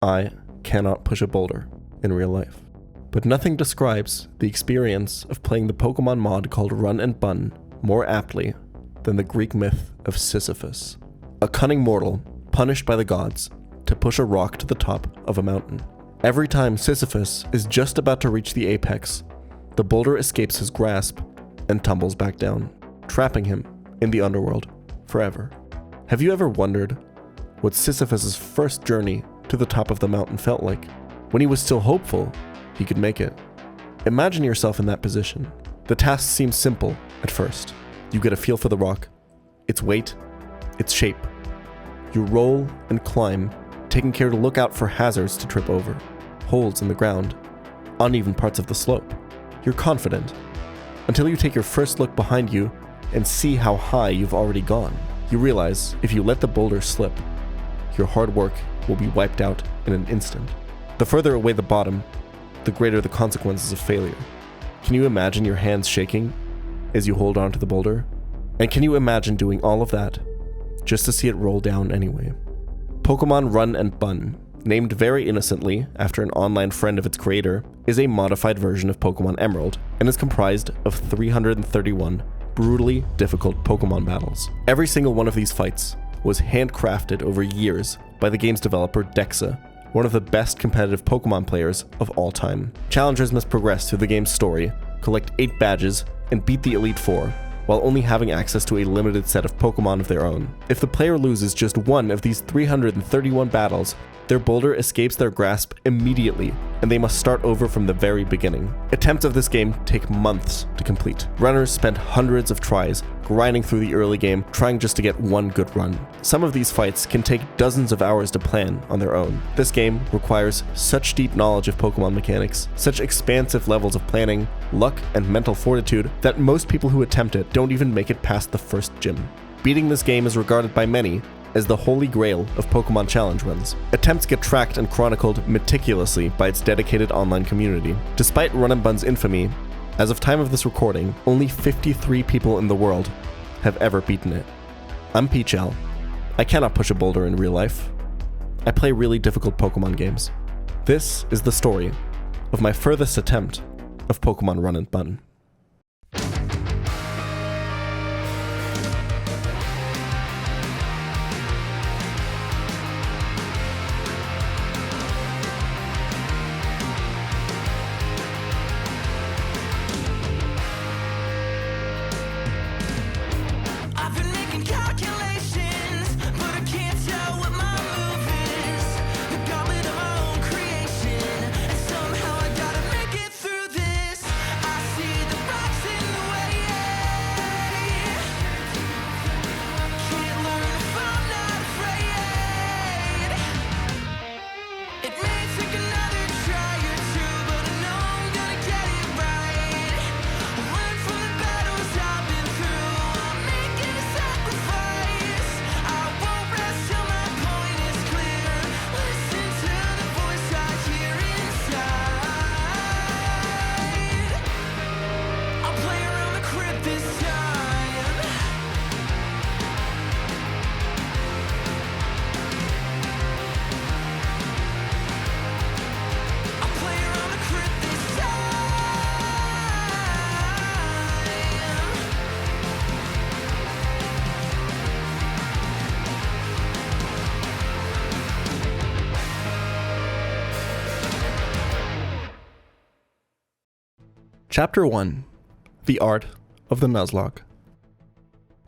I cannot push a boulder in real life. But nothing describes the experience of playing the Pokemon mod called Run and Bun more aptly than the Greek myth of Sisyphus, a cunning mortal punished by the gods to push a rock to the top of a mountain. Every time Sisyphus is just about to reach the apex, the boulder escapes his grasp and tumbles back down, trapping him in the underworld forever. Have you ever wondered what Sisyphus's first journey to the top of the mountain felt like, when he was still hopeful he could make it? Imagine yourself in that position. The task seems simple at first. You get a feel for the rock, its weight, its shape. You roll and climb, taking care to look out for hazards to trip over, holes in the ground, uneven parts of the slope. You're confident, until you take your first look behind you and see how high you've already gone. You realize if you let the boulder slip, your hard work will be wiped out in an instant. The further away the bottom, the greater the consequences of failure. Can you imagine your hands shaking as you hold on to the boulder? And can you imagine doing all of that just to see it roll down anyway? Pokemon Run and Bun, named very innocently after an online friend of its creator, is a modified version of Pokemon Emerald and is comprised of 331 brutally difficult Pokemon battles. Every single one of these fights was handcrafted over years by the game's developer Dexa, one of the best competitive Pokemon players of all time. Challengers must progress through the game's story, collect 8 badges, and beat the Elite Four, while only having access to a limited set of Pokemon of their own. If the player loses just one of these 331 battles, their boulder escapes their grasp immediately, and they must start over from the very beginning. Attempts of this game take months to complete. Runners spend hundreds of tries grinding through the early game, trying just to get one good run. Some of these fights can take dozens of hours to plan on their own. This game requires such deep knowledge of Pokemon mechanics, such expansive levels of planning, luck, and mental fortitude that most people who attempt it don't even make it past the first gym. Beating this game is regarded by many as the holy grail of Pokemon challenge runs. Attempts get tracked and chronicled meticulously by its dedicated online community. Despite Run and Bun's infamy, as of time of this recording, only 53 people in the world have ever beaten it. I'm Peachal. I cannot push a boulder in real life. I play really difficult Pokemon games. This is the story of my furthest attempt of Pokemon Run and Bun. Chapter 1. The Art of the Nuzlocke.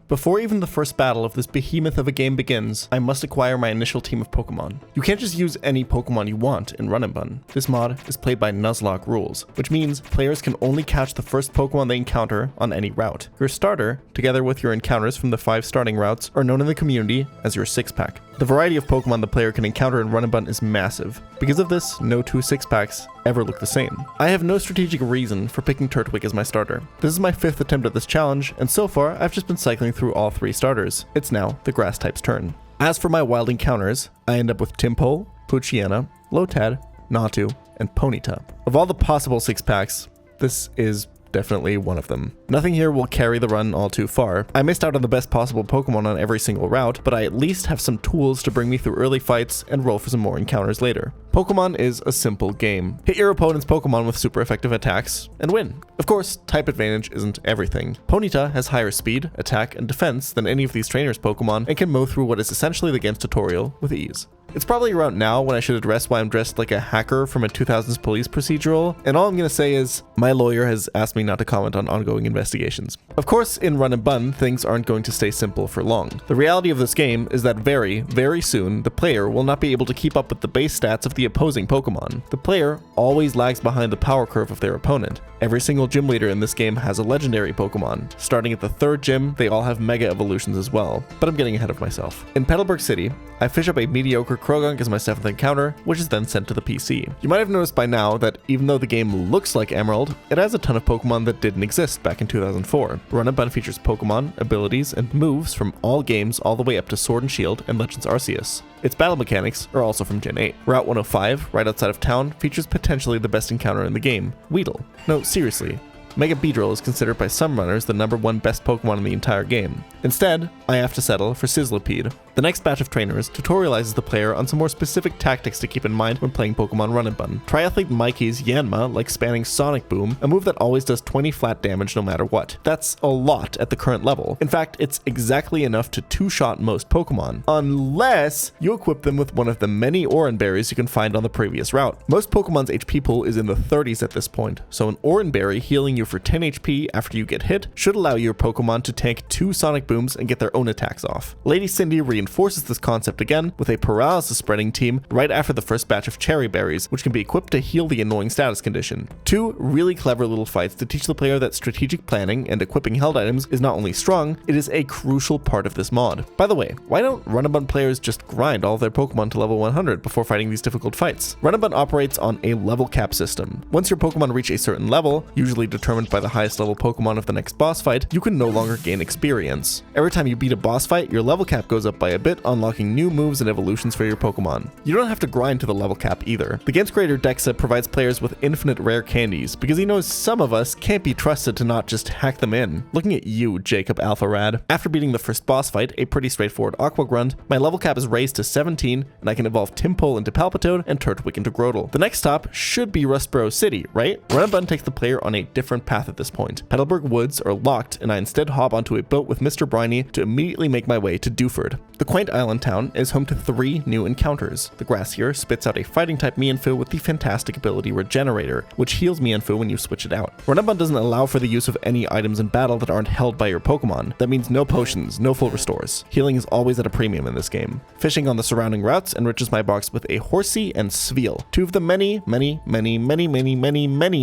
Before even the first battle of this behemoth of a game begins, I must acquire my initial team of Pokemon. You can't just use any Pokemon you want in Run and Bun. This mod is played by Nuzlocke rules, which means players can only catch the first Pokemon they encounter on any route. Your starter, together with your encounters from the 5 starting routes, are known in the community as your 6-pack. The variety of Pokemon the player can encounter in Run and Bun is massive. Because of this, no 2 6-packs ever look the same. I have no strategic reason for picking Turtwig as my starter. This is my 5th attempt at this challenge, and so far I've just been cycling through all 3 starters. It's now the grass type's turn. As for my wild encounters, I end up with Tympole, Poochyena, Lotad, Natu, and Ponyta. Of all the possible 6-packs, this is definitely one of them. Nothing here will carry the run all too far. I missed out on the best possible Pokemon on every single route, but I at least have some tools to bring me through early fights and roll for some more encounters later. Pokemon is a simple game. Hit your opponent's Pokemon with super effective attacks and win. Of course, type advantage isn't everything. Ponyta has higher speed, attack, and defense than any of these trainers' Pokemon and can mow through what is essentially the game's tutorial with ease. It's probably around now when I should address why I'm dressed like a hacker from a 2000s police procedural, and all I'm gonna say is, my lawyer has asked me not to comment on ongoing investigations. Of course, in Run and Bun, things aren't going to stay simple for long. The reality of this game is that very, very soon, the player will not be able to keep up with the base stats of the opposing Pokemon. The player always lags behind the power curve of their opponent. Every single gym leader in this game has a legendary Pokemon. Starting at the 3rd gym, they all have Mega Evolutions as well, but I'm getting ahead of myself. In Petalburg City, I fish up a mediocre Krogunk as my 7th encounter, which is then sent to the PC. You might have noticed by now that even though the game looks like Emerald, it has a ton of Pokemon that didn't exist back in 2004. Run and Bun features Pokemon, abilities, and moves from all games all the way up to Sword and Shield and Legends Arceus. Its battle mechanics are also from Gen 8. Route 105, right outside of town, features potentially the best encounter in the game, Weedle. No, seriously. Mega Beedrill is considered by some runners the #1 best Pokemon in the entire game. Instead, I have to settle for Sizzlipede. The next batch of trainers tutorializes the player on some more specific tactics to keep in mind when playing Pokemon Run and Bun. Triathlete Mikey's Yanma likes spanning Sonic Boom, a move that always does 20 flat damage no matter what. That's a lot at the current level. In fact, it's exactly enough to two-shot most Pokemon, unless you equip them with one of the many Oran Berries you can find on the previous route. Most Pokemon's HP pool is in the 30s at this point, so an Oran Berry healing you for 10 HP after you get hit should allow your Pokemon to tank 2 Sonic Booms and get their own attacks off. Lady Cindy reinforces this concept again with a paralysis spreading team right after the first batch of Cherry Berries, which can be equipped to heal the annoying status condition. 2 really clever little fights to teach the player that strategic planning and equipping held items is not only strong, it is a crucial part of this mod. By the way, why don't Run and Bun players just grind all their Pokemon to level 100 before fighting these difficult fights? Run and Bun operates on a level cap system. Once your Pokemon reach a certain level, usually determined by the highest level Pokemon of the next boss fight, you can no longer gain experience. Every time you beat a boss fight, your level cap goes up by a bit, unlocking new moves and evolutions for your Pokemon. You don't have to grind to the level cap either. The game's creator Dexa provides players with infinite rare candies because he knows some of us can't be trusted to not just hack them in. Looking at you, Jacob Alpharad. After beating the first boss fight, a pretty straightforward Aqua Grunt, my level cap is raised to 17 and I can evolve Timpole into Palpitoad and Turtwig into Grotle. The next stop should be Rustboro City, right? Run and Bun takes the player on a different path at this point. Petalburg Woods are locked and I instead hop onto a boat with Mr. Briny to immediately make my way to Dewford. The quaint island town is home to 3 new encounters. The grass here spits out a fighting type Mienfoo with the fantastic ability Regenerator, which heals Mienfoo when you switch it out. Run and Bun doesn't allow for the use of any items in battle that aren't held by your Pokemon. That means no potions, no full restores. Healing is always at a premium in this game. Fishing on the surrounding routes enriches my box with a Horsey and Sveal, 2 of the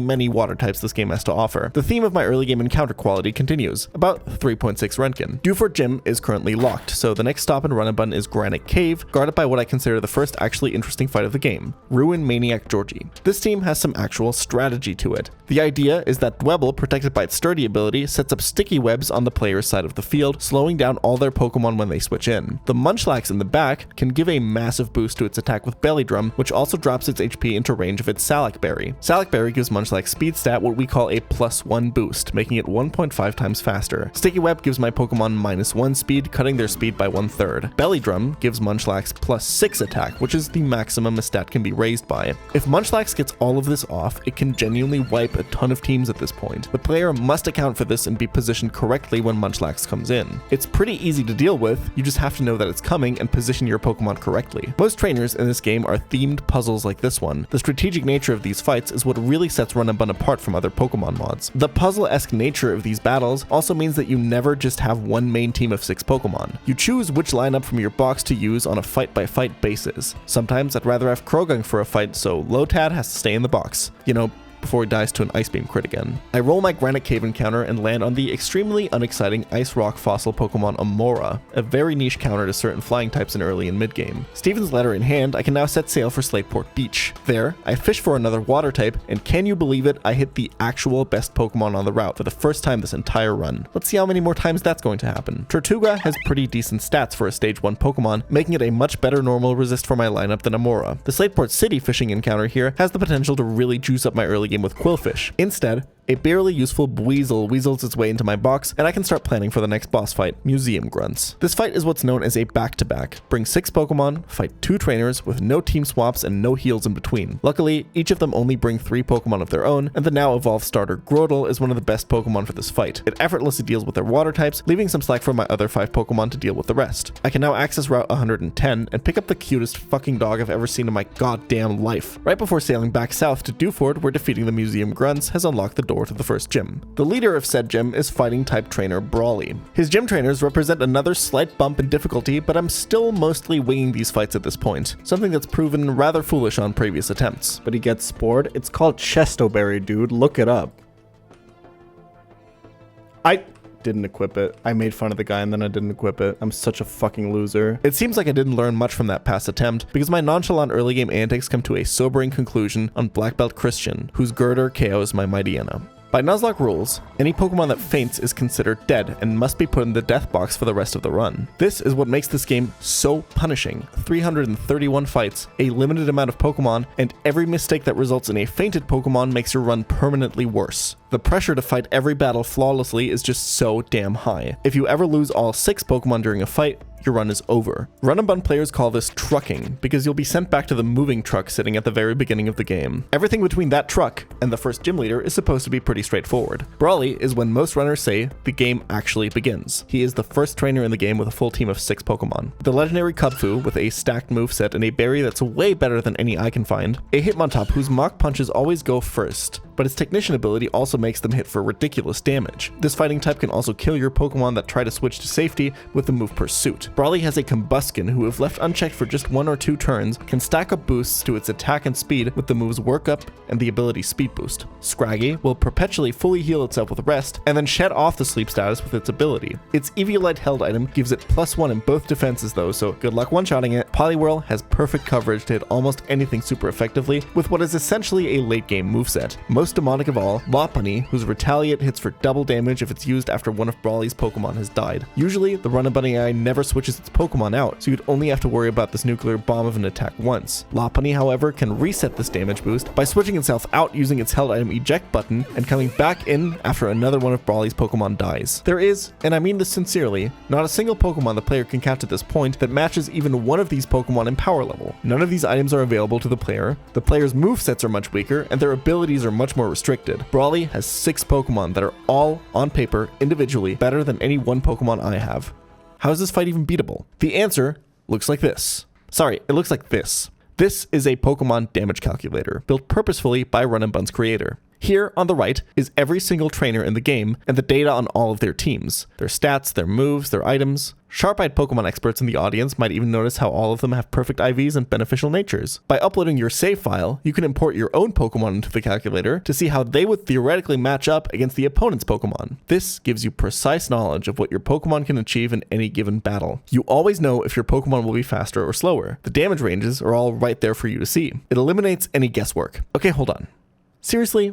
many water types this game has to offer. The theme of my early game encounter quality continues, about 3.6 Röntgen. Dewford Gym is currently locked, so the next stop in Run and Bun is Granite Cave, guarded by what I consider the first actually interesting fight of the game, Ruin Maniac Georgie. This team has some actual strategy to it. The idea is that Dwebble, protected by its sturdy ability, sets up sticky webs on the player's side of the field, slowing down all their Pokemon when they switch in. The Munchlax in the back can give a massive boost to its attack with Belly Drum, which also drops its HP into range of its Salac Berry. Salac Berry gives Munchlax speed stat what we call a +1 boost, making it 1.5 times faster. Sticky Web gives my Pokemon -1 speed, cutting their speed by 1/3. Belly Drum gives Munchlax +6 attack, which is the maximum a stat can be raised by. If Munchlax gets all of this off, it can genuinely wipe a ton of teams at this point. The player must account for this and be positioned correctly when Munchlax comes in. It's pretty easy to deal with, you just have to know that it's coming and position your Pokemon correctly. Most trainers in this game are themed puzzles like this one. The strategic nature of these fights is what really sets Run and Bun apart from other Pokemon mods. The puzzle-esque nature of these battles also means that you never just have one main team of 6 Pokemon. You choose which lineup from your box to use on a fight-by-fight basis. Sometimes I'd rather have Krogunk for a fight, so Lotad has to stay in the box. You know, before he dies to an Ice Beam crit again. I roll my Granite Cave encounter and land on the extremely unexciting Ice Rock fossil Pokemon Amora, a very niche counter to certain flying types in early and mid-game. Steven's letter in hand, I can now set sail for Slateport Beach. There, I fish for another water type, and can you believe it, I hit the actual best Pokemon on the route for the first time this entire run. Let's see how many more times that's going to happen. Tortuga has pretty decent stats for a Stage 1 Pokemon, making it a much better normal resist for my lineup than Amora. The Slateport City fishing encounter here has the potential to really juice up my early game with Quillfish. Instead, A barely useful Buizel weasels its way into my box, and I can start planning for the next boss fight, Museum Grunts. This fight is what's known as a back-to-back. Bring 6 Pokemon, fight 2 trainers with no team swaps and no heals in between. Luckily, each of them only bring 3 Pokemon of their own, and the now evolved starter Grotle is one of the best Pokemon for this fight. It effortlessly deals with their water types, leaving some slack for my other 5 Pokemon to deal with the rest. I can now access Route 110 and pick up the cutest fucking dog I've ever seen in my goddamn life. Right before sailing back south to Dewford, where defeating the Museum Grunts has unlocked the door to the first gym. The leader of said gym is fighting type trainer Brawly. His gym trainers represent another slight bump in difficulty, but I'm still mostly winging these fights at this point, something that's proven rather foolish on previous attempts. But he gets spored. It's called Chestoberry, dude. Look it up. I didn't equip it. I made fun of the guy and then I didn't equip it. I'm such a fucking loser. It seems like I didn't learn much from that past attempt, because my nonchalant early game antics come to a sobering conclusion on Black Belt Christian, whose girder KOs my Mightyena. By Nuzlocke rules, any Pokemon that faints is considered dead and must be put in the death box for the rest of the run. This is what makes this game so punishing. 331 fights, a limited amount of Pokemon, and every mistake that results in a fainted Pokemon makes your run permanently worse. The pressure to fight every battle flawlessly is just so damn high. If you ever lose all 6 Pokemon during a fight, your run is over. Run and Bun players call this trucking, because you'll be sent back to the moving truck sitting at the very beginning of the game. Everything between that truck and the first gym leader is supposed to be pretty straightforward. Brawly is when most runners say the game actually begins. He is the first trainer in the game with a full team of 6 Pokemon. The legendary Kubfu with a stacked moveset and a berry that's way better than any I can find. A Hitmontop whose Mach Punches always go first, but its Technician ability also makes them hit for ridiculous damage. This fighting type can also kill your Pokemon that try to switch to safety with the move Pursuit. Brawly has a Combuskin who, if left unchecked for just 1 or 2 turns, can stack up boosts to its attack and speed with the moves Work Up and the ability Speed Boost. Scraggy will perpetually fully heal itself with Rest, and then shed off the sleep status with its ability. Its Eviolite held item gives it +1 in both defenses though, so good luck one-shotting it. Poliwhirl has perfect coverage to hit almost anything super effectively with what is essentially a late game moveset. Most demonic of all, Lopunny, whose Retaliate hits for double damage if it's used after one of Brawly's Pokemon has died. Usually, the Run and Bun AI never switches its Pokemon out, so you'd only have to worry about this nuclear bomb of an attack once. Lopunny, however, can reset this damage boost by switching itself out using its held item Eject button and coming back in after another one of Brawly's Pokemon dies. There is, and I mean this sincerely, not a single Pokemon the player can catch at this point that matches even one of these Pokemon in power level. None of these items are available to the player's movesets are much weaker, and their abilities are much more restricted. Brawly has 6 Pokemon that are all, on paper, individually, better than any one Pokemon I have. How is this fight even beatable? The answer looks like this. Sorry, it looks like this. This is a Pokemon damage calculator, built purposefully by Run and Bun's creator. Here on the right is every single trainer in the game and the data on all of their teams, their stats, their moves, their items. Sharp-eyed Pokemon experts in the audience might even notice how all of them have perfect IVs and beneficial natures. By uploading your save file, you can import your own Pokemon into the calculator to see how they would theoretically match up against the opponent's Pokemon. This gives you precise knowledge of what your Pokemon can achieve in any given battle. You always know if your Pokemon will be faster or slower. The damage ranges are all right there for you to see. It eliminates any guesswork. Okay, hold on. Seriously?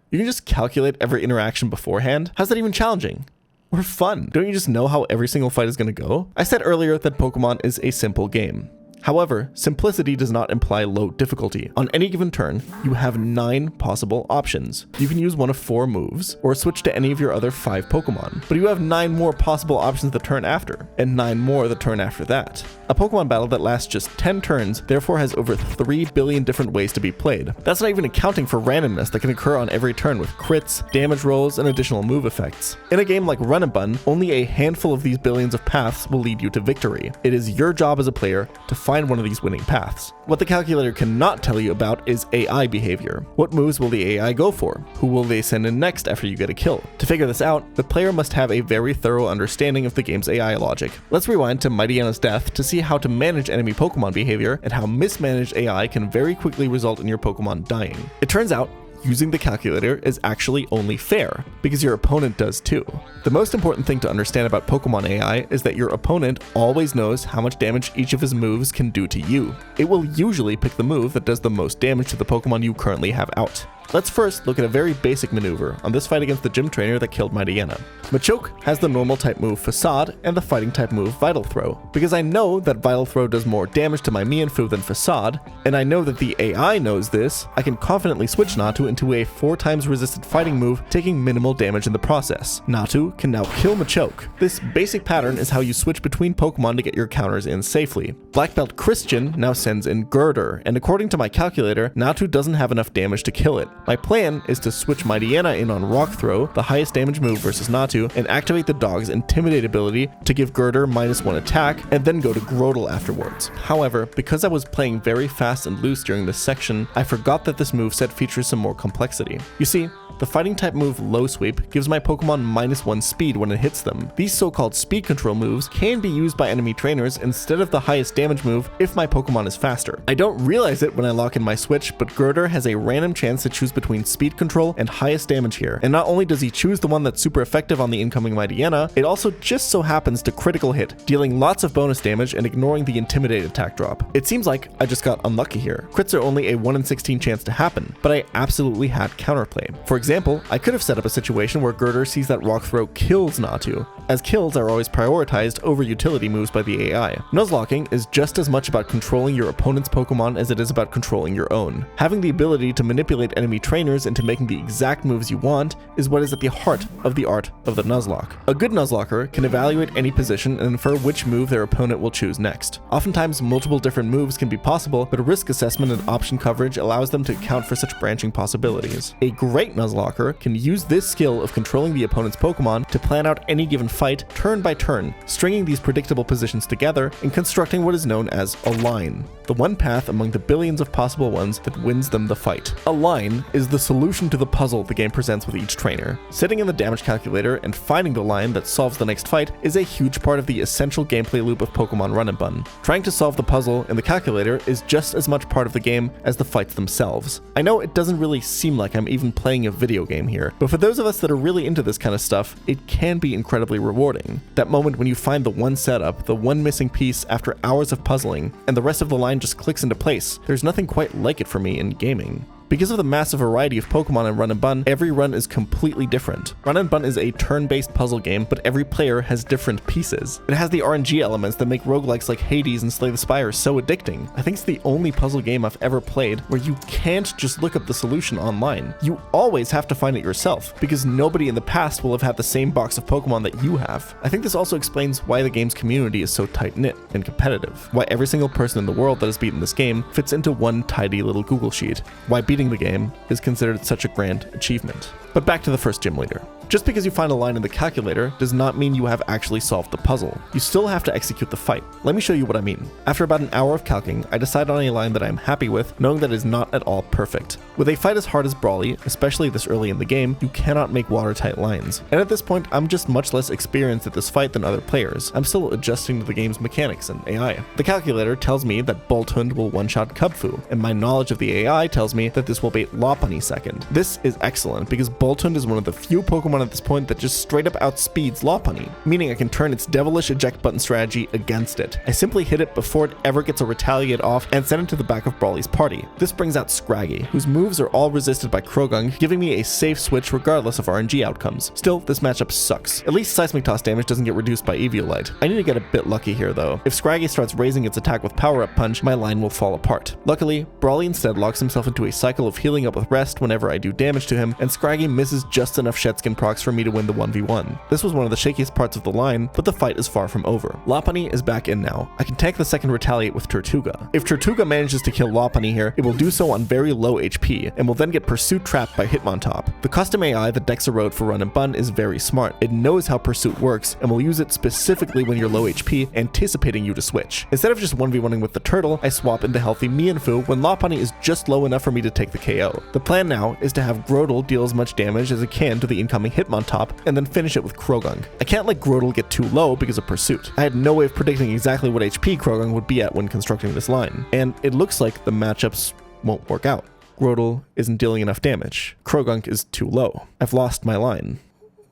You can just calculate every interaction beforehand? How's that even challenging? Or fun? Don't you just know how every single fight is going to go? I said earlier that Pokemon is a simple game. However, simplicity does not imply low difficulty. On any given turn, you have 9 possible options. You can use one of 4 moves, or switch to any of your other 5 Pokemon, but you have 9 more possible options the turn after, and 9 more the turn after that. A Pokemon battle that lasts just 10 turns therefore has over 3 billion different ways to be played. That's not even accounting for randomness that can occur on every turn with crits, damage rolls, and additional move effects. In a game like Run and Bun, only a handful of these billions of paths will lead you to victory. It is your job as a player to find one of these winning paths. What the calculator cannot tell you about is AI behavior. What moves will the AI go for? Who will they send in next after you get a kill? To figure this out, the player must have a very thorough understanding of the game's AI logic. Let's rewind to Mightyena's death to see how to manage enemy Pokemon behavior and how mismanaged AI can very quickly result in your Pokemon dying. It turns out, using the calculator is actually only fair, because your opponent does too. The most important thing to understand about Pokemon AI is that your opponent always knows how much damage each of his moves can do to you. It will usually pick the move that does the most damage to the Pokemon you currently have out. Let's first look at a very basic maneuver on this fight against the gym trainer that killed Mightyena. Machoke has the normal type move Facade and the fighting type move Vital Throw. Because I know that Vital Throw does more damage to my Mienfoo than Facade, and I know that the AI knows this, I can confidently switch Natu into a 4 times resisted fighting move, taking minimal damage in the process. Natu can now kill Machoke. This basic pattern is how you switch between Pokemon to get your counters in safely. Black Belt Christian now sends in Girder, and according to my calculator, Natu doesn't have enough damage to kill it. My plan is to switch Mightyena in on Rock Throw, the highest damage move versus Natu, and activate the dog's Intimidate ability to give Girder -1 attack, and then go to Grotle afterwards. However, because I was playing very fast and loose during this section, I forgot that this moveset features some more complexity. You see, the fighting type move Low Sweep gives my Pokemon -1 speed when it hits them. These so-called speed control moves can be used by enemy trainers instead of the highest damage move if my Pokemon is faster. I don't realize it when I lock in my switch, but Girder has a random chance to choose between speed control and highest damage here. And not only does he choose the one that's super effective on the incoming Mightyena, it also just so happens to critical hit, dealing lots of bonus damage and ignoring the Intimidate attack drop. It seems like I just got unlucky here. Crits are only a 1 in 16 chance to happen, but I absolutely had counterplay. For example, I could have set up a situation where Girder sees that Rock Throw kills Natu, as kills are always prioritized over utility moves by the AI. Nuzlocking is just as much about controlling your opponent's Pokemon as it is about controlling your own. Having the ability to manipulate enemy trainers into making the exact moves you want is what is at the heart of the art of the Nuzlocke. A good Nuzlocker can evaluate any position and infer which move their opponent will choose next. Oftentimes, multiple different moves can be possible, but risk assessment and option coverage allows them to account for such branching possibilities. A great Nuzlocker can use this skill of controlling the opponent's Pokemon to plan out any given fight turn by turn, stringing these predictable positions together and constructing what is known as a line, the one path among the billions of possible ones that wins them the fight. A line is the solution to the puzzle the game presents with each trainer. Sitting in the damage calculator and finding the line that solves the next fight is a huge part of the essential gameplay loop of Pokemon Run and Bun. Trying to solve the puzzle in the calculator is just as much part of the game as the fights themselves. I know it doesn't really seem like I'm even playing a video game here, but for those of us that are really into this kind of stuff, it can be incredibly rewarding. That moment when you find the one setup, the one missing piece after hours of puzzling, and the rest of the line just clicks into place. There's nothing quite like it for me in gaming. Because of the massive variety of Pokemon in Run and Bun, every run is completely different. Run and Bun is a turn-based puzzle game, but every player has different pieces. It has the RNG elements that make roguelikes like Hades and Slay the Spire so addicting. I think it's the only puzzle game I've ever played where you can't just look up the solution online. You always have to find it yourself, because nobody in the past will have had the same box of Pokemon that you have. I think this also explains why the game's community is so tight-knit and competitive. Why every single person in the world that has beaten this game fits into one tidy little Google sheet. Why beating the game is considered such a grand achievement. But back to the first gym leader. Just because you find a line in the calculator does not mean you have actually solved the puzzle. You still have to execute the fight. Let me show you what I mean. After about an hour of calcing, I decide on a line that I am happy with, knowing that it is not at all perfect. With a fight as hard as Brawly, especially this early in the game, you cannot make watertight lines. And at this point, I'm just much less experienced at this fight than other players. I'm still adjusting to the game's mechanics and AI. The calculator tells me that Bolthund will one-shot Cubfu, and my knowledge of the AI tells me that this will bait Lopunny second. This is excellent because Bolthund is one of the few Pokemon at this point that just straight up outspeeds Lopunny, meaning I can turn its devilish eject button strategy against it. I simply hit it before it ever gets a retaliate off and send it to the back of Brawly's party. This brings out Scraggy, whose moves are all resisted by Croagunk, giving me a safe switch regardless of RNG outcomes. Still, this matchup sucks. At least Seismic Toss damage doesn't get reduced by Eviolite. I need to get a bit lucky here though. If Scraggy starts raising its attack with Power Up Punch, my line will fall apart. Luckily, Brawly instead locks himself into a cycle of healing up with rest whenever I do damage to him, and Scraggy misses just enough Shetskin procs for me to win the 1v1. This was one of the shakiest parts of the line, but the fight is far from over. Lopunny is back in now. I can tank the second retaliate with Tortuga. If Tortuga manages to kill Lopunny here, it will do so on very low HP, and will then get Pursuit trapped by Hitmontop. The custom AI that Dexa wrote for Run and Bun is very smart. It knows how Pursuit works, and will use it specifically when you're low HP, anticipating you to switch. Instead of just 1v1ing with the turtle, I swap into healthy Mienfoo when Lopunny is just low enough for me to take the KO. The plan now is to have Grotle deal as much damage as it can to the incoming Hitmontop, and then finish it with Croagunk. I can't let Grotle get too low because of Pursuit. I had no way of predicting exactly what HP Croagunk would be at when constructing this line, and it looks like the matchups won't work out. Grotle isn't dealing enough damage. Croagunk is too low. I've lost my line.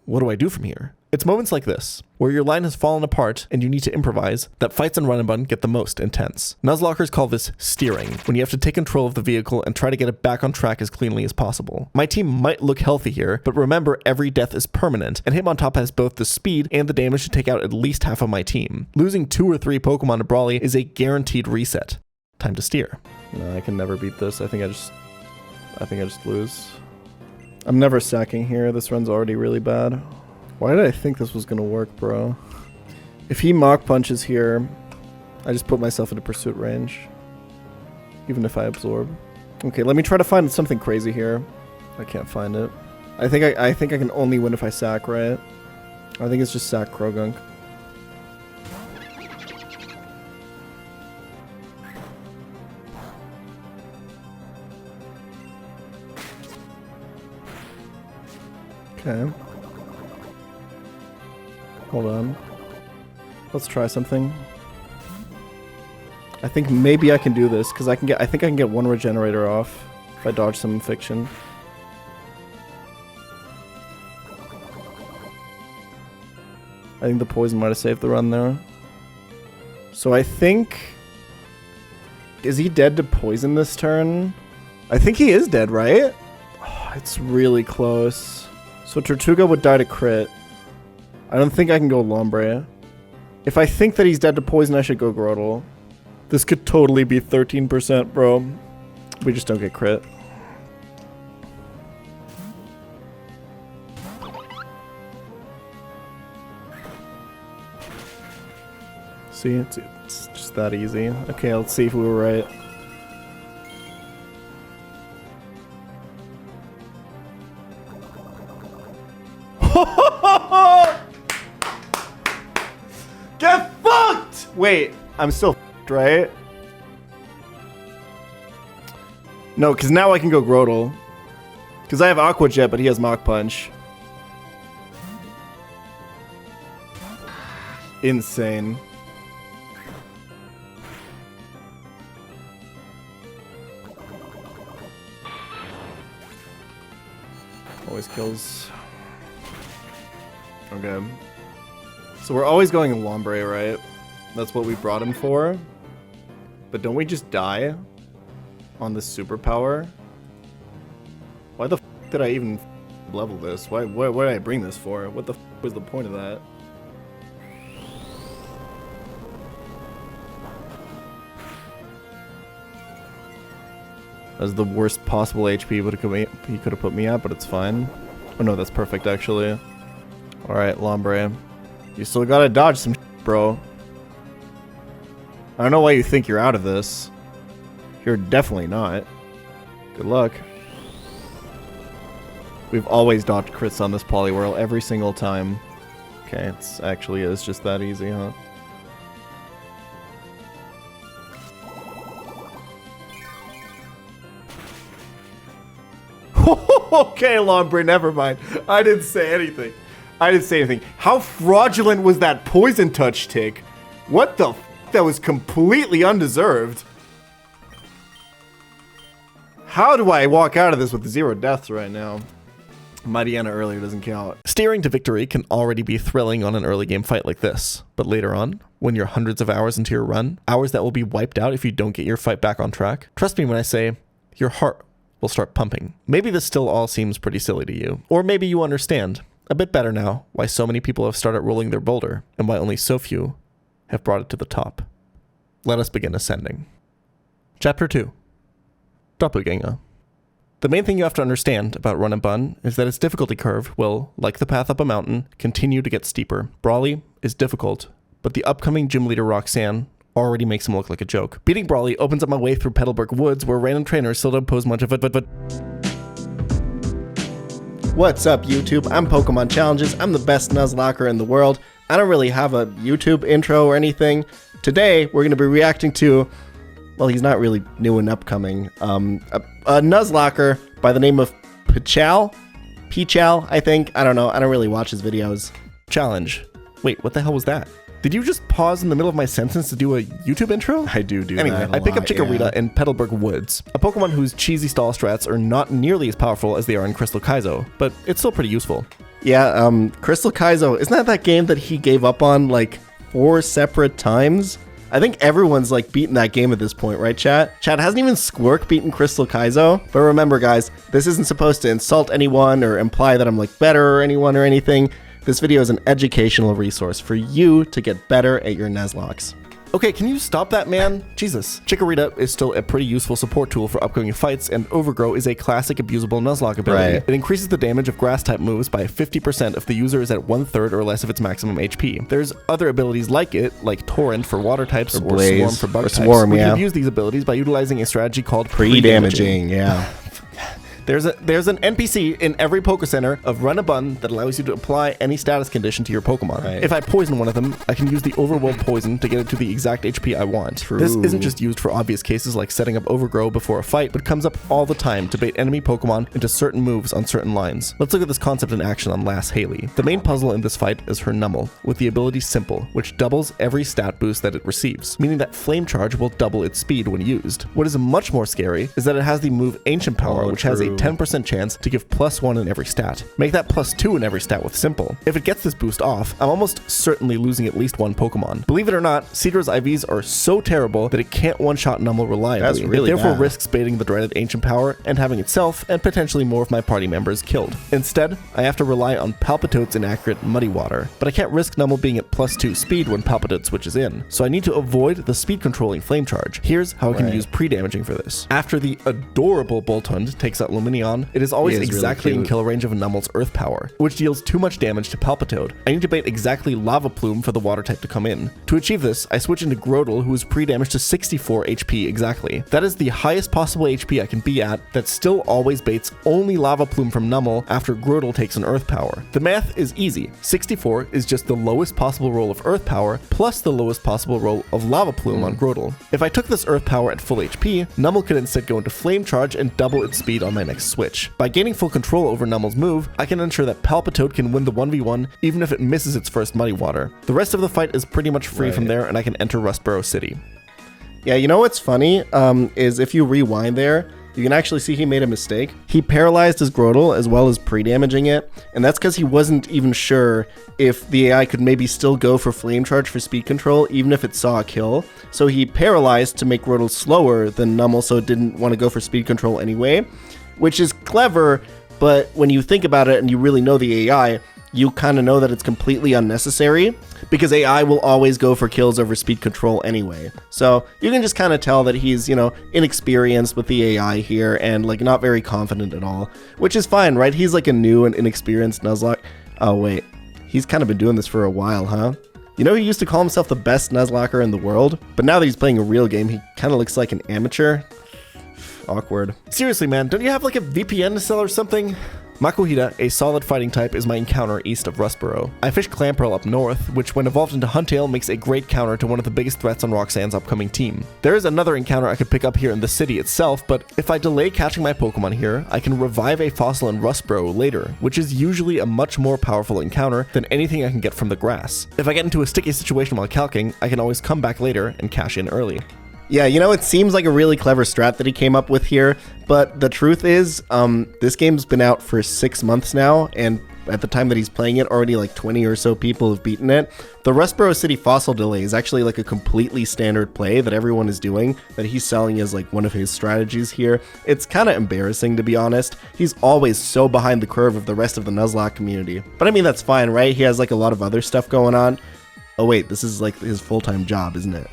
What do I do from here? It's moments like this, where your line has fallen apart and you need to improvise, that fights in Run and Bun get the most intense. Nuzlockers call this steering, when you have to take control of the vehicle and try to get it back on track as cleanly as possible. My team might look healthy here, but remember every death is permanent, and Hitmontop has both the speed and the damage to take out at least half of my team. Losing 2 or 3 Pokemon to Brawly is a guaranteed reset. Time to steer. No, I can never beat this. I think I just lose. I'm never sacking here. This run's already really bad. Why did I think this was gonna work, bro? If he Mach Punches here, I just put myself into pursuit range. Even if I absorb. Okay, let me try to find something crazy here. I can't find it. I think I can only win if I sack, right? I think it's just sack Krogunk. Okay. Hold on. Let's try something. I think maybe I can do this because I think I can get 1 regenerator off if I dodge some fiction. I think the poison might have saved the run there. So I think... Is he dead to poison this turn? I think he is dead, right? Oh, it's really close. So Tortuga would die to crit. I don't think I can go Lombre. If I think that he's dead to poison, I should go Grotle. This could totally be 13%, bro. We just don't get crit. See, it's just that easy. Okay, let's see if we were right. Get fucked! Wait, I'm still fucked, right? No, because now I can go Grotle. Because I have Aqua Jet, but he has Mach Punch. Insane. Always kills. Okay. So we're always going in Lombre, right? That's what we brought him for. But don't we just die on this superpower? Why the f did I even level this? Why did I bring this for? What the f was the point of that? That's the worst possible HP he could have put me at, but it's fine. Oh no, that's perfect actually. Alright, Lombre. You still gotta dodge some shit, bro. I don't know why you think you're out of this. You're definitely not. Good luck. We've always dodged crits on this Poliwhirl every single time. Okay, it actually is just that easy, huh? Okay, Lombre, never mind. I didn't say anything. How fraudulent was that Poison Touch tick? What the f? That was completely undeserved. How do I walk out of this with 0 deaths right now? Mariana earlier doesn't count. Steering to victory can already be thrilling on an early game fight like this, but later on, when you're hundreds of hours into your run, hours that will be wiped out if you don't get your fight back on track, trust me when I say, your heart will start pumping. Maybe this still all seems pretty silly to you, or maybe you understand a bit better now why so many people have started rolling their boulder and why only so few have brought it to the top. Let us begin ascending. Chapter 2. Doppelgänger. The main thing you have to understand about Run and Bun is that its difficulty curve will, like the path up a mountain, continue to get steeper. Brawly is difficult, but the upcoming gym leader Roxanne already makes him look like a joke. Beating Brawly opens up my way through Petalburg Woods where random trainers still don't pose much of it, but What's up, YouTube? I'm pokemonchallenges. I'm the best Nuzlocker in the world. I don't really have a YouTube intro or anything. Today, we're going to be reacting to, well, he's not really new and upcoming, a Nuzlocker by the name of Pawel, I think. I don't know. I don't really watch his videos. Challenge. Wait, what the hell was that? Did you just pause in the middle of my sentence to do a YouTube intro? I do anyway, that I pick up lot, Chikorita in Petalburg Woods, a Pokemon whose cheesy stall strats are not nearly as powerful as they are in Crystal Kaizo, but it's still pretty useful. Yeah, Crystal Kaizo, isn't that game that he gave up on like 4 separate times? I think everyone's like beaten that game at this point, right, chat? Chat, hasn't even Squirk beaten Crystal Kaizo? But remember, guys, this isn't supposed to insult anyone or imply that I'm like better or anyone or anything. This video is an educational resource for you to get better at your Nuzlocks. Okay, can you stop that, man? Jesus. Chikorita is still a pretty useful support tool for upcoming fights, and Overgrow is a classic abusable Nuzlocke ability. Right. It increases the damage of grass-type moves by 50% if the user is at 1/3 or less of its maximum HP. There's other abilities like it, like Torrent for water types or Swarm for bug types. Swarm, We yeah. can use these abilities by utilizing a strategy called Pre-damaging, yeah. There's an NPC in every Poke Center of Run and Bun that allows you to apply any status condition to your Pokemon. Right. If I poison one of them, I can use the Overwhelm Poison to get it to the exact HP I want. True. This isn't just used for obvious cases like setting up Overgrow before a fight, but comes up all the time to bait enemy Pokemon into certain moves on certain lines. Let's look at this concept in action on Lass Haley. The main puzzle in this fight is her Nummel, with the ability Simple, which doubles every stat boost that it receives, meaning that Flame Charge will double its speed when used. What is much more scary is that it has the move Ancient Power, which has a 10% chance to give +1 in every stat. Make that +2 in every stat with Simple. If it gets this boost off, I'm almost certainly losing at least one Pokemon. Believe it or not, Cedra's IVs are so terrible that it can't one-shot Nummel reliably. That's really it therefore bad. risks baiting the dreaded Ancient Power and having itself and potentially more of my party members killed. Instead, I have to rely on Palpitoad's inaccurate Muddy Water, but I can't risk Nummel being at +2 speed when Palpitoad switches in, so I need to avoid the speed controlling Flame Charge. Here's how I can use pre-damaging for this. After the adorable Boltund takes out Lumineon, it is always exactly in kill range of Nummel's Earth Power, which deals too much damage to Palpitoad. I need to bait exactly Lava Plume for the water type to come in. To achieve this, I switch into Grotle, who is pre-damaged to 64 HP exactly. That is the highest possible HP I can be at that still always baits only Lava Plume from Nummel after Grotle takes an Earth Power. The math is easy. 64 is just the lowest possible roll of Earth Power plus the lowest possible roll of Lava Plume on Grotle. If I took this Earth Power at full HP, Nummel could instead go into Flame Charge and double its speed on my next switch. By gaining full control over Nummel's move, I can ensure that Palpitoad can win the 1v1 even if it misses its first Muddy Water. The rest of the fight is pretty much free from there, and I can enter Rustboro City. Yeah, you know what's funny is if you rewind there, you can actually see he made a mistake. He paralyzed his Grotle as well as pre-damaging it, and that's because he wasn't even sure if the AI could maybe still go for Flame Charge for speed control even if it saw a kill. So he paralyzed to make Grotle slower than Nummel, so it didn't want to go for speed control anyway, which is clever, but when you think about it and you really know the AI, you kind of know that it's completely unnecessary because AI will always go for kills over speed control anyway. So you can just kind of tell that he's, inexperienced with the AI here and like not very confident at all, which is fine, right? He's like a new and inexperienced Nuzlocke. Oh wait, he's kind of been doing this for a while, huh? You know, he used to call himself the best Nuzlocker in the world, but now that he's playing a real game, he kind of looks like an amateur. Awkward. Seriously, man, don't you have like a VPN to sell or something? Makuhita, a solid fighting type, is my encounter east of Rustboro. I fish Clamperl up north, which when evolved into Huntail makes a great counter to one of the biggest threats on Roxanne's upcoming team. There is another encounter I could pick up here in the city itself, but if I delay catching my Pokemon here, I can revive a fossil in Rustboro later, which is usually a much more powerful encounter than anything I can get from the grass. If I get into a sticky situation while calking, I can always come back later and cash in early. Yeah, it seems like a really clever strat that he came up with here, but the truth is, this game's been out for 6 months now, and at the time that he's playing it, already like 20 or so people have beaten it. The Rustboro City fossil delay is actually like a completely standard play that everyone is doing, that he's selling as like one of his strategies here. It's kind of embarrassing, to be honest. He's always so behind the curve of the rest of the Nuzlocke community. But I mean, that's fine, right? He has like a lot of other stuff going on. Oh wait, this is like his full-time job, isn't it?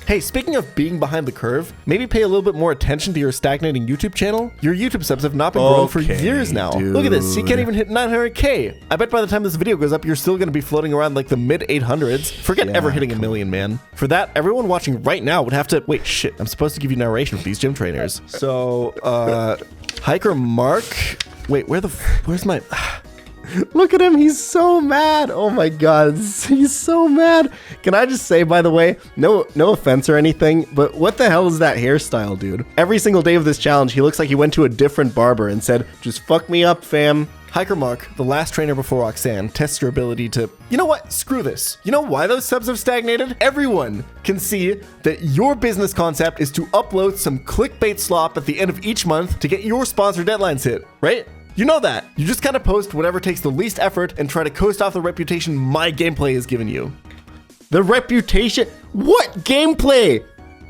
Hey, speaking of being behind the curve, maybe pay a little bit more attention to your stagnating YouTube channel. Your YouTube subs have not been growing for years now. Dude. Look at this, you can't even hit 900K. I bet by the time this video goes up, you're still going to be floating around like the mid 800s. Forget ever hitting a million, man. For that, everyone watching right now would have to... Wait, shit, I'm supposed to give you narration for these gym trainers. So, Hiker Mark... Wait, where's my... Look at him, he's so mad. Oh my god, he's so mad. Can I just say, by the way, no offense or anything, but what the hell is that hairstyle, dude? Every single day of this challenge, he looks like he went to a different barber and said, just fuck me up, fam. Hiker Mark, the last trainer before Roxanne, tests your ability to... You know what? Screw this. You know why those subs have stagnated? Everyone can see that your business concept is to upload some clickbait slop at the end of each month to get your sponsor deadlines hit, right? You know that. You just kind of post whatever takes the least effort and try to coast off the reputation my gameplay has given you. The reputation? What gameplay?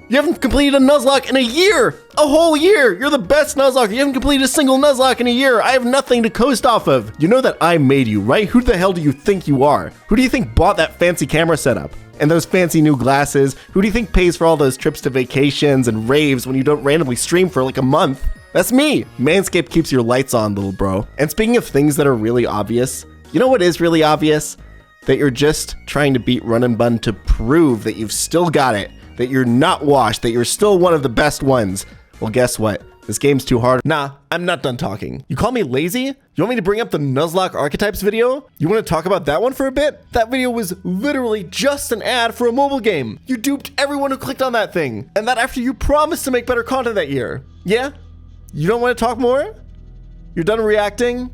You haven't completed a Nuzlocke in a year! A whole year! You're the best Nuzlocke. You haven't completed a single Nuzlocke in a year. I have nothing to coast off of. You know that I made you, right? Who the hell do you think you are? Who do you think bought that fancy camera setup? And those fancy new glasses? Who do you think pays for all those trips to vacations and raves when you don't randomly stream for like a month? That's me. Manscaped keeps your lights on, little bro. And speaking of things that are really obvious, you know what is really obvious? That you're just trying to beat Run and Bun to prove that you've still got it, that you're not washed, that you're still one of the best ones. Well, guess what? This game's too hard. Nah, I'm not done talking. You call me lazy? You want me to bring up the Nuzlocke archetypes video? You want to talk about that one for a bit? That video was literally just an ad for a mobile game. You duped everyone who clicked on that thing. And that after you promised to make better content that year. Yeah? You don't want to talk more? You're done reacting?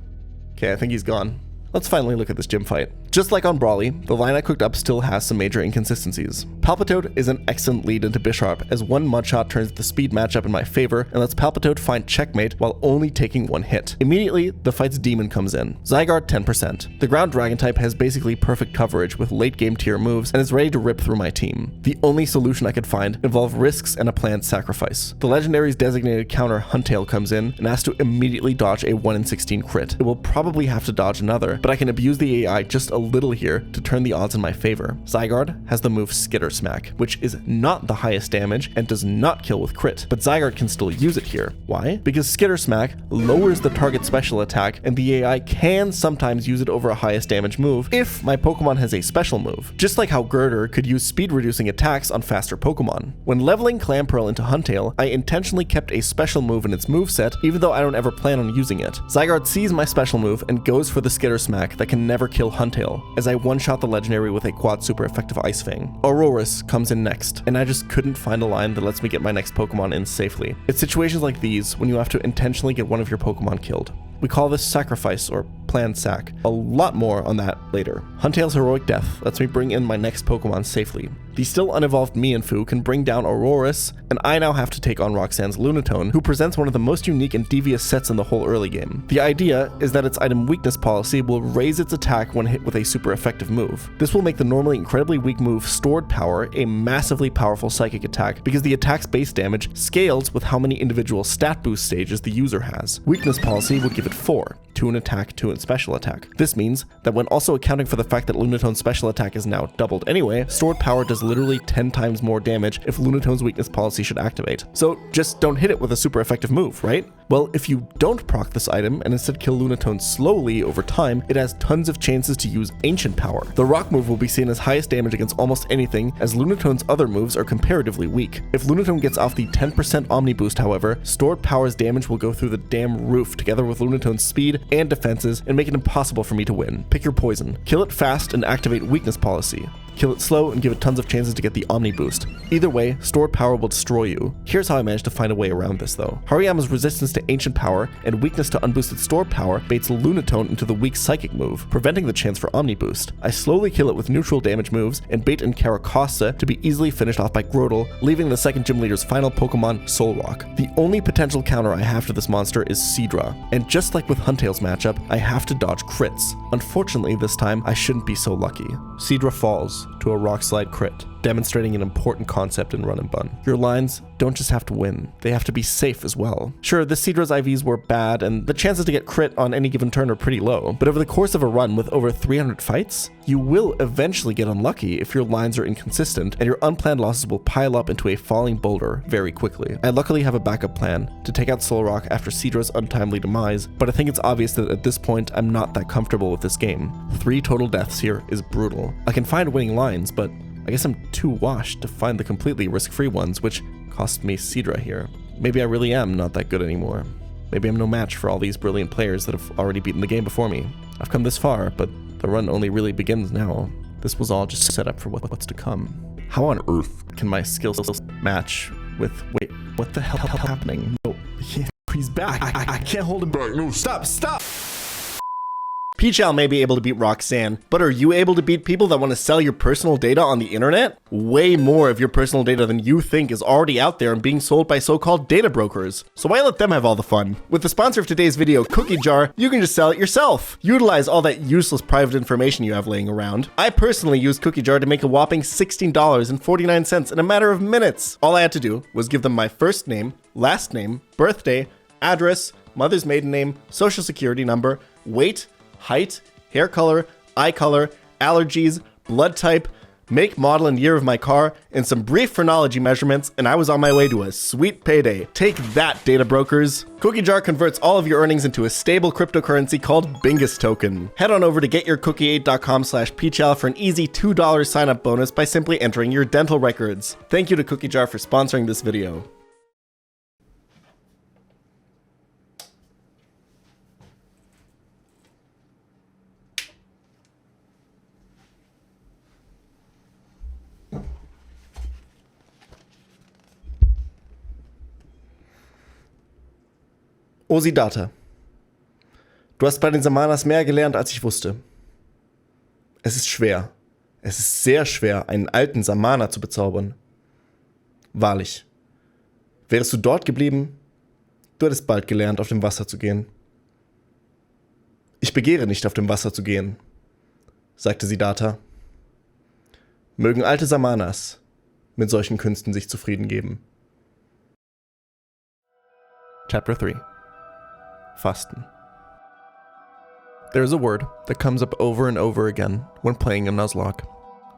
Okay, I think he's gone. Let's finally look at this gym fight. Just like on Brawly, the line I cooked up still has some major inconsistencies. Palpitoad is an excellent lead into Bisharp, as one mudshot turns the speed matchup in my favor and lets Palpitoad find checkmate while only taking one hit. Immediately, the fight's demon comes in. Zygarde 10%. The ground dragon type has basically perfect coverage with late game tier moves and is ready to rip through my team. The only solution I could find involved risks and a planned sacrifice. The legendary's designated counter Huntail comes in and has to immediately dodge a 1 in 16 crit. It will probably have to dodge another, but I can abuse the AI just a little here to turn the odds in my favor. Zygarde has the move Skitter Smack, which is not the highest damage and does not kill with crit, but Zygarde can still use it here. Why? Because Skitter Smack lowers the target special attack and the AI can sometimes use it over a highest damage move if my Pokemon has a special move. Just like how Girder could use speed reducing attacks on faster Pokemon. When leveling Clamperl into Huntail, I intentionally kept a special move in its moveset even though I don't ever plan on using it. Zygarde sees my special move and goes for the Skitter Smack that can never kill Huntail, as I one-shot the legendary with a quad super effective Ice Fang. Aurorus comes in next, and I just couldn't find a line that lets me get my next Pokemon in safely. It's situations like these when you have to intentionally get one of your Pokemon killed. We call this sacrifice or planned sack. A lot more on that later. Huntail's heroic death lets me bring in my next Pokemon safely. The still unevolved Mienfoo can bring down Aurorus, and I now have to take on Roxanne's Lunatone, who presents one of the most unique and devious sets in the whole early game. The idea is that its item weakness policy will raise its attack when hit with a super effective move. This will make the normally incredibly weak move Stored Power a massively powerful psychic attack because the attack's base damage scales with how many individual stat boost stages the user has. Weakness policy would give it 4, 2 in attack, 2 in special attack. This means that when also accounting for the fact that Lunatone's special attack is now doubled anyway, Stored Power does literally 10 times more damage if Lunatone's weakness policy should activate. So just don't hit it with a super effective move, right? Well, if you don't proc this item and instead kill Lunatone slowly over time, it has tons of chances to use Ancient Power. The Rock move will be seen as highest damage against almost anything, as Lunatone's other moves are comparatively weak. If Lunatone gets off the 10% Omni boost, however, Stored Power's damage will go through the damn roof together with Lunatone's speed and defenses and make it impossible for me to win. Pick your poison. Kill it fast and activate weakness policy. Kill it slow and give it tons of chances to get the Omni boost. Either way, Stored Power will destroy you. Here's how I managed to find a way around this though. Hariyama's resistance to Ancient Power and weakness to unboosted Stored Power baits Lunatone into the weak Psychic move, preventing the chance for Omni boost. I slowly kill it with neutral damage moves and bait in Caracosta to be easily finished off by Grotle, leaving the second gym leader's final Pokemon, Solrock. The only potential counter I have to this monster is Seadra, and just like with Huntail's matchup, I have to dodge crits. Unfortunately, this time I shouldn't be so lucky. Seadra falls to a Rock Slide crit, demonstrating an important concept in Run and Bun. Your lines don't just have to win, they have to be safe as well. Sure, this Seadra's IVs were bad, and the chances to get crit on any given turn are pretty low, but over the course of a run with over 300 fights, you will eventually get unlucky if your lines are inconsistent, and your unplanned losses will pile up into a falling boulder very quickly. I luckily have a backup plan to take out Solrock after Seadra's untimely demise, but I think it's obvious that at this point I'm not that comfortable with this game. 3 total deaths here is brutal. I can find winning lines, but I guess I'm too washed to find the completely risk-free ones, which cost me Seadra here. Maybe I really am not that good anymore. Maybe I'm no match for all these brilliant players that have already beaten the game before me. I've come this far, but the run only really begins now. This was all just set up for what's to come. How on earth can my skills match with... Wait, what the hell happening? No, he's back. I can't hold him back. No, stop! Pawel may be able to beat Roxanne, but are you able to beat people that want to sell your personal data on the internet? Way more of your personal data than you think is already out there and being sold by so-called data brokers. So why let them have all the fun? With the sponsor of today's video, Cookie Jar, you can just sell it yourself. Utilize all that useless private information you have laying around. I personally used Cookie Jar to make a whopping $16.49 in a matter of minutes. All I had to do was give them my first name, last name, birthday, address, mother's maiden name, social security number, weight, height, hair color, eye color, allergies, blood type, make, model, and year of my car, and some brief phrenology measurements, and I was on my way to a sweet payday. Take that, data brokers. Cookie Jar converts all of your earnings into a stable cryptocurrency called Bingus Token. Head on over to getyourcookie8.com/Pawel for an easy $2 sign-up bonus by simply entering your dental records. Thank you to Cookie Jar for sponsoring this video. O Siddartha, du hast bei den Samanas mehr gelernt, als ich wusste. Es ist schwer, es ist sehr schwer, einen alten Samana zu bezaubern. Wahrlich, wärest du dort geblieben, du hättest bald gelernt, auf dem Wasser zu gehen. Ich begehre nicht, auf dem Wasser zu gehen, sagte Siddartha. Mögen alte Samanas mit solchen Künsten sich zufrieden geben. Chapter 3. Fasten. There is a word that comes up over and over again when playing a Nuzlocke.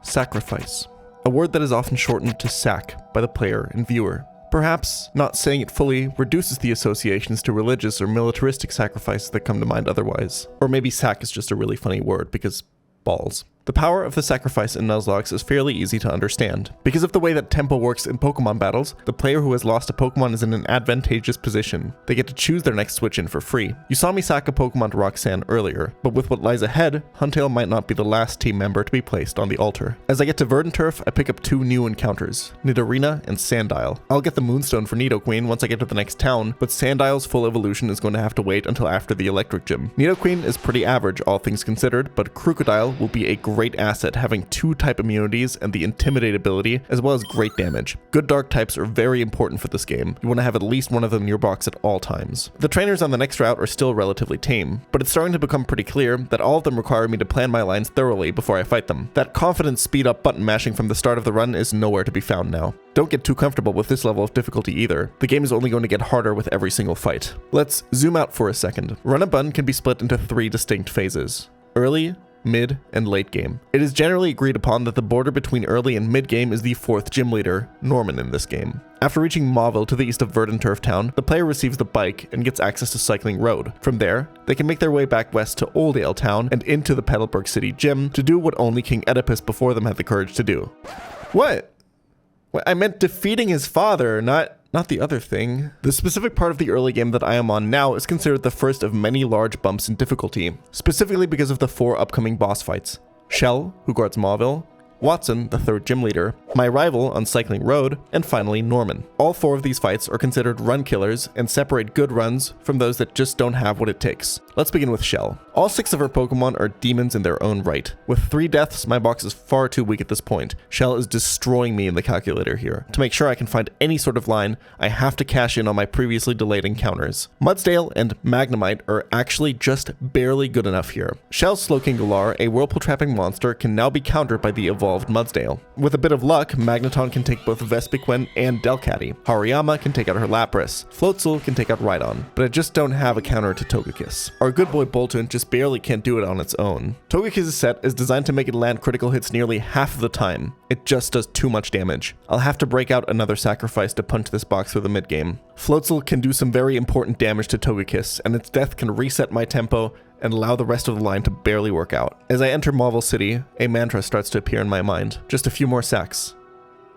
Sacrifice. A word that is often shortened to sack by the player and viewer. Perhaps not saying it fully reduces the associations to religious or militaristic sacrifices that come to mind otherwise. Or maybe sack is just a really funny word because balls. The power of the sacrifice in Nuzlocke is fairly easy to understand. Because of the way that tempo works in Pokemon battles, the player who has lost a Pokemon is in an advantageous position. They get to choose their next switch in for free. You saw me sack a Pokemon to Roxanne earlier, but with what lies ahead, Huntail might not be the last team member to be placed on the altar. As I get to Verdanturf, I pick up 2 new encounters, Nidorina and Sandile. I'll get the Moonstone for Nidoqueen once I get to the next town, but Sandile's full evolution is going to have to wait until after the Electric Gym. Nidoqueen is pretty average, all things considered, but Krookodile will be a great asset, having 2 type immunities and the Intimidate ability, as well as great damage. Good dark types are very important for this game. You want to have at least one of them in your box at all times. The trainers on the next route are still relatively tame, but it's starting to become pretty clear that all of them require me to plan my lines thoroughly before I fight them. That confident speed up button mashing from the start of the run is nowhere to be found now. Don't get too comfortable with this level of difficulty either. The game is only going to get harder with every single fight. Let's zoom out for a second. Run and Bun can be split into 3 distinct phases: early, mid, and late game. It is generally agreed upon that the border between early and mid game is the 4th gym leader, Norman, in this game. After reaching Mauville to the east of Verdanturf town, the player receives the bike and gets access to Cycling Road. From there, they can make their way back west to Oldale town and into the Petalburg City gym to do what only King Oedipus before them had the courage to do. What? I meant defeating his father, not the other thing. The specific part of the early game that I am on now is considered the first of many large bumps in difficulty, specifically because of the 4 upcoming boss fights. Shell, who guards Mauville, Watson, the 3rd gym leader, my rival on Cycling Road, and finally Norman. All 4 of these fights are considered run killers and separate good runs from those that just don't have what it takes. Let's begin with Shell. All 6 of her Pokemon are demons in their own right. With 3 deaths, my box is far too weak at this point. Shell is destroying me in the calculator here. To make sure I can find any sort of line, I have to cash in on my previously delayed encounters. Mudsdale and Magnemite are actually just barely good enough here. Shell's Slowking Galar, a whirlpool trapping monster, can now be countered by the evolved Mudsdale. With a bit of luck, Magneton can take both Vespiquen and Delcatty. Hariyama can take out her Lapras. Floatzel can take out Rhydon, but I just don't have a counter to Togekiss. Our good boy Boltund just barely can't do it on its own. Togekiss's set is designed to make it land critical hits nearly half of the time. It just does too much damage. I'll have to break out another sacrifice to punch this box through the mid-game. Floatzel can do some very important damage to Togekiss, and its death can reset my tempo and allow the rest of the line to barely work out. As I enter Mauville City, a mantra starts to appear in my mind. Just a few more sacks,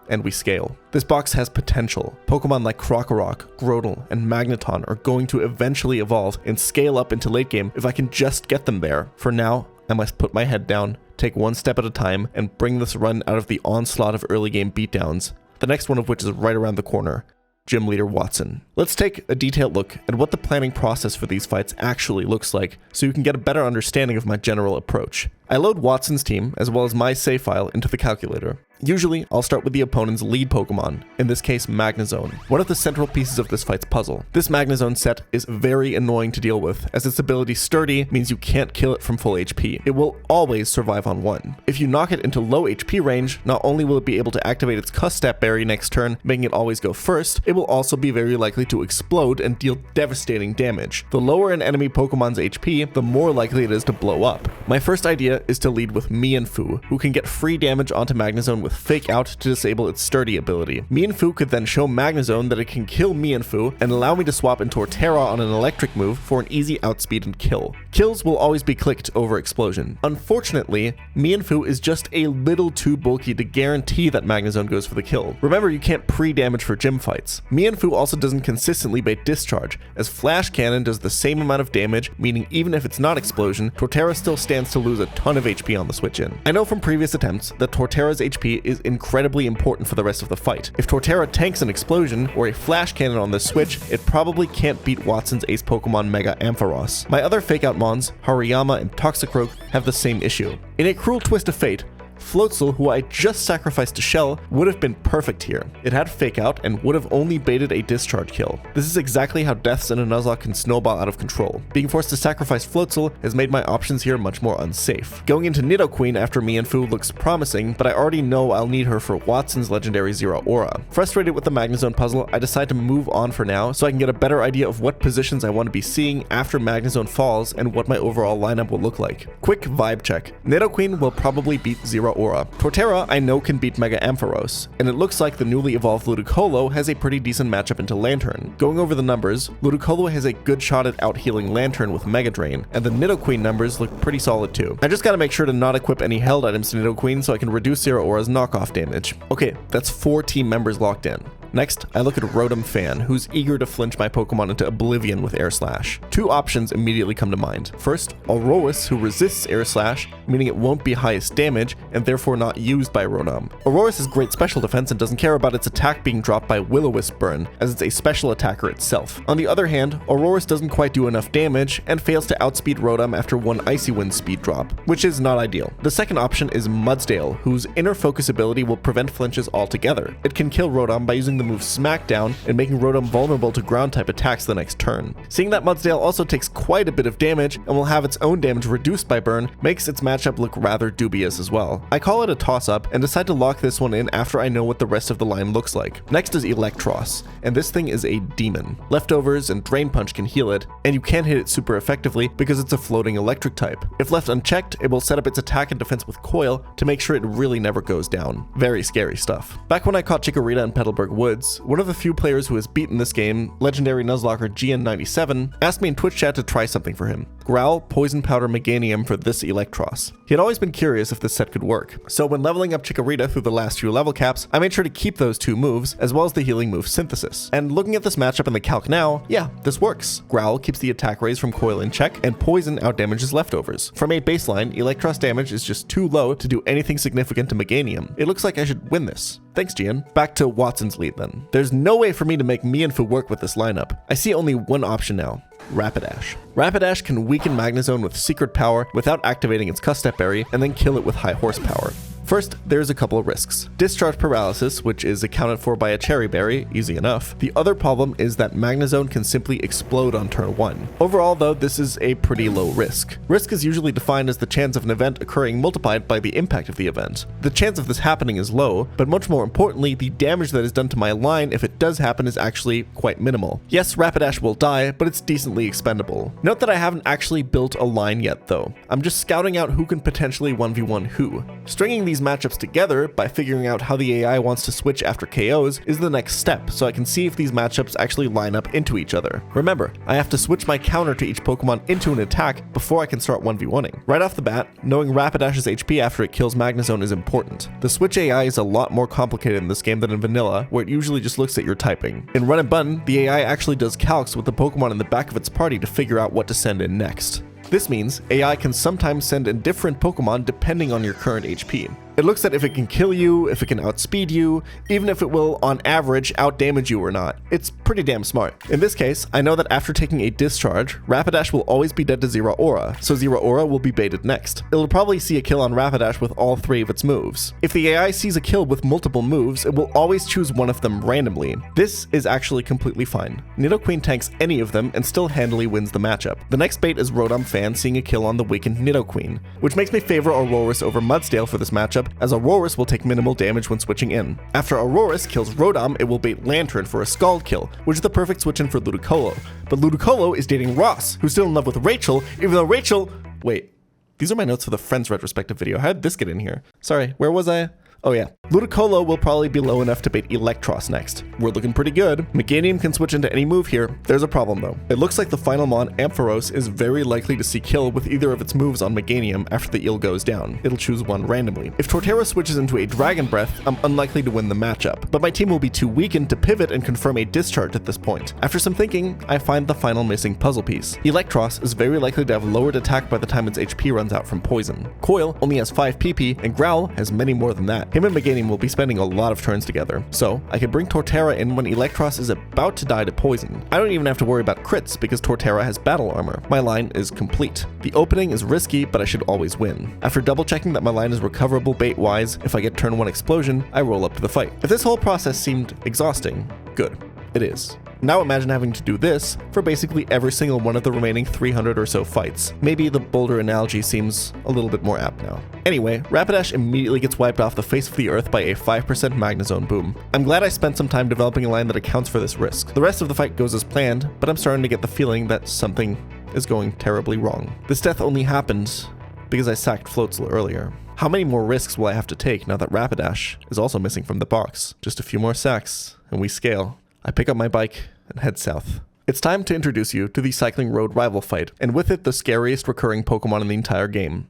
and we scale. This box has potential. Pokemon like Krokorok, Grotle, and Magneton are going to eventually evolve and scale up into late game if I can just get them there. For now, I must put my head down, take one step at a time, and bring this run out of the onslaught of early game beatdowns, the next one of which is right around the corner. Gym Leader Watson. Let's take a detailed look at what the planning process for these fights actually looks like, so you can get a better understanding of my general approach. I load Watson's team, as well as my save file, into the calculator. Usually, I'll start with the opponent's lead Pokemon, in this case Magnezone, one of the central pieces of this fight's puzzle. This Magnezone set is very annoying to deal with, as its ability Sturdy means you can't kill it from full HP. It will always survive on 1. If you knock it into low HP range, not only will it be able to activate its Cuss-Step Berry next turn, making it always go first, it will also be very likely to explode and deal devastating damage. The lower an enemy Pokemon's HP, the more likely it is to blow up. My first idea is to lead with Mienfoo, who can get free damage onto Magnezone with Fake Out to disable its Sturdy ability. Mienfoo could then show Magnezone that it can kill Mienfoo and allow me to swap in Torterra on an electric move for an easy outspeed and kill. Kills will always be clicked over Explosion. Unfortunately, Mienfoo is just a little too bulky to guarantee that Magnezone goes for the kill. Remember, you can't pre-damage for gym fights. Mienfoo also doesn't consistently bait Discharge, as Flash Cannon does the same amount of damage, meaning even if it's not Explosion, Torterra still stands to lose a ton of HP on the switch in. I know from previous attempts that Torterra's HP is incredibly important for the rest of the fight. If Torterra tanks an Explosion or a Flash Cannon on the switch, it probably can't beat Watson's ace Pokemon Mega Ampharos. My other Fake Out Mons, Hariyama and Toxicroak, have the same issue. In a cruel twist of fate, Floatzel, who I just sacrificed to Shell, would have been perfect here. It had Fake Out and would have only baited a Discharge kill. This is exactly how deaths in a Nuzlocke can snowball out of control. Being forced to sacrifice Floatzel has made my options here much more unsafe. Going into Nidoqueen after Mienfoo looks promising, but I already know I'll need her for Watson's legendary Zero Aura. Frustrated with the Magnezone puzzle, I decide to move on for now so I can get a better idea of what positions I want to be seeing after Magnezone falls and what my overall lineup will look like. Quick vibe check. Nidoqueen will probably beat Zero Aura. Torterra I know can beat Mega Ampharos, and it looks like the newly evolved Ludicolo has a pretty decent matchup into Lantern. Going over the numbers, Ludicolo has a good shot at out-healing Lantern with Mega Drain, and the Nidoqueen numbers look pretty solid too. I just gotta make sure to not equip any held items to Nidoqueen so I can reduce Zero Aura's knockoff damage. Okay, that's 4 team members locked in. Next, I look at Rotom Fan, who's eager to flinch my Pokemon into oblivion with Air Slash. 2 options immediately come to mind. First, Aurorus, who resists Air Slash, meaning it won't be highest damage, and therefore not used by Rotom. Aurorus has great special defense and doesn't care about its attack being dropped by Will-O-Wisp Burn, as it's a special attacker itself. On the other hand, Aurorus doesn't quite do enough damage, and fails to outspeed Rotom after 1 Icy Wind speed drop, which is not ideal. The second option is Mudsdale, whose Inner Focus ability will prevent flinches altogether. It can kill Rotom by using the move Smackdown and making Rotom vulnerable to ground type attacks the next turn. Seeing that Mudsdale also takes quite a bit of damage and will have its own damage reduced by burn makes its matchup look rather dubious as well. I call it a toss-up and decide to lock this one in after I know what the rest of the line looks like. Next is Electros, and this thing is a demon. Leftovers and Drain Punch can heal it, and you can't hit it super effectively because it's a floating electric type. If left unchecked, it will set up its attack and defense with Coil to make sure it really never goes down. Very scary stuff. Back when I caught Chikorita in Petalburg Woods, one of the few players who has beaten this game, legendary Nuzlocker GN97, asked me in Twitch chat to try something for him. Growl Poison Powder Meganium for this Electros. He had always been curious if this set could work, so when leveling up Chikorita through the last few level caps, I made sure to keep those 2 moves, as well as the healing move Synthesis. And looking at this matchup in the calc now, yeah, this works. Growl keeps the attack raise from Coil in check, and Poison outdamages leftovers. From a baseline, Electros damage is just too low to do anything significant to Meganium. It looks like I should win this. Thanks, Gian. Back to Watson's lead then. There's no way for me to make Mienfoo work with this lineup. I see only one option now. Rapidash. Rapidash can weaken Magnezone with Secret Power without activating its Cuss-Step Berry, and then kill it with High Horsepower. First, there's a couple of risks. Discharge Paralysis, which is accounted for by a Cherry Berry, easy enough. The other problem is that Magnezone can simply explode on turn 1. Overall though, this is a pretty low risk. Risk is usually defined as the chance of an event occurring multiplied by the impact of the event. The chance of this happening is low, but much more importantly, the damage that is done to my line if it does happen is actually quite minimal. Yes, Rapidash will die, but it's decently expendable. Note that I haven't actually built a line yet though. I'm just scouting out who can potentially 1v1 who. Stringing these matchups together by figuring out how the AI wants to switch after KOs is the next step, so I can see if these matchups actually line up into each other. Remember, I have to switch my counter to each Pokemon into an attack before I can start 1v1ing. Right off the bat, knowing Rapidash's HP after it kills Magnezone is important. The switch AI is a lot more complicated in this game than in vanilla, where it usually just looks at your typing. In Run and Bun, the AI actually does calcs with the Pokemon in the back of its party to figure out what to send in next. This means AI can sometimes send in different Pokemon depending on your current HP. It looks at if it can kill you, if it can outspeed you, even if it will, on average, outdamage you or not. It's pretty damn smart. In this case, I know that after taking a discharge, Rapidash will always be dead to Zero Aura, so Zero Aura will be baited next. It'll probably see a kill on Rapidash with all 3 of its moves. If the AI sees a kill with multiple moves, it will always choose one of them randomly. This is actually completely fine. Nidoqueen tanks any of them and still handily wins the matchup. The next bait is Rotom Fan seeing a kill on the weakened Nidoqueen, which makes me favor Aurorus over Mudsdale for this matchup, as Aurorus will take minimal damage when switching in. After Aurorus kills Rotom, it will bait Lantern for a Scald kill, which is the perfect switch in for Ludicolo. But Ludicolo is dating Ross, who's still in love with Rachel, even though Rachel... Wait, these are my notes for the Friends retrospective video. How did this get in here? Sorry, where was I? Oh yeah. Ludicolo will probably be low enough to bait Electros next. We're looking pretty good. Meganium can switch into any move here. There's a problem though. It looks like the final mon, Ampharos, is very likely to see kill with either of its moves on Meganium after the eel goes down. It'll choose one randomly. If Torterra switches into a Dragon Breath, I'm unlikely to win the matchup, but my team will be too weakened to pivot and confirm a discharge at this point. After some thinking, I find the final missing puzzle piece. Electros is very likely to have lowered attack by the time its HP runs out from poison. Coil only has 5 PP, and Growl has many more than that. Him and Meganium will be spending a lot of turns together, so I can bring Torterra in when Electros is about to die to poison. I don't even have to worry about crits because Torterra has battle armor. My line is complete. The opening is risky, but I should always win. After double checking that my line is recoverable bait-wise, if I get turn 1 explosion, I roll up to the fight. If this whole process seemed exhausting, good. It is. Now imagine having to do this for basically every single one of the remaining 300 or so fights. Maybe the boulder analogy seems a little bit more apt now. Anyway, Rapidash immediately gets wiped off the face of the earth by a 5% Magnezone boom. I'm glad I spent some time developing a line that accounts for this risk. The rest of the fight goes as planned, but I'm starting to get the feeling that something is going terribly wrong. This death only happened because I sacked Floatzel earlier. How many more risks will I have to take now that Rapidash is also missing from the box? Just a few more sacks, and we scale. I pick up my bike and head south. It's time to introduce you to the Cycling Road rival fight, and with it the scariest recurring Pokemon in the entire game.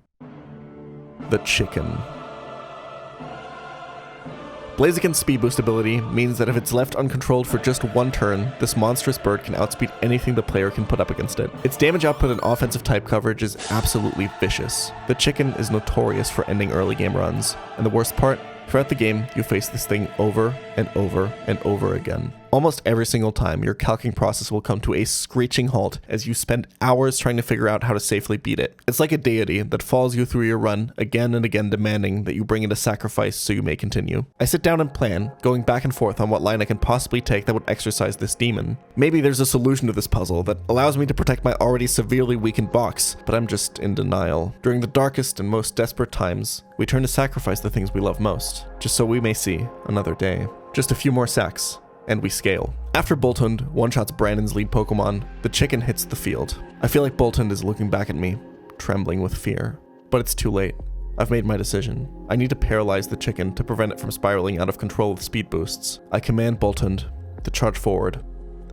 The Chicken. Blaziken's speed boost ability means that if it's left uncontrolled for just one turn, this monstrous bird can outspeed anything the player can put up against it. Its damage output and offensive type coverage is absolutely vicious. The Chicken is notorious for ending early game runs, and the worst part, throughout the game, you face this thing over and over and over again. Almost every single time, your calcing process will come to a screeching halt as you spend hours trying to figure out how to safely beat it. It's like a deity that follows you through your run, again and again demanding that you bring it a sacrifice so you may continue. I sit down and plan, going back and forth on what line I can possibly take that would exorcise this demon. Maybe there's a solution to this puzzle that allows me to protect my already severely weakened box, but I'm just in denial. During the darkest and most desperate times, we turn to sacrifice the things we love most, just so we may see another day. Just a few more sacks, and we scale. After Boltund one-shots Brandon's lead Pokemon, the Chicken hits the field. I feel like Boltund is looking back at me, trembling with fear. But it's too late. I've made my decision. I need to paralyze the Chicken to prevent it from spiraling out of control with speed boosts. I command Boltund to charge forward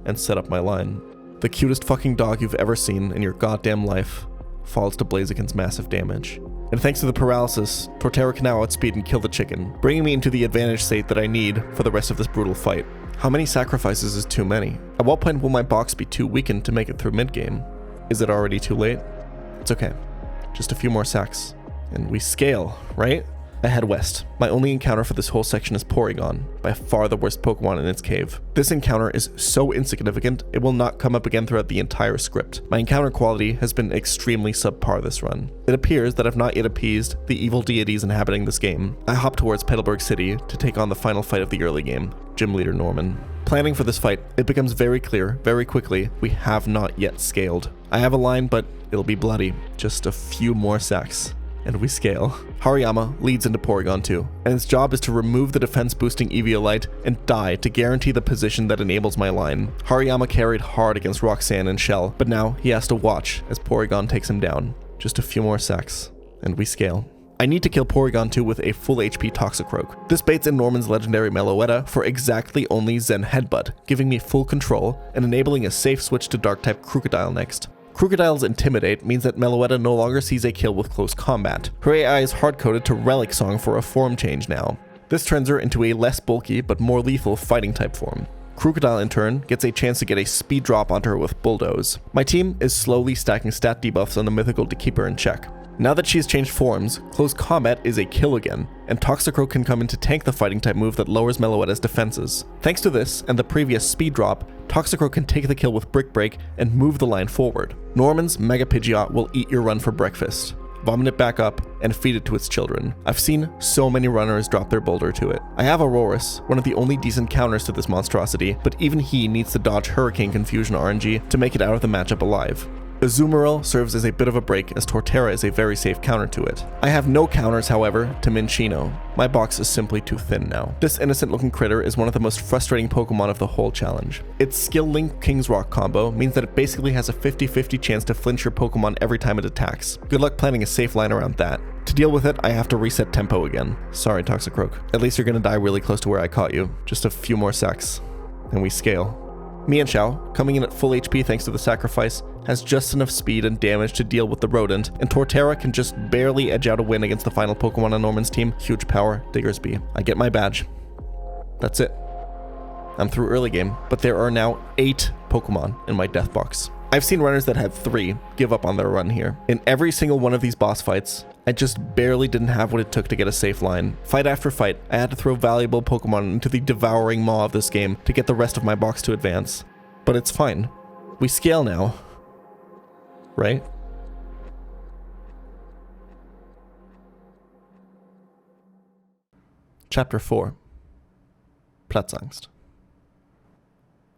and set up my line. The cutest fucking dog you've ever seen in your goddamn life falls to Blaziken's massive damage. And thanks to the paralysis, Torterra can now outspeed and kill the Chicken, bringing me into the advantage state that I need for the rest of this brutal fight. How many sacrifices is too many? At what point will my box be too weakened to make it through mid-game? Is it already too late? It's okay. Just a few more sacks, and we scale, right? I head west. My only encounter for this whole section is Porygon, by far the worst Pokemon in its cave. This encounter is so insignificant, it will not come up again throughout the entire script. My encounter quality has been extremely subpar this run. It appears that I've not yet appeased the evil deities inhabiting this game. I hop towards Petalburg City to take on the final fight of the early game, Gym Leader Norman. Planning for this fight, it becomes very clear, very quickly, we have not yet scaled. I have a line, but it'll be bloody. Just a few more sacks, and we scale. Hariyama leads into Porygon 2, and its job is to remove the defense-boosting Eviolite and die to guarantee the position that enables my line. Hariyama carried hard against Roxanne and Shell, but now he has to watch as Porygon takes him down. Just a few more sacks, and we scale. I need to kill Porygon 2 with a full HP Toxicroak. This baits in Norman's legendary Meloetta for exactly only Zen Headbutt, giving me full control and enabling a safe switch to Dark-type Crocodile next. Crocodile's Intimidate means that Meloetta no longer sees a kill with close combat. Her AI is hard-coded to Relic Song for a form change now. This turns her into a less bulky but more lethal fighting type form. Crocodile in turn gets a chance to get a speed drop onto her with Bulldoze. My team is slowly stacking stat debuffs on the mythical to keep her in check. Now that she's changed forms, close combat is a kill again, and Toxicroak can come in to tank the fighting type move that lowers Meloetta's defenses. Thanks to this, and the previous speed drop, Toxicroak can take the kill with Brick Break and move the line forward. Norman's Mega Pidgeot will eat your run for breakfast, vomit it back up, and feed it to its children. I've seen so many runners drop their boulder to it. I have Aurorus, one of the only decent counters to this monstrosity, but even he needs to dodge Hurricane Confusion RNG to make it out of the matchup alive. Azumarill serves as a bit of a break, as Torterra is a very safe counter to it. I have no counters, however, to Minccino. My box is simply too thin now. This innocent looking critter is one of the most frustrating Pokemon of the whole challenge. Its Skill Link King's Rock combo means that it basically has a 50-50 chance to flinch your Pokemon every time it attacks. Good luck planning a safe line around that. To deal with it, I have to reset tempo again. Sorry, Toxicroak. At least you're gonna die really close to where I caught you. Just a few more secs, and we scale. Mienshao, coming in at full HP thanks to the sacrifice, has just enough speed and damage to deal with the rodent, and Torterra can just barely edge out a win against the final Pokemon on Norman's team. Huge power, Diggersby. I get my badge. That's it. I'm through early game, but there are now 8 Pokemon in my death box. I've seen runners that had 3 give up on their run here. In every single one of these boss fights, I just barely didn't have what it took to get a safe line. Fight after fight, I had to throw valuable Pokemon into the devouring maw of this game to get the rest of my box to advance. But it's fine. We scale now. Right? Chapter 4. Platzangst.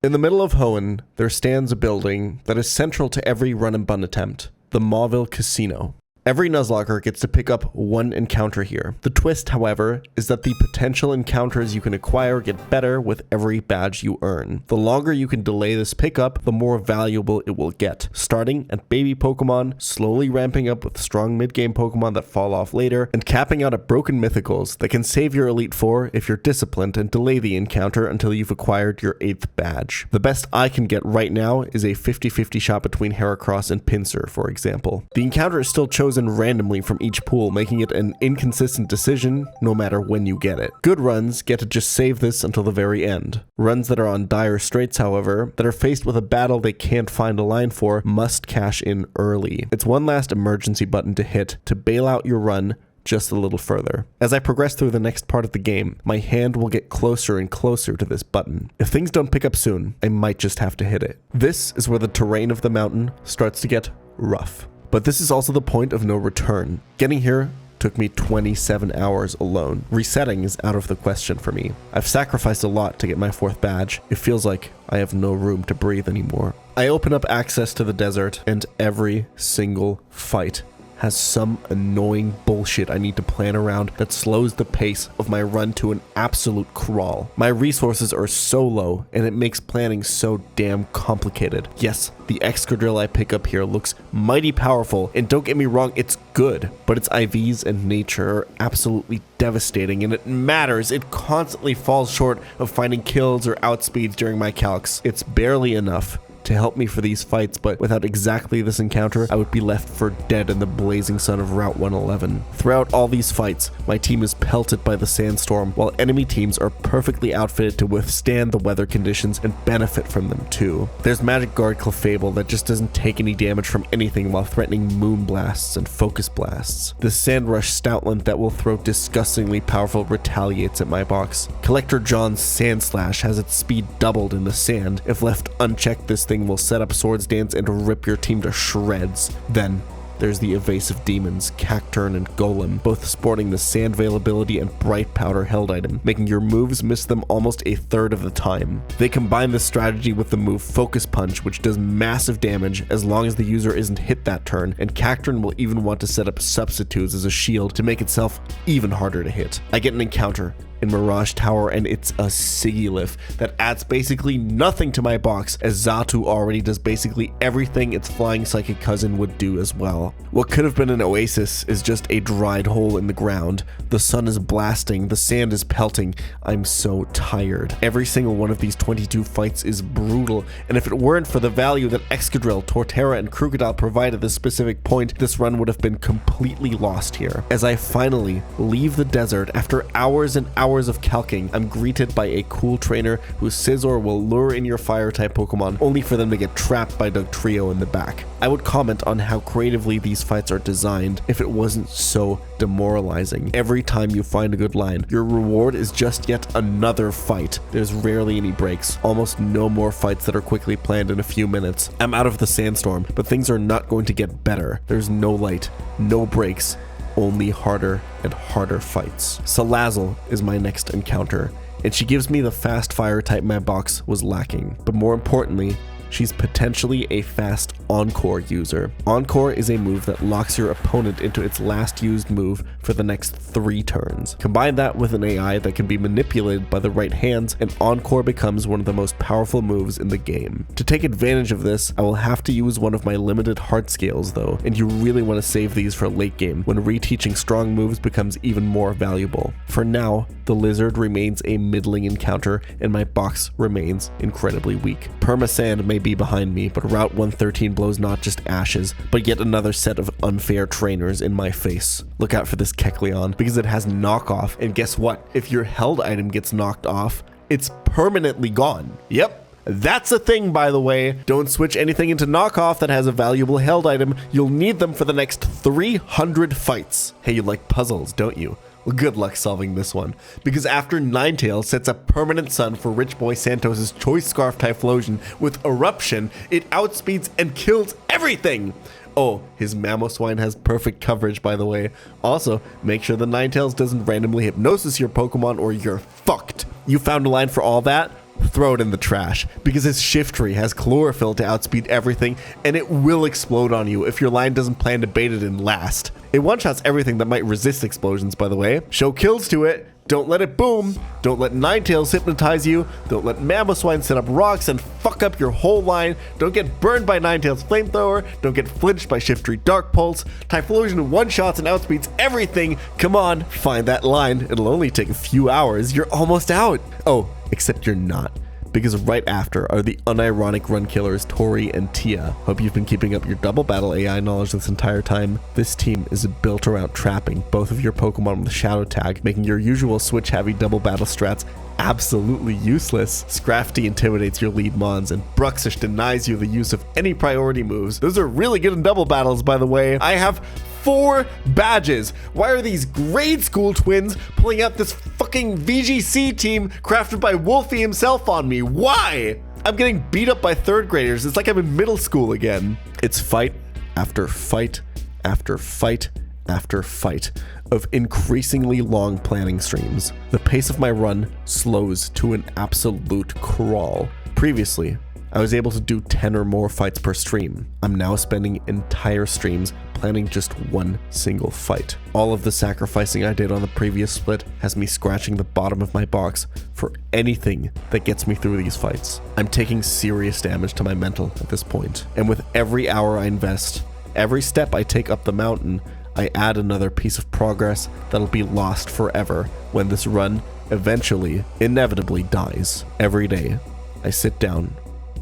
In the middle of Hoenn, there stands a building that is central to every Run and Bun attempt, the Mauville Casino. Every Nuzlocker gets to pick up one encounter here. The twist, however, is that the potential encounters you can acquire get better with every badge you earn. The longer you can delay this pickup, the more valuable it will get. Starting at baby Pokemon, slowly ramping up with strong mid-game Pokemon that fall off later, and capping out at broken mythicals that can save your Elite Four if you're disciplined and delay the encounter until you've acquired your 8th badge. The best I can get right now is a 50-50 shot between Heracross and Pinsir, for example. The encounter is still chosen randomly from each pool, making it an inconsistent decision no matter when you get it. Good runs get to just save this until the very end. Runs that are on dire straits, however, that are faced with a battle they can't find a line for, must cash in early. It's one last emergency button to hit to bail out your run just a little further. As I progress through the next part of the game, my hand will get closer and closer to this button. If things don't pick up soon, I might just have to hit it. This is where the terrain of the mountain starts to get rough. But this is also the point of no return. Getting here took me 27 hours alone. Resetting is out of the question for me. I've sacrificed a lot to get my 4th badge. It feels like I have no room to breathe anymore. I open up access to the desert, and every single fight has some annoying bullshit I need to plan around that slows the pace of my run to an absolute crawl. My resources are so low, and it makes planning so damn complicated. Yes, the Excadrill I pick up here looks mighty powerful, and don't get me wrong, it's good, but its IVs and nature are absolutely devastating, and it matters. It constantly falls short of finding kills or outspeeds during my calcs. It's barely enough to help me for these fights, but without exactly this encounter, I would be left for dead in the blazing sun of Route 111. Throughout all these fights, my team is pelted by the sandstorm, while enemy teams are perfectly outfitted to withstand the weather conditions and benefit from them too. There's Magic Guard Clefable that just doesn't take any damage from anything while threatening Moon Blasts and Focus Blasts. The Sandrush Stoutland that will throw disgustingly powerful retaliates at my box. Collector John's Sandslash has its speed doubled in the sand. If left unchecked, this thing will set up Swords Dance and rip your team to shreds. Then there's the evasive demons, Cacturn and Golem, both sporting the Sand Veil ability and Bright Powder held item, making your moves miss them almost a third of the time. They combine this strategy with the move Focus Punch, which does massive damage as long as the user isn't hit that turn, and Cacturn will even want to set up substitutes as a shield to make itself even harder to hit. I get an encounter in Mirage Tower, and it's a Sigilyph that adds basically nothing to my box, as Xatu already does basically everything its flying psychic cousin would do as well. What could have been an oasis is just a dried hole in the ground. The sun is blasting, the sand is pelting. I'm so tired. Every single one of these 22 fights is brutal, and if it weren't for the value that Excadrill, Torterra, and Krookodile provide at this specific point, this run would have been completely lost here. As I finally leave the desert after hours and hours hours of calking, I'm greeted by a cool trainer whose Scizor will lure in your fire-type Pokemon only for them to get trapped by Dugtrio in the back. I would comment on how creatively these fights are designed if it wasn't so demoralizing. Every time you find a good line, your reward is just yet another fight. There's rarely any breaks, almost no more fights that are quickly planned in a few minutes. I'm out of the sandstorm, but things are not going to get better. There's no light, no breaks, only harder and harder fights. Salazzle is my next encounter, and she gives me the fast fire type my box was lacking. But more importantly, she's potentially a fast Encore user. Encore is a move that locks your opponent into its last used move for the next 3 turns. Combine that with an AI that can be manipulated by the right hands, and Encore becomes one of the most powerful moves in the game. To take advantage of this, I will have to use one of my limited heart scales though, and you really want to save these for late game when reteaching strong moves becomes even more valuable. For now, the lizard remains a middling encounter and my box remains incredibly weak. Permasand may be behind me, but Route 113 blows not just ashes, but yet another set of unfair trainers in my face. Look out for this Kecleon, because it has knockoff, and guess what? If your held item gets knocked off, it's permanently gone. Yep. That's a thing, by the way. Don't switch anything into knockoff that has a valuable held item. You'll need them for the next 300 fights. Hey, you like puzzles, don't you? Well, good luck solving this one, because after Ninetales sets up permanent sun for Rich Boy Santos' Choice Scarf Typhlosion with Eruption, it outspeeds and kills everything! Oh, his Mamoswine has perfect coverage, by the way. Also, make sure the Ninetales doesn't randomly hypnosis your Pokemon or you're fucked. You found a line for all that? Throw it in the trash, because his Shiftry has Chlorophyll to outspeed everything, and it will explode on you if your line doesn't plan to bait it in last. It one-shots everything that might resist explosions, by the way. Show kills to it. Don't let it boom. Don't let Ninetales hypnotize you. Don't let Mamoswine set up rocks and fuck up your whole line. Don't get burned by Ninetales Flamethrower. Don't get flinched by Shiftry Dark Pulse. Typhlosion one-shots and outspeeds everything. Come on, find that line. It'll only take a few hours. You're almost out. Oh, except you're not, because right after are the unironic run killers Tori and Tia. Hope you've been keeping up your double battle AI knowledge this entire time. This team is built around trapping both of your Pokemon with Shadow Tag, making your usual switch heavy double battle strats absolutely useless. Scrafty intimidates your lead mons, and Bruxish denies you the use of any priority moves. Those are really good in double battles, by the way. I have 4 badges. Why are these grade school twins pulling out this fucking VGC team crafted by Wolfie himself on me? Why? I'm getting beat up by 3rd graders. It's like I'm in middle school again. It's fight after fight after fight after fight of increasingly long planning streams. The pace of my run slows to an absolute crawl. Previously, I was able to do 10 or more fights per stream. I'm now spending entire streams planning just one single fight. All of the sacrificing I did on the previous split has me scratching the bottom of my box for anything that gets me through these fights. I'm taking serious damage to my mental at this point, and with every hour I invest, every step I take up the mountain, I add another piece of progress that'll be lost forever when this run eventually, inevitably dies. Every day, I sit down,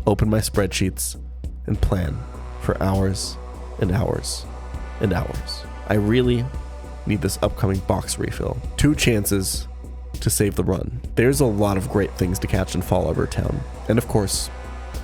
open my spreadsheets, and plan for hours and hours and hours. I really need this upcoming box refill. 2 chances to save the run. There's a lot of great things to catch in Fall Over Town, and of course,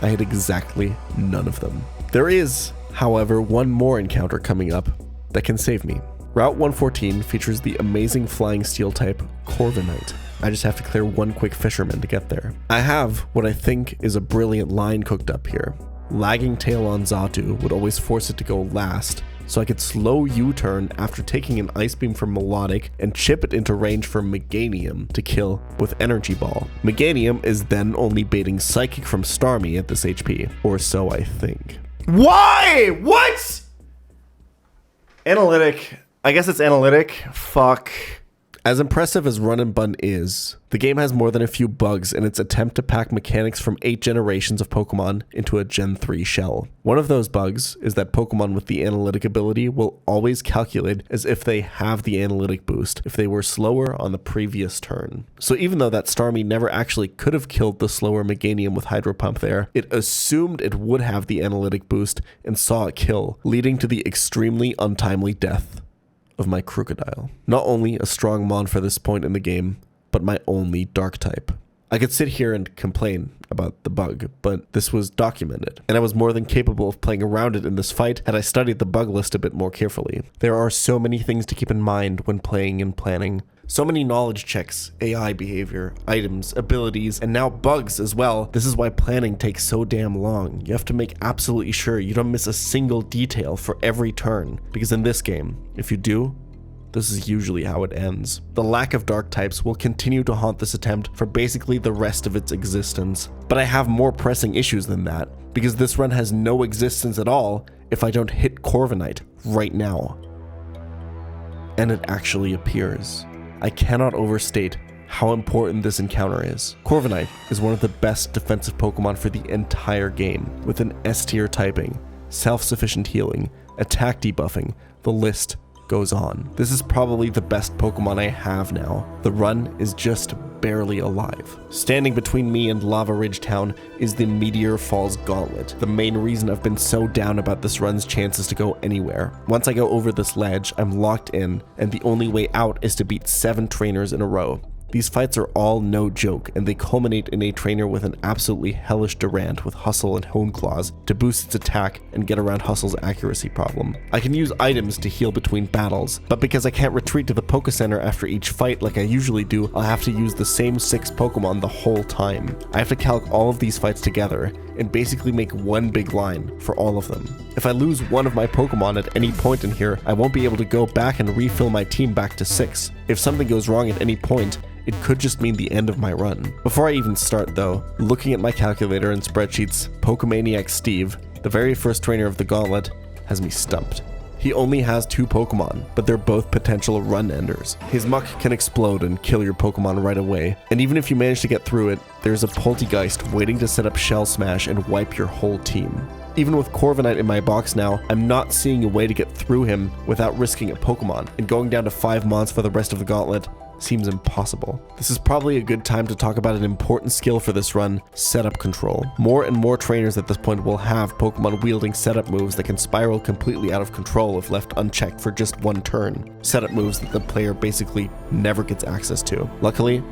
I had exactly none of them. There is, however, one more encounter coming up that can save me. Route 114 features the amazing flying steel type Corviknight. I just have to clear one quick fisherman to get there. I have what I think is a brilliant line cooked up here. Lagging tail on Xatu would always force it to go last, so I could slow U-turn after taking an Ice Beam from Melodic and chip it into range for Meganium to kill with Energy Ball. Meganium is then only baiting Psychic from Starmie at this HP, or so I think. Why? What? Analytic. I guess it's analytic. Fuck. As impressive as Run and Bun is, the game has more than a few bugs in its attempt to pack mechanics from 8 generations of Pokemon into a Gen 3 shell. One of those bugs is that Pokemon with the analytic ability will always calculate as if they have the analytic boost if they were slower on the previous turn. So even though that Starmie never actually could have killed the slower Meganium with Hydro Pump there, it assumed it would have the analytic boost and saw it kill, leading to the extremely untimely death of my Crocodile. Not only a strong mon for this point in the game, but my only dark type. I could sit here and complain about the bug, but this was documented, and I was more than capable of playing around it in this fight had I studied the bug list a bit more carefully. There are so many things to keep in mind when playing and planning. So many knowledge checks, AI behavior, items, abilities, and now bugs as well. This is why planning takes so damn long. You have to make absolutely sure you don't miss a single detail for every turn, because in this game, if you do, this is usually how it ends. The lack of dark types will continue to haunt this attempt for basically the rest of its existence. But I have more pressing issues than that, because this run has no existence at all if I don't hit Corviknight right now. And it actually appears. I cannot overstate how important this encounter is. Corviknight is one of the best defensive Pokemon for the entire game, with an S-tier typing, self-sufficient healing, attack debuffing, the list goes on. This is probably the best Pokemon I have now. The run is just barely alive. Standing between me and Lava Ridge Town is the Meteor Falls Gauntlet, the main reason I've been so down about this run's chances to go anywhere. Once I go over this ledge, I'm locked in, and the only way out is to beat 7 trainers in a row. These fights are all no joke, and they culminate in a trainer with an absolutely hellish Durant with Hustle and Hone Claws to boost its attack and get around Hustle's accuracy problem. I can use items to heal between battles, but because I can't retreat to the Poke Center after each fight like I usually do, I'll have to use the same 6 Pokemon the whole time. I have to calc all of these fights together and basically make one big line for all of them. If I lose one of my Pokemon at any point in here, I won't be able to go back and refill my team back to 6. If something goes wrong at any point, it could just mean the end of my run. Before I even start though, looking at my calculator and spreadsheets, Pokemaniac Steve, the very first trainer of the gauntlet, has me stumped. He only has 2 Pokemon, but they're both potential run enders. His Muck can explode and kill your Pokemon right away, and even if you manage to get through it, there's a Poltegeist waiting to set up Shell Smash and wipe your whole team. Even with Corviknight in my box now, I'm not seeing a way to get through him without risking a Pokemon, and going down to 5 mons for the rest of the gauntlet seems impossible. This is probably a good time to talk about an important skill for this run, setup control. More and more trainers at this point will have Pokemon wielding setup moves that can spiral completely out of control if left unchecked for just one turn. Setup moves that the player basically never gets access to. Luckily,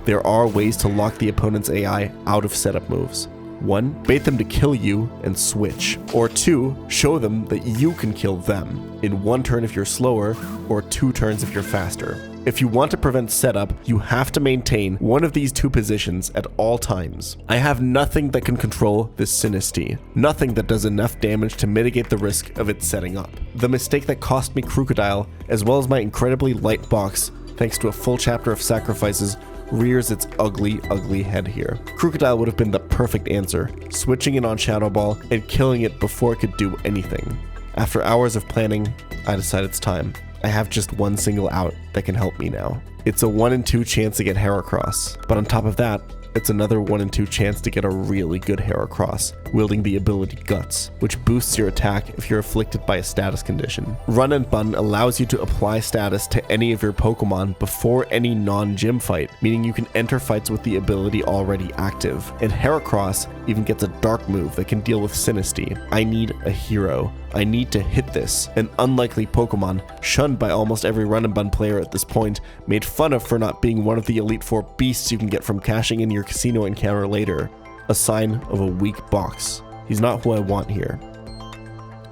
there are ways to lock the opponent's AI out of setup moves. 1, bait them to kill you and switch. Or 2, show them that you can kill them in 1 turn if you're slower, or 2 turns if you're faster. If you want to prevent setup, you have to maintain one of these 2 positions at all times. I have nothing that can control this Sinistea. Nothing that does enough damage to mitigate the risk of it setting up. The mistake that cost me Crocodile, as well as my incredibly light box, thanks to a full chapter of sacrifices, rears its ugly, ugly head here. Crocodile would have been the perfect answer, switching in on Shadow Ball and killing it before it could do anything. After hours of planning, I decide it's time. I have just one single out that can help me now. It's a 1 in 2 chance to get Heracross, but on top of that, it's another 1 in 2 chance to get a really good Heracross, wielding the ability Guts, which boosts your attack if you're afflicted by a status condition. Run and Bun allows you to apply status to any of your Pokemon before any non-gym fight, meaning you can enter fights with the ability already active. And Heracross even gets a dark move that can deal with Sinistea. I need a hero. I need to hit this. An unlikely Pokemon, shunned by almost every Run and Bun player at this point, made fun of for not being one of the Elite 4 beasts you can get from cashing in your casino encounter later. A sign of a weak box. He's not who I want here,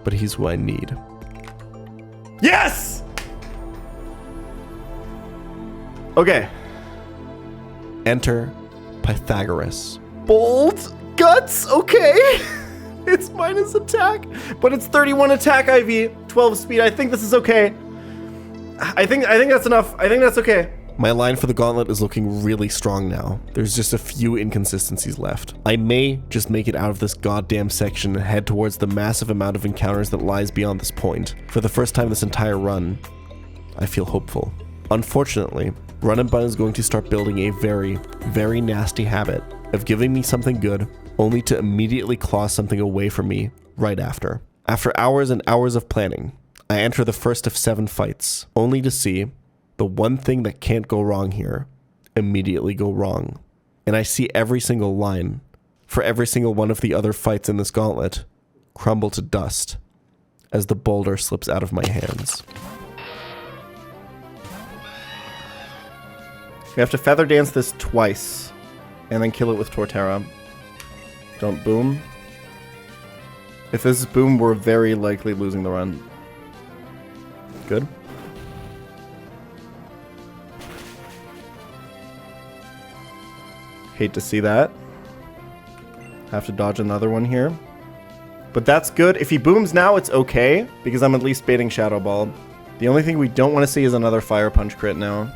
but he's who I need. Yes! Okay. Enter Pythagoras. Bold Guts, okay. It's minus attack, but it's 31 attack IV, 12 speed. I think this is okay. I think that's enough. I think that's okay. My line for the gauntlet is looking really strong now. There's just a few inconsistencies left. I may just make it out of this goddamn section and head towards the massive amount of encounters that lies beyond this point. For the first time this entire run, I feel hopeful. Unfortunately, Run and Bun is going to start building a very, very nasty habit of giving me something good only to immediately claw something away from me right after. After hours and hours of planning, I enter the first of 7 fights, only to see the one thing that can't go wrong here immediately go wrong. And I see every single line for every single one of the other fights in this gauntlet crumble to dust as the boulder slips out of my hands. We have to feather dance this twice. And then kill it with Torterra. Don't boom. If this is boom, we're very likely losing the run. Good. Hate to see that. Have to dodge another one here. But that's good. If he booms now, it's okay, because I'm at least baiting Shadow Ball. The only thing we don't want to see is another Fire Punch crit now.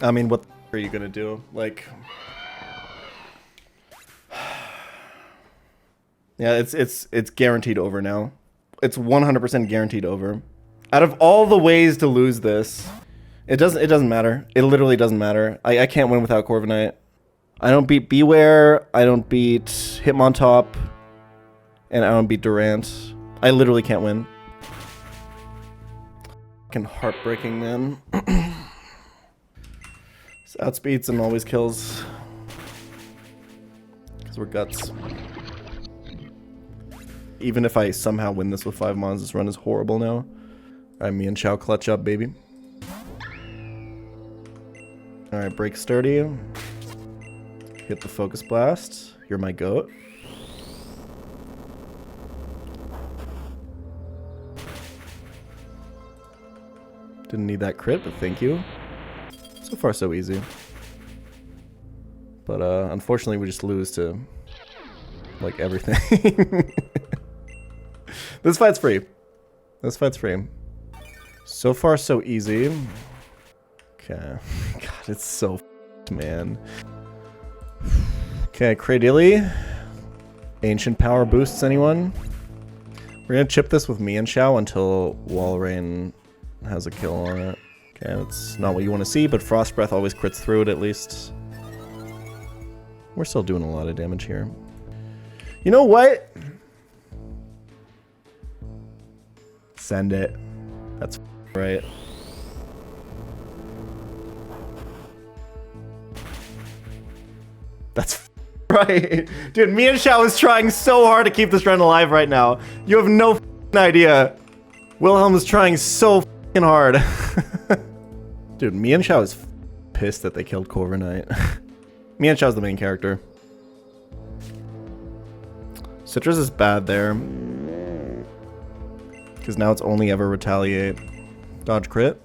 I mean, what are you gonna do? Like... Yeah, it's guaranteed over now. It's 100% guaranteed over. Out of all the ways to lose this, it doesn't matter. It literally doesn't matter. I can't win without Corviknight. I don't beat Beware, I don't beat Hitmontop, and I don't beat Durant. I literally can't win. Fucking heartbreaking, man. Outspeeds and always kills. Because we're guts. Even if I somehow win this with 5 mons, this run is horrible now. Alright, me and Chow clutch up, baby. Alright, break sturdy. Hit the focus blast. You're my goat. Didn't need that crit, but thank you. So far, so easy. But unfortunately, we just lose to like everything. This fight's free. This fight's free. So far, so easy. Okay. God, it's so f***ed, man. Okay, Cradilly. Ancient power boosts anyone? We're gonna chip this with me and Xiao until Walrein has a kill on it. Okay, that's not what you want to see, but Frost Breath always crits through it at least. We're still doing a lot of damage here. You know what? Send it. That's right. That's right. Dude, me and Xiao is trying so hard to keep this run alive right now. You have no idea. Wilhelm is trying so hard. Dude, me and Xiao is pissed that they killed Corviknight. Me and Xiao's the main character. Citrus is bad there. Because now it's only ever retaliate. Dodge crit.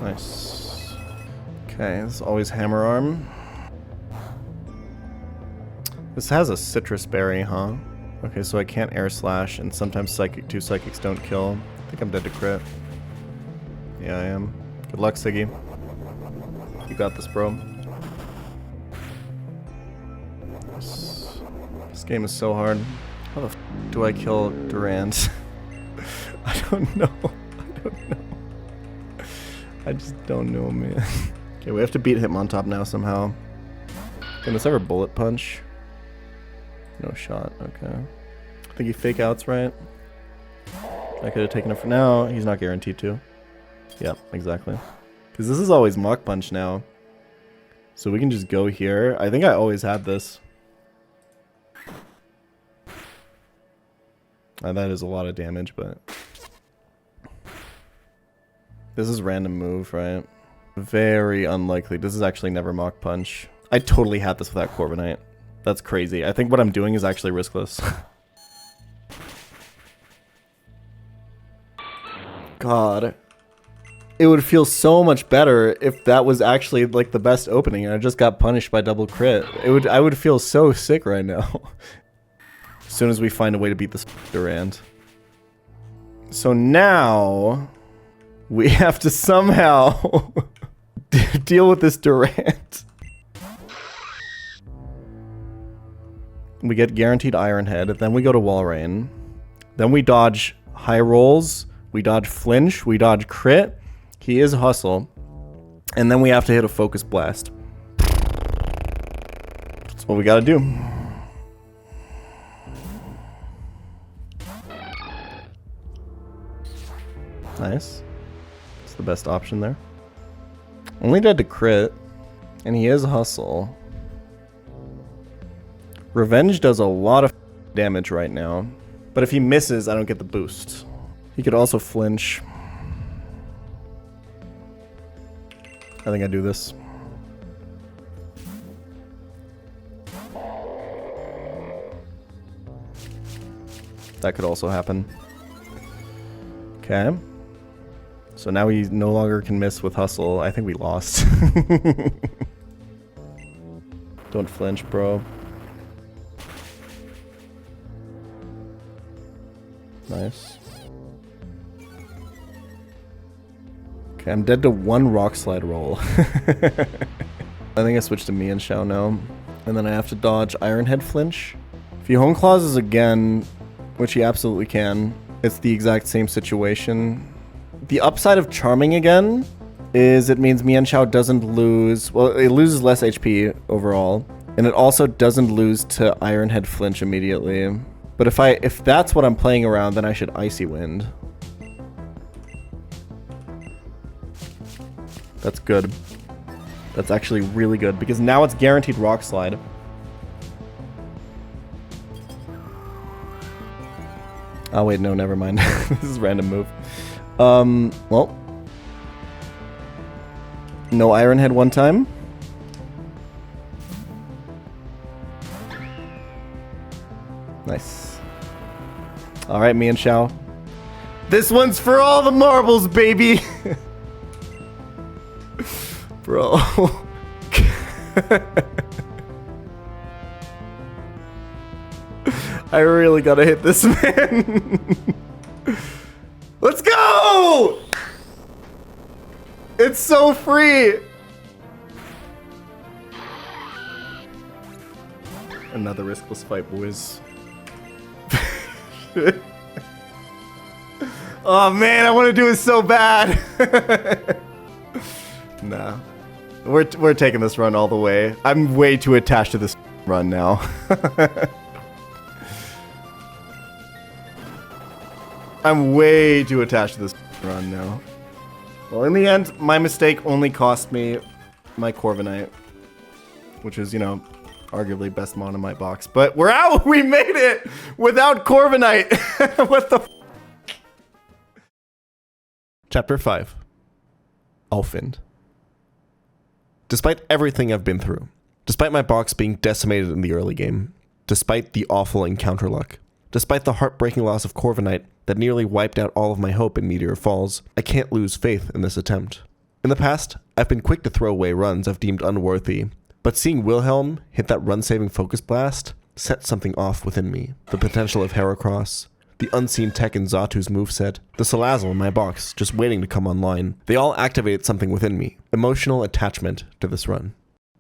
Nice. Okay, this is always hammer arm. This has a citrus berry, huh? Okay, so I can't air slash, and sometimes psychic 2 psychics don't kill. I think I'm dead to crit. Yeah, I am. Good luck, Siggy. You got this, bro. This game is so hard. How the f do I kill Durant? I don't know. I don't know. I just don't know, man. Okay, we have to beat Hitmontop now somehow. Can this ever bullet punch? No shot, okay. I think he fake outs, right? I could have taken it for now. He's not guaranteed to. Yep, exactly. Because this is always Mach Punch now. So we can just go here. I think I always had this. That is a lot of damage, but... This is random move, right? Very unlikely. This is actually never Mach Punch. I totally had this without Corviknight. That's crazy. I think what I'm doing is actually riskless. God. It would feel so much better if that was actually like the best opening and I just got punished by double crit. I would feel so sick right now. As soon as we find a way to beat this Durant. So now we have to somehow deal with this Durant. We get guaranteed Iron Head, then we go to Walrein. Then we dodge high rolls, we dodge flinch, we dodge crit. He is hustle. And then we have to hit a focus blast. That's what we gotta do. Nice. It's the best option there. Only dead to crit. And he is hustle. Revenge does a lot of damage right now. But if he misses, I don't get the boost. He could also flinch. I think I do this. That could also happen. Okay. So now he no longer can miss with hustle. I think we lost. Don't flinch, bro. Nice. Okay, I'm dead to one rock slide roll. I think I switched to me and Xiao now. And then I have to dodge Iron Head flinch. If he home clauses again, which he absolutely can, it's the exact same situation. The upside of charming again is it means Mian Xiao doesn't lose, well, it loses less HP overall, and it also doesn't lose to Iron Head flinch immediately. But if that's what I'm playing around, then I should Icy Wind. That's good. That's actually really good, because now it's guaranteed Rock Slide. Oh wait, no, never mind. This is a random move. Well. No Iron Head one time. Nice. Alright, Mian Xiao. This one's for all the marbles, baby! Bro. I really gotta hit this man. Let's go! It's so free! Another riskless fight, boys. Oh man, I want to do it so bad. Nah. We're taking this run all the way. I'm way too attached to this run now. I'm way too attached to this run now. Well, in the end, my mistake only cost me my Corviknight, which is, you know, arguably best mon in my box. But we're out! We made it! Without Corviknight! What the f? Chapter 5. Aufwind. Despite everything I've been through, despite my box being decimated in the early game, despite the awful encounter luck, despite the heartbreaking loss of Corviknight that nearly wiped out all of my hope in Meteor Falls, I can't lose faith in this attempt. In the past, I've been quick to throw away runs I've deemed unworthy, but seeing Wilhelm hit that run-saving focus blast set something off within me. The potential of Heracross, the unseen tech in Zatu's moveset, the Salazzle in my box just waiting to come online, they all activated something within me, emotional attachment to this run.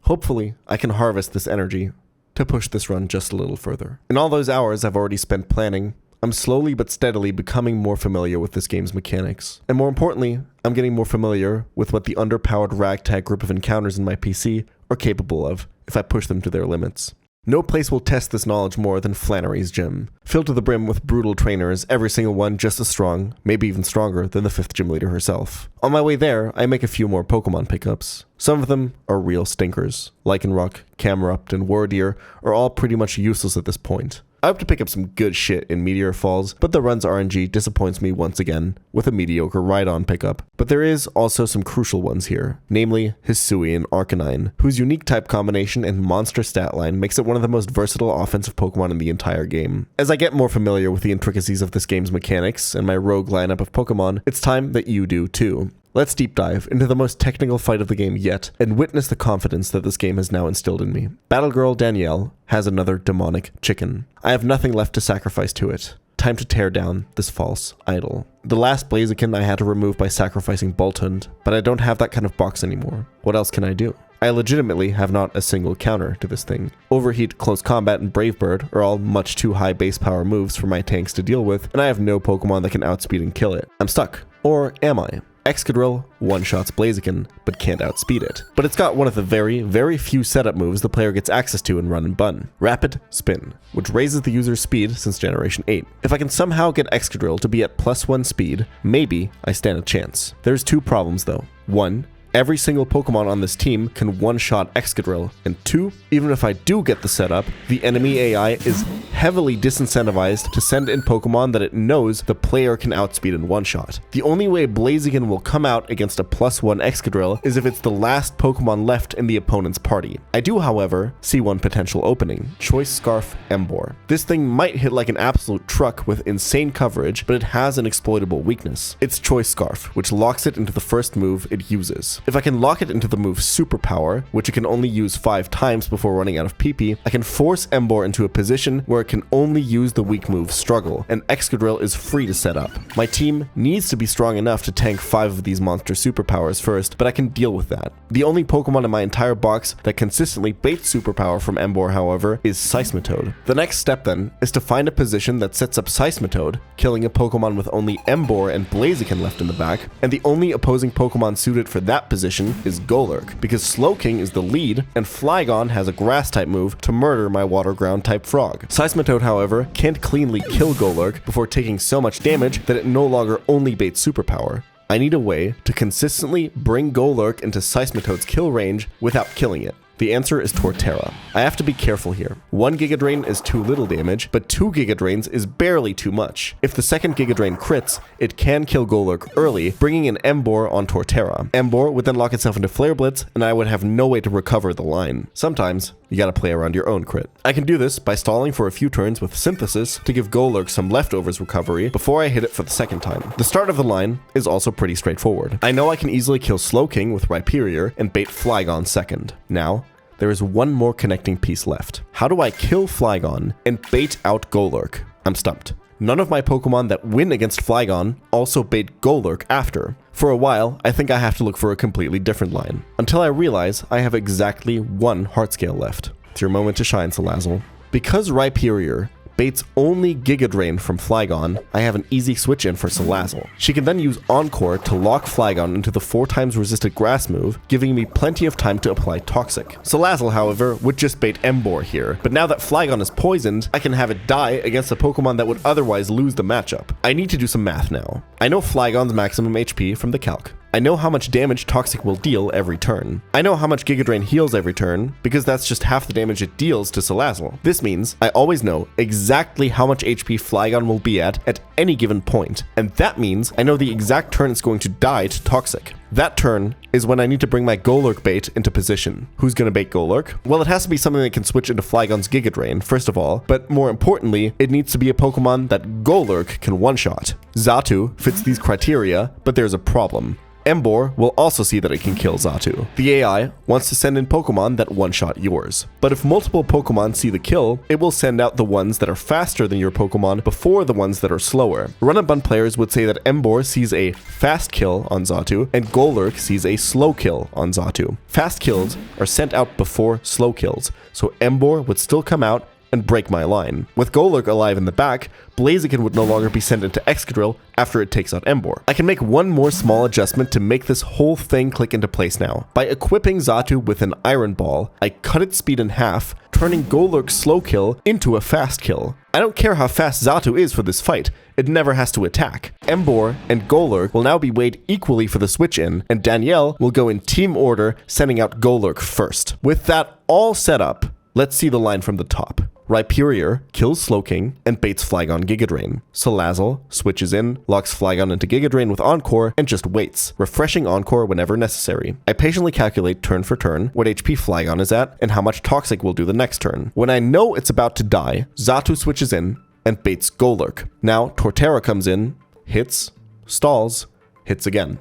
Hopefully, I can harvest this energy to push this run just a little further. In all those hours I've already spent planning, I'm slowly but steadily becoming more familiar with this game's mechanics. And more importantly, I'm getting more familiar with what the underpowered ragtag group of encounters in my PC are capable of if I push them to their limits. No place will test this knowledge more than Flannery's gym. Filled to the brim with brutal trainers, every single one just as strong, maybe even stronger than the 5th gym leader herself. On my way there, I make a few more Pokemon pickups. Some of them are real stinkers. Lycanroc, Camerupt, and Wardeer are all pretty much useless at this point. I hope to pick up some good shit in Meteor Falls, but the run's RNG disappoints me once again with a mediocre Rhydon pickup. But there is also some crucial ones here, namely Hisui and Arcanine, whose unique type combination and monster stat line makes it one of the most versatile offensive Pokemon in the entire game. As I get more familiar with the intricacies of this game's mechanics and my rogue lineup of Pokemon, it's time that you do too. Let's deep dive into the most technical fight of the game yet, and witness the confidence that this game has now instilled in me. Battlegirl Danielle has another demonic chicken. I have nothing left to sacrifice to it. Time to tear down this false idol. The last Blaziken I had to remove by sacrificing Boltund, but I don't have that kind of box anymore. What else can I do? I legitimately have not a single counter to this thing. Overheat, Close Combat, and Brave Bird are all much too high base power moves for my tanks to deal with, and I have no Pokemon that can outspeed and kill it. I'm stuck. Or am I? Excadrill one-shots Blaziken, but can't outspeed it. But it's got one of the very, very few setup moves the player gets access to in Run and Bun. Rapid Spin, which raises the user's speed since Generation 8. If I can somehow get Excadrill to be at +1 speed, maybe I stand a chance. There's two problems though. One, every single Pokemon on this team can one-shot Excadrill. And 2, even if I do get the setup, the enemy AI is heavily disincentivized to send in Pokemon that it knows the player can outspeed in one-shot. The only way Blaziken will come out against a +1 Excadrill is if it's the last Pokemon left in the opponent's party. I do, however, see one potential opening. Choice Scarf Emboar. This thing might hit like an absolute truck with insane coverage, but it has an exploitable weakness. It's Choice Scarf, which locks it into the first move it uses. If I can lock it into the move Superpower, which it can only use 5 times before running out of PP, I can force Emboar into a position where it can only use the weak move Struggle, and Excadrill is free to set up. My team needs to be strong enough to tank 5 of these monster superpowers first, but I can deal with that. The only Pokemon in my entire box that consistently baits Superpower from Emboar, however, is Seismitoad. The next step then is to find a position that sets up Seismitoad, killing a Pokemon with only Emboar and Blaziken left in the back, and the only opposing Pokemon suited for that position is Golurk, because Slowking is the lead, and Flygon has a Grass-type move to murder my Water-Ground-type frog. Seismitoad, however, can't cleanly kill Golurk before taking so much damage that it no longer only baits Superpower. I need a way to consistently bring Golurk into Seismitoad's kill range without killing it. The answer is Torterra. I have to be careful here. 1 Giga Drain is too little damage, but 2 Giga Drains is barely too much. If the second Giga Drain crits, it can kill Golurk early, bringing an Emboar on Torterra. Emboar would then lock itself into Flare Blitz, and I would have no way to recover the line. Sometimes, you gotta play around your own crit. I can do this by stalling for a few turns with Synthesis to give Golurk some leftovers recovery before I hit it for the second time. The start of the line is also pretty straightforward. I know I can easily kill Slowking with Rhyperior and bait Flygon second. Now, there is one more connecting piece left. How do I kill Flygon and bait out Golurk? I'm stumped. None of my Pokemon that win against Flygon also bait Golurk after. For a while, I think I have to look for a completely different line, until I realize I have exactly 1 Heart Scale left. It's your moment to shine, Salazzle. Because Rhyperior baits only Giga Drain from Flygon, I have an easy switch in for Salazzle. She can then use Encore to lock Flygon into the 4 times resisted Grass move, giving me plenty of time to apply Toxic. Salazzle, however, would just bait Emboar here, but now that Flygon is poisoned, I can have it die against a Pokemon that would otherwise lose the matchup. I need to do some math now. I know Flygon's maximum HP from the calc. I know how much damage Toxic will deal every turn. I know how much Giga Drain heals every turn, because that's just half the damage it deals to Salazzle. This means I always know exactly how much HP Flygon will be at any given point, and that means I know the exact turn it's going to die to Toxic. That turn is when I need to bring my Golurk bait into position. Who's gonna bait Golurk? Well, it has to be something that can switch into Flygon's Giga Drain, first of all, but more importantly, it needs to be a Pokemon that Golurk can one-shot. Xatu fits these criteria, but there's a problem. Emboar will also see that it can kill Xatu. The AI wants to send in Pokemon that one-shot yours. But if multiple Pokemon see the kill, it will send out the ones that are faster than your Pokemon before the ones that are slower. Run and Bun players would say that Emboar sees a fast kill on Xatu, and Golurk sees a slow kill on Xatu. Fast kills are sent out before slow kills, so Emboar would still come out and break my line. With Golurk alive in the back, Blaziken would no longer be sent into Excadrill after it takes out Emboar. I can make one more small adjustment to make this whole thing click into place now. By equipping Xatu with an Iron Ball, I cut its speed in half, turning Golurk's slow kill into a fast kill. I don't care how fast Xatu is for this fight, it never has to attack. Emboar and Golurk will now be weighed equally for the switch in, and Danielle will go in team order, sending out Golurk first. With that all set up, let's see the line from the top. Rhyperior kills Slowking and baits Flygon Giga Drain. Salazzle switches in, locks Flygon into Giga Drain with Encore, and just waits, refreshing Encore whenever necessary. I patiently calculate turn for turn what HP Flygon is at and how much Toxic will do the next turn. When I know it's about to die, Xatu switches in and baits Golurk. Now Torterra comes in, hits, stalls, hits again.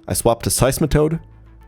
I swap to Seismitoad,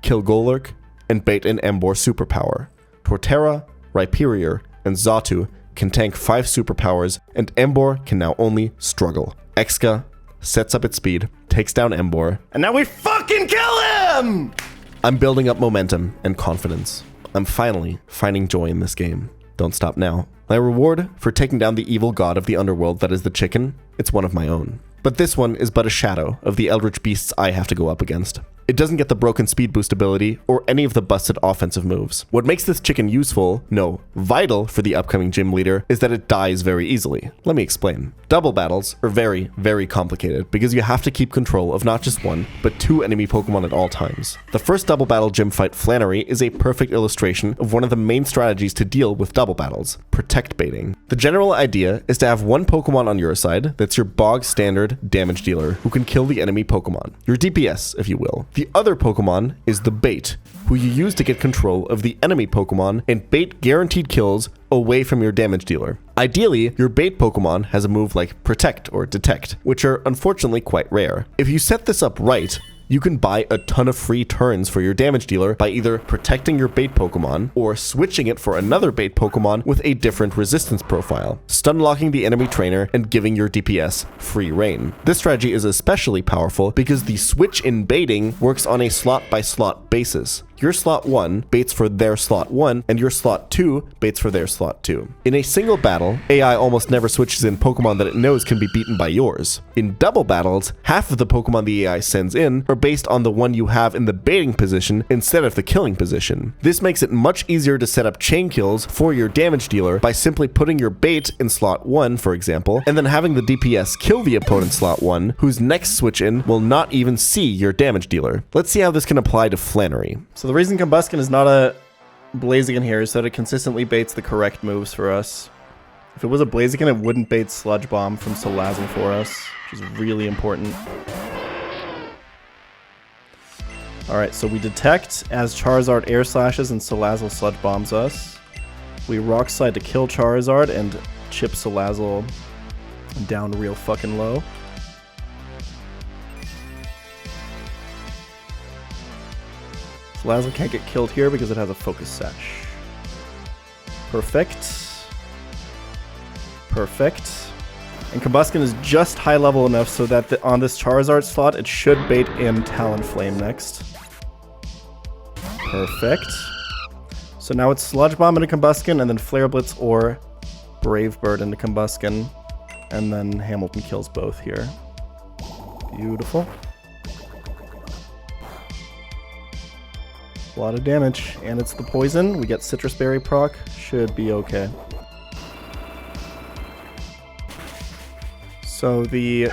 kill Golurk, and bait in Emboar Superpower. Torterra, Rhyperior, and Xatu can tank 5 superpowers, and Emboar can now only struggle. Exca sets up its speed, takes down Emboar, and now we fucking kill him! I'm building up momentum and confidence. I'm finally finding joy in this game. Don't stop now. My reward for taking down the evil god of the underworld that is the chicken, it's one of my own. But this one is but a shadow of the eldritch beasts I have to go up against. It doesn't get the broken speed boost ability or any of the busted offensive moves. What makes this chicken useful, no, vital for the upcoming gym leader, is that it dies very easily. Let me explain. Double battles are very, very complicated because you have to keep control of not just one, but two enemy Pokemon at all times. The first double battle gym fight, Flannery, is a perfect illustration of one of the main strategies to deal with double battles, protect baiting. The general idea is to have one Pokemon on your side that's your bog standard damage dealer who can kill the enemy Pokemon, your DPS if you will. The other Pokemon is the bait, who you use to get control of the enemy Pokemon and bait guaranteed kills away from your damage dealer. Ideally, your bait Pokemon has a move like Protect or Detect, which are unfortunately quite rare. If you set this up right, you can buy a ton of free turns for your damage dealer by either protecting your bait Pokemon or switching it for another bait Pokemon with a different resistance profile, stun locking the enemy trainer and giving your DPS free reign. This strategy is especially powerful because the switch in baiting works on a slot by slot basis. Your slot 1 baits for their slot 1, and your slot 2 baits for their slot 2. In a single battle, AI almost never switches in Pokemon that it knows can be beaten by yours. In double battles, half of the Pokemon the AI sends in are based on the one you have in the baiting position instead of the killing position. This makes it much easier to set up chain kills for your damage dealer by simply putting your bait in slot 1, for example, and then having the DPS kill the opponent's slot 1, whose next switch in will not even see your damage dealer. Let's see how this can apply to Flannery. So the reason Combuskin is not a Blaziken here is that it consistently baits the correct moves for us. If it was a Blaziken, it wouldn't bait Sludge Bomb from Salazzle for us, which is really important. Alright, so we detect as Charizard Air Slashes and Salazzle Sludge Bombs us. We Rock Slide to kill Charizard and chip Salazzle down real fucking low. Salazzle can't get killed here because it has a Focus Sash. Perfect. Perfect. And Combuskin is just high level enough so that on this Charizard slot, it should bait in Talonflame next. Perfect. So now it's Sludge Bomb into Combuskin, and then Flare Blitz or Brave Bird into Combuskin. And then Hamilton kills both here. Beautiful. A lot of damage, and it's the poison. We get Citrus Berry proc. Should be okay. So the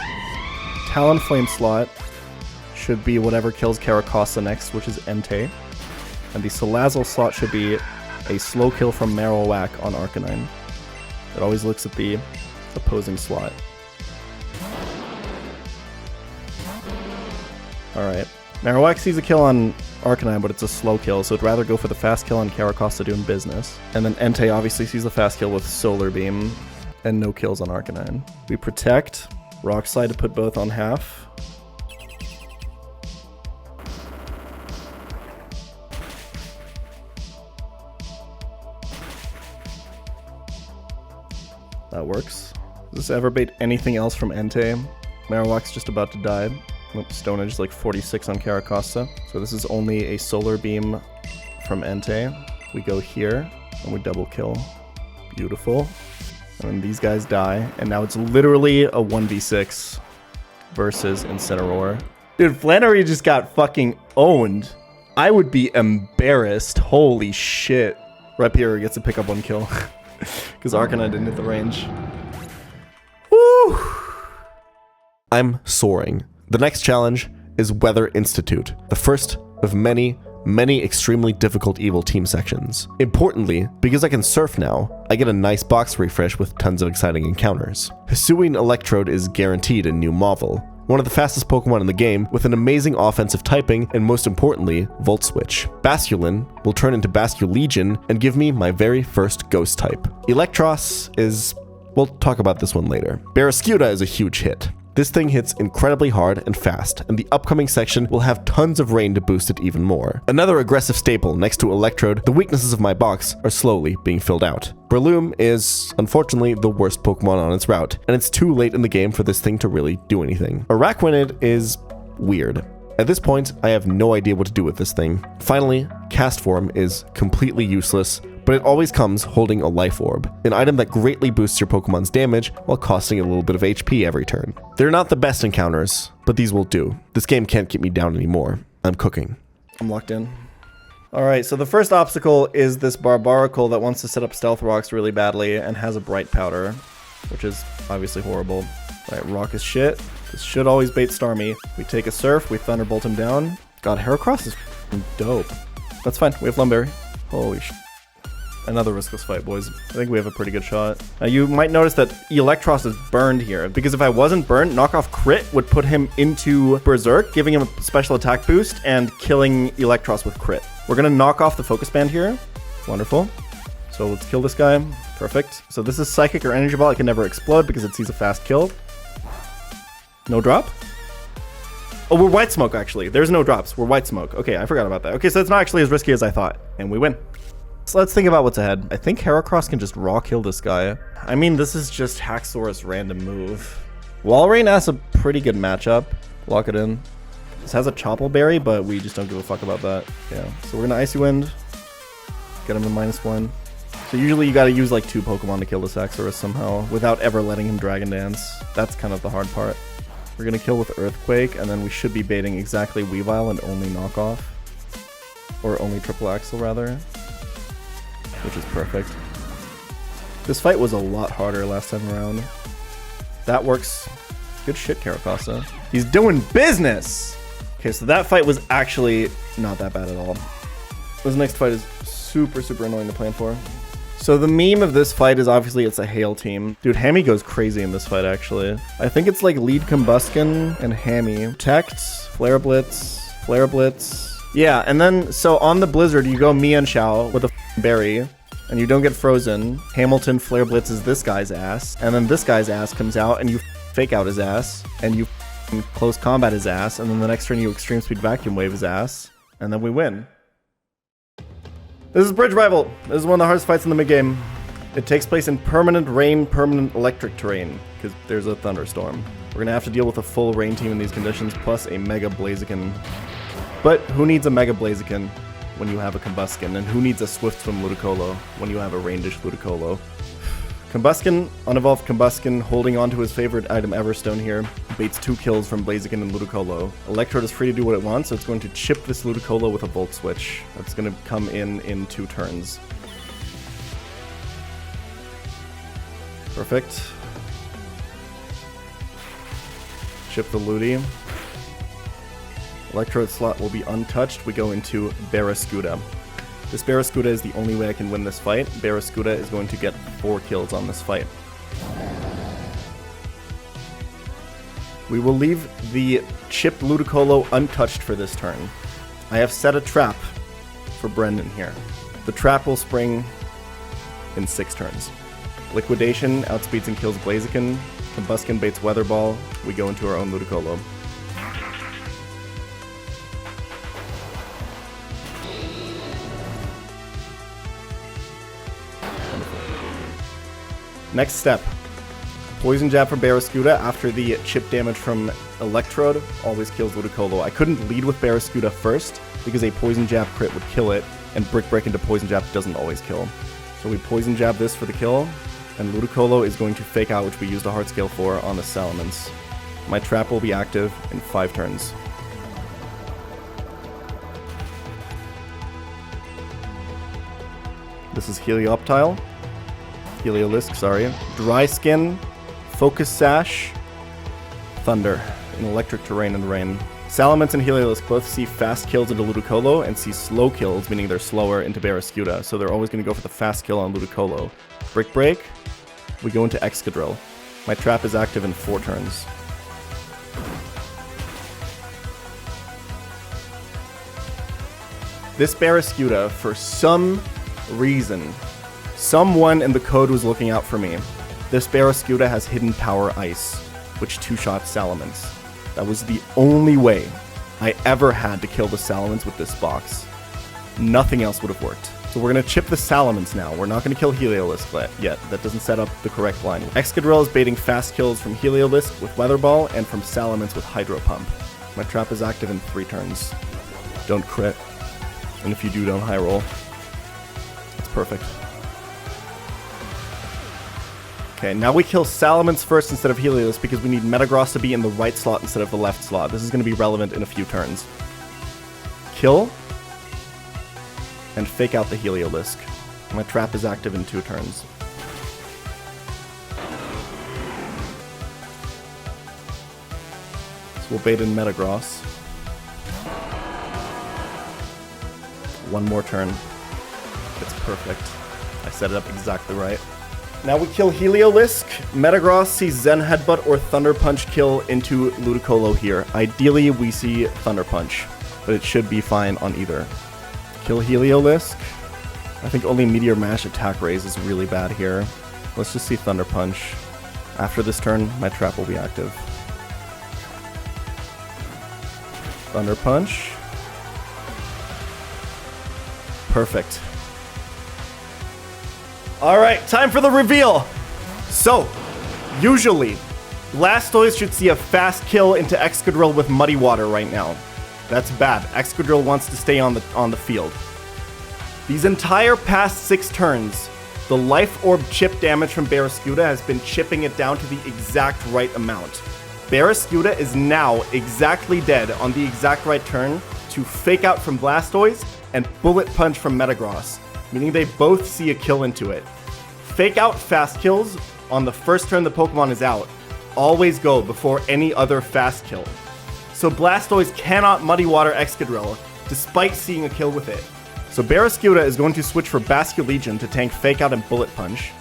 Talonflame slot should be whatever kills Caracosta next, which is Entei. And the Salazzle slot should be a slow kill from Marowak on Arcanine. It always looks at the opposing slot. Alright. Marowak sees a kill on Arcanine, but it's a slow kill, so it'd rather go for the fast kill on Caracosta doing business. And then Entei obviously sees the fast kill with Solar Beam, and no kills on Arcanine. We protect, Rock Slide to put both on half. That works. Does this ever bait anything else from Entei? Marowak's just about to die. Stone Edge is like 46 on Caracosta. So this is only a Solar Beam from Entei. We go here, and we double kill. Beautiful. And then these guys die, and now it's literally a 1v6 versus Incineroar. Dude, Flannery just got fucking owned. I would be embarrassed. Holy shit. Rapier gets to pick up one kill. Because Arcanine didn't hit the range. Woo! I'm soaring. The next challenge is Weather Institute, the first of many extremely difficult evil team sections. Importantly, because I can surf now, I get a nice box refresh with tons of exciting encounters. Hisuian Electrode is guaranteed in New Marvel, one of the fastest Pokemon in the game with an amazing offensive typing and most importantly, Volt Switch. Basculin will turn into Basculegion and give me my very first Ghost type. Electros is... we'll talk about this one later. Barraskewda is a huge hit. This thing hits incredibly hard and fast, and the upcoming section will have tons of rain to boost it even more. Another aggressive staple next to Electrode, the weaknesses of my box are slowly being filled out. Breloom is, unfortunately, the worst Pokemon on its route, and it's too late in the game for this thing to really do anything. Araquanid is weird. At this point, I have no idea what to do with this thing. Finally, Castform is completely useless, but it always comes holding a Life Orb, an item that greatly boosts your Pokemon's damage while costing a little bit of HP every turn. They're not the best encounters, but these will do. This game can't get me down anymore. I'm cooking. I'm locked in. All right, so the first obstacle is this Barbarical that wants to set up stealth rocks really badly and has a bright powder, which is obviously horrible. All right, rock is shit. This should always bait Starmie. We take a surf, we thunderbolt him down. God, Heracross is dope. That's fine, we have Lumberry. Holy shit. Another riskless fight, boys. I think we have a pretty good shot. You might notice that Eelektross is burned here, because if I wasn't burned, knockoff crit would put him into Berserk, giving him a special attack boost and killing Eelektross with crit. We're gonna knock off the focus band here. Wonderful. So let's kill this guy. Perfect. So this is Psychic or Energy Ball. It can never explode because it sees a fast kill. No drop? Oh, we're White Smoke, actually. There's no drops. We're White Smoke. Okay, I forgot about that. Okay, so it's not actually as risky as I thought. And we win. So let's think about what's ahead. I think Heracross can just raw kill this guy. I mean, this is just Haxorus random move. Walrein has a pretty good matchup. Lock it in. This has a Choppleberry, but we just don't give a fuck about that. Yeah, so we're gonna Icy Wind. Get him to -1. So usually you gotta use like 2 Pokemon to kill this Haxorus somehow, without ever letting him Dragon Dance. That's kind of the hard part. We're gonna kill with Earthquake, and then we should be baiting exactly Weavile and only Knockoff. Or only Triple Axle, rather. Which is perfect. This fight was a lot harder last time around. That works. Good shit, Caracosta. He's doing business! Okay, so that fight was actually not that bad at all. This next fight is super, super annoying to plan for. So the meme of this fight is obviously it's a Hail team. Dude, Hammy goes crazy in this fight, actually. I think it's like lead Combuskin and Hammy. Protect, Flare Blitz, Flare Blitz. Yeah, and then, so on the Blizzard, you go Mienshao with a berry, and you don't get frozen. Hamilton Flare Blitzes this guy's ass, and then this guy's ass comes out, and you fake out his ass, and you close combat his ass, and then the next turn you Extreme Speed Vacuum Wave his ass, and then we win. This is Bridge Rival. This is one of the hardest fights in the mid-game. It takes place in permanent rain, permanent electric terrain, because there's a thunderstorm. We're gonna have to deal with a full rain team in these conditions, plus a Mega Blaziken. But who needs a Mega Blaziken when you have a Combuskin? And who needs a Swift Swim Ludicolo when you have a Rain-Dish Ludicolo? Combuskin, unevolved Combuskin, holding on to his favorite item Everstone here, baits 2 kills from Blaziken and Ludicolo. Electrode is free to do what it wants, so it's going to chip this Ludicolo with a Volt Switch. That's going to come in 2 turns. Perfect. Chip the Ludi. Electrode slot will be untouched. We go into Barraskewda. This Barraskewda is the only way I can win this fight. Barraskewda is going to get 4 kills on this fight. We will leave the chipped Ludicolo untouched for this turn. I have set a trap for Brendan here. The trap will spring in 6 turns. Liquidation outspeeds and kills Blaziken. Combuskin baits Weather Ball. We go into our own Ludicolo. Next step, Poison Jab from Barraskewda after the chip damage from Electrode always kills Ludicolo. I couldn't lead with Barraskewda first because a Poison Jab crit would kill it, and Brick Break into Poison Jab doesn't always kill. So we Poison Jab this for the kill, and Ludicolo is going to Fake Out, which we used a Heart Scale for, on the Salamence. My trap will be active in 5 turns. This is Heliolisk, sorry. Dry Skin, Focus Sash, Thunder, in electric terrain and rain. Salamence and Heliolisk both see fast kills into Ludicolo and see slow kills, meaning they're slower, into Barraskewda, so they're always going to go for the fast kill on Ludicolo. Brick Break, we go into Excadrill. My trap is active in 4 turns. This Barraskewda, for some reason, someone in the code was looking out for me. This Barraskewda has Hidden Power Ice, which 2-shots Salamence. That was the only way I ever had to kill the Salamence with this box. Nothing else would have worked. So we're going to chip the Salamence now. We're not going to kill Heliolisk yet. That doesn't set up the correct line. Excadrill is baiting fast kills from Heliolisk with Weather Ball and from Salamence with Hydro Pump. My trap is active in 3 turns. Don't crit. And if you do, don't high roll. That's perfect. Okay, now we kill Salamence first instead of Heliolisk because we need Metagross to be in the right slot instead of the left slot. This is going to be relevant in a few turns. kill, and fake out the Heliolisk. My trap is active in 2 turns. So we'll bait in Metagross. 1 more turn. It's perfect. I set it up exactly right. Now we kill Heliolisk. Metagross sees Zen Headbutt or Thunder Punch kill into Ludicolo here. Ideally, we see Thunder Punch, but it should be fine on either. Kill Heliolisk. I think only Meteor Mash attack raise is really bad here. Let's just see Thunder Punch. After this turn, my trap will be active. Thunder Punch. Perfect. Alright, time for the reveal! So, usually, Blastoise should see a fast kill into Excadrill with Muddy Water right now. That's bad. Excadrill wants to stay on the field. These entire past 6 turns, the Life Orb chip damage from Barraskewda has been chipping it down to the exact right amount. Barraskewda is now exactly dead on the exact right turn to Fake Out from Blastoise and Bullet Punch from Metagross, meaning they both see a kill into it. Fake Out fast kills on the first turn the Pokemon is out always go before any other fast kill. So Blastoise cannot Muddy Water Excadrill despite seeing a kill with it. So Barraskewda is going to switch for Basculegion to tank Fake Out and Bullet Punch.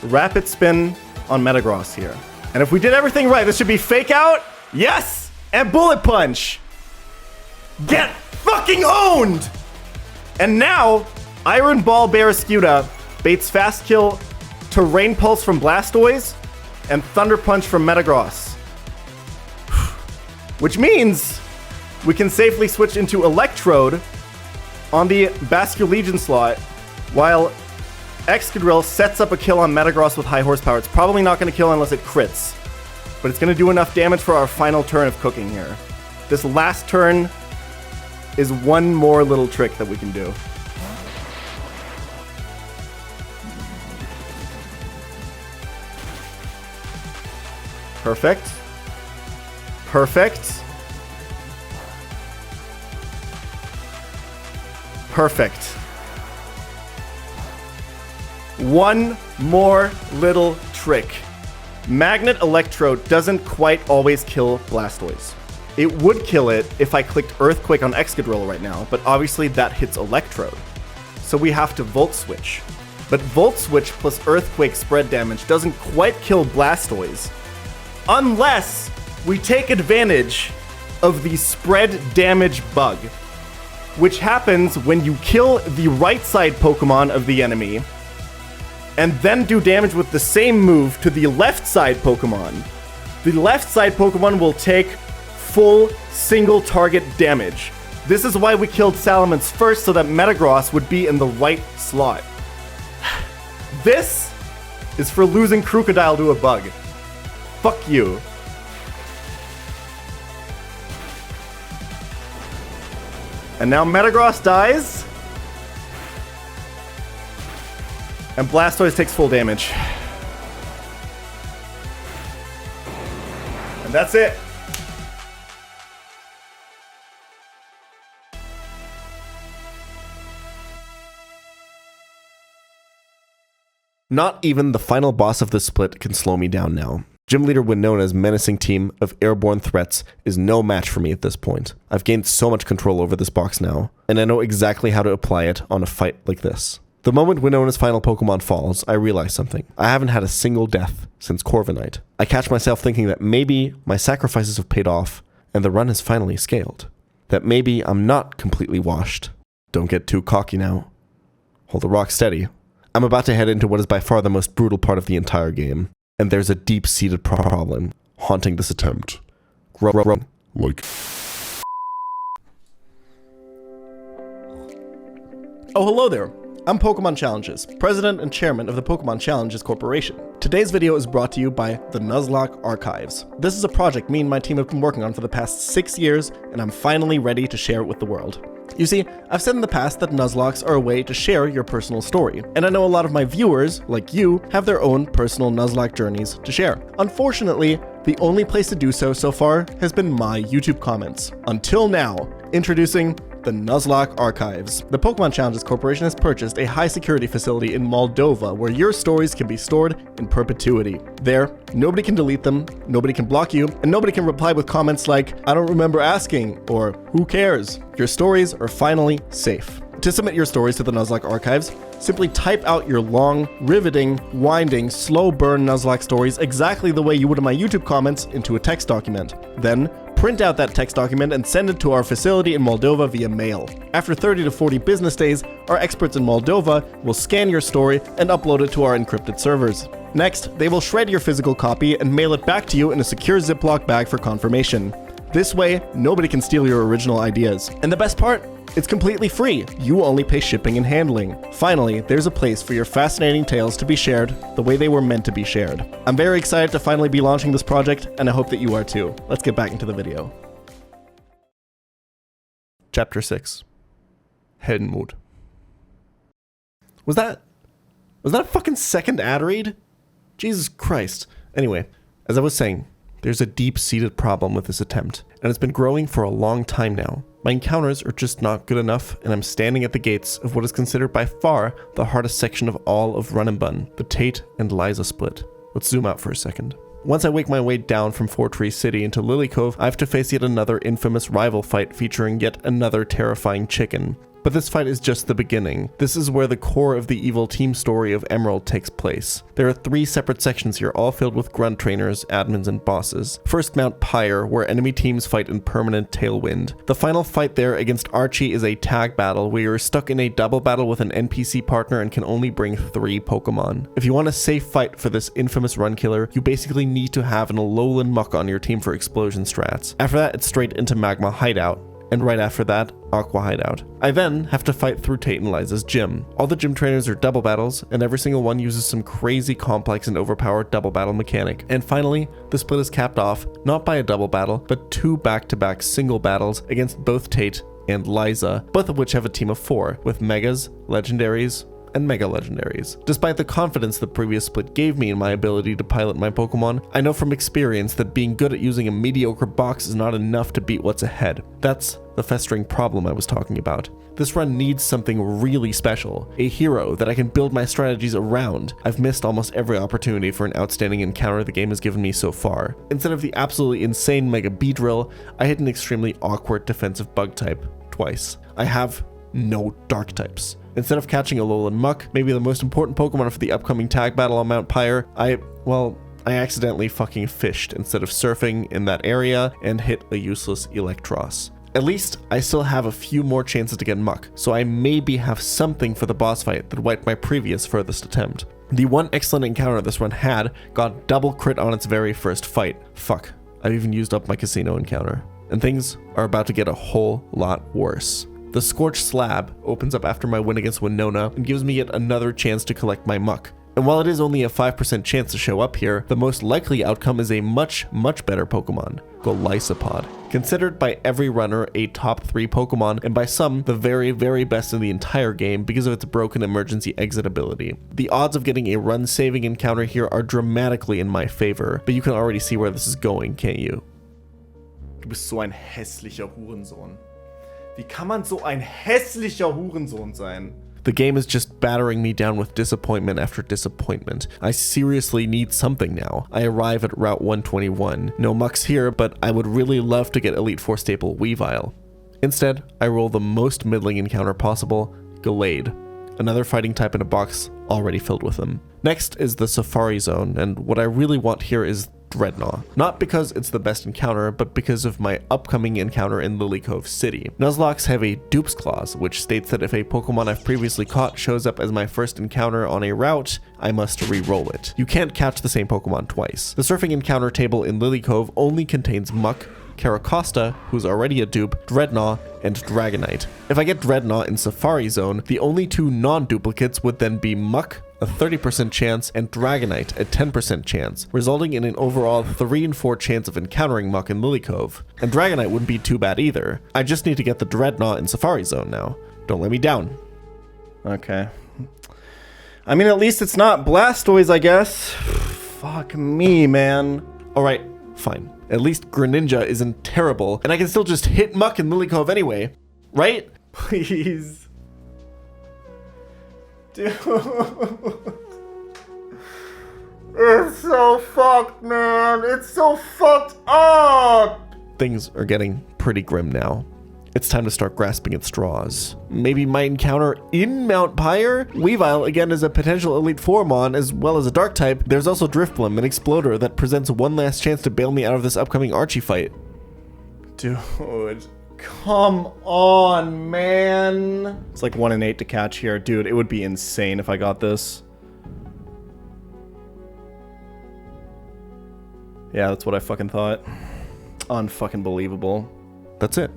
Rapid Spin on Metagross here. And if we did everything right, this should be Fake Out, yes, and Bullet Punch. Get fucking owned! And now, Iron Ball Barraskewda baits Fast Kill to Rain Pulse from Blastoise and Thunder Punch from Metagross. Which means we can safely switch into Electrode on the Basculegion slot while Excadrill sets up a kill on Metagross with high horsepower. It's probably not going to kill unless it crits, but it's going to do enough damage for our final turn of cooking here. This last turn is one more little trick that we can do. Perfect. Perfect. Perfect. One more little trick. Magnet Electrode doesn't quite always kill Blastoise. It would kill it if I clicked Earthquake on Excadrill right now, but obviously that hits Electrode. So we have to Volt Switch. But Volt Switch plus Earthquake spread damage doesn't quite kill Blastoise, unless we take advantage of the spread damage bug, which happens when you kill the right side Pokemon of the enemy, and then do damage with the same move to the left side Pokemon. The left side Pokemon will take full single target damage. This is why we killed Salamence first, so that Metagross would be in the right slot. This is for losing Crocodile to a bug. Fuck you. And now Metagross dies. And Blastoise takes full damage. And that's it. Not even the final boss of this split can slow me down now. Gym Leader Winona's menacing team of airborne threats is no match for me at this point. I've gained so much control over this box now, and I know exactly how to apply it on a fight like this. The moment Winona's final Pokemon falls, I realize something. I haven't had a single death since Corviknight. I catch myself thinking that maybe my sacrifices have paid off, and the run has finally scaled. That maybe I'm not completely washed. Don't get too cocky now. Hold the rock steady. I'm about to head into what is by far the most brutal part of the entire game. And there's a deep-seated problem haunting this attempt. Like... Oh, hello there. I'm Pokemonchallenges, president and chairman of the Pokemonchallenges Corporation. Today's video is brought to you by the Nuzlocke Archives. This is a project me and my team have been working on for the past 6 years, and I'm finally ready to share it with the world. You see, I've said in the past that Nuzlocks are a way to share your personal story, and I know a lot of my viewers, like you, have their own personal Nuzlocke journeys to share. Unfortunately, the only place to do so far has been my YouTube comments. Until now, introducing the Nuzlocke archives. The Pokemon Challenges Corporation has purchased a high-security facility in Moldova where your stories can be stored in perpetuity. There, nobody can delete them, nobody can block you, and nobody can reply with comments like, "I don't remember asking," or "Who cares?" Your stories are finally safe. To submit your stories to the Nuzlocke archives, simply type out your long, riveting, winding, slow burn Nuzlocke stories exactly the way you would in my YouTube comments into a text document. Then, print out that text document and send it to our facility in Moldova via mail. After 30 to 40 business days, our experts in Moldova will scan your story and upload it to our encrypted servers. Next, they will shred your physical copy and mail it back to you in a secure Ziploc bag for confirmation. This way, nobody can steal your original ideas. And the best part? It's completely free. You only pay shipping and handling. Finally, there's a place for your fascinating tales to be shared the way they were meant to be shared. I'm very excited to finally be launching this project, and I hope that you are too. Let's get back into the video. Chapter 6. Heldenmut. Was that a fucking second ad read? Jesus Christ. Anyway, as I was saying, there's a deep-seated problem with this attempt, and it's been growing for a long time now. My encounters are just not good enough, and I'm standing at the gates of what is considered by far the hardest section of all of Run and Bun, the Tate and Liza split. Let's zoom out for a second. Once I wake my way down from Four Tree City into Lily Cove, I have to face yet another infamous rival fight featuring yet another terrifying chicken. But this fight is just the beginning. This is where the core of the evil team story of Emerald takes place. There are 3 separate sections here, all filled with grunt trainers, admins, and bosses. First, Mount Pyre, where enemy teams fight in permanent tailwind. The final fight there against Archie is a tag battle where you're stuck in a double battle with an NPC partner and can only bring 3 Pokemon. If you want a safe fight for this infamous run killer, you basically need to have an Alolan Muck on your team for explosion strats. After that, it's straight into Magma Hideout. And right after that, Aqua Hideout. I then have to fight through Tate and Liza's gym. All the gym trainers are double battles, and every single one uses some crazy complex and overpowered double battle mechanic. And finally, the split is capped off, not by a double battle, but 2 back-to-back single battles against both Tate and Liza, both of which have a team of 4, with Megas, Legendaries, and Mega Legendaries. Despite the confidence the previous split gave me in my ability to pilot my Pokemon, I know from experience that being good at using a mediocre box is not enough to beat what's ahead. That's the festering problem I was talking about. This run needs something really special, a hero that I can build my strategies around. I've missed almost every opportunity for an outstanding encounter the game has given me so far. Instead of the absolutely insane Mega Beedrill, I hit an extremely awkward defensive bug type twice. I have no dark types. Instead of catching Alolan Muck, maybe the most important Pokemon for the upcoming tag battle on Mount Pyre, I accidentally fucking fished instead of surfing in that area and hit a useless Electros. At least, I still have a few more chances to get Muck, so I maybe have something for the boss fight that wiped my previous furthest attempt. The one excellent encounter this run had got double crit on its very first fight. Fuck, I've even used up my casino encounter. And things are about to get a whole lot worse. The Scorched Slab opens up after my win against Winona and gives me yet another chance to collect my Muck. And while it is only a 5% chance to show up here, the most likely outcome is a much better Pokemon, Golisopod. Considered by every runner a top 3 Pokemon, and by some the very best in the entire game because of its broken emergency exit ability. The odds of getting a run-saving encounter here are dramatically in my favor, but you can already see where this is going, can't you? Du bist so ein hässlicher Hurensohn. Wie kann man so ein hässlicher Hurensohn sein? The game is just battering me down with disappointment after disappointment. I seriously need something now. I arrive at Route 121. No Mucks here, but I would really love to get Elite Four staple Weavile. Instead, I roll the most middling encounter possible, Gallade, another fighting type in a box already filled with them. Next is the Safari Zone, and what I really want here is Dreadnought. Not because it's the best encounter, but because of my upcoming encounter in Lily Cove City. Nuzlocke have a dupes clause, which states that if a Pokemon I've previously caught shows up as my first encounter on a route, I must re-roll it. You can't catch the same Pokemon twice. The surfing encounter table in Lily Cove only contains Muck, Caracosta, who's already a dupe, Dreadnought, and Dragonite. If I get Dreadnought in Safari Zone, the only 2 non-duplicates would then be Muck, a 30% chance, and Dragonite, a 10% chance, resulting in an overall 3 and 4 chance of encountering Muck in Lily Cove. And Dragonite wouldn't be too bad either. I just need to get the Dreadnought in Safari Zone now. Don't let me down. Okay. I mean, at least it's not Blastoise, I guess. Fuck me, man. Alright, fine. At least Greninja isn't terrible, and I can still just hit Muck in Lily Cove anyway, right? Please. Dude. It's so fucked, man. It's so fucked up. Things are getting pretty grim now. It's time to start grasping at straws. Maybe my encounter in Mount Pyre? Weavile, again, is a potential Elite Fourmon as well as a Dark type. There's also Driftbloom, an Exploder that presents one last chance to bail me out of this upcoming Archie fight. Dude, come on, man. It's like 1 in 8 to catch here. Dude, it would be insane if I got this. Yeah, that's what I fucking thought. Unfucking believable. That's it.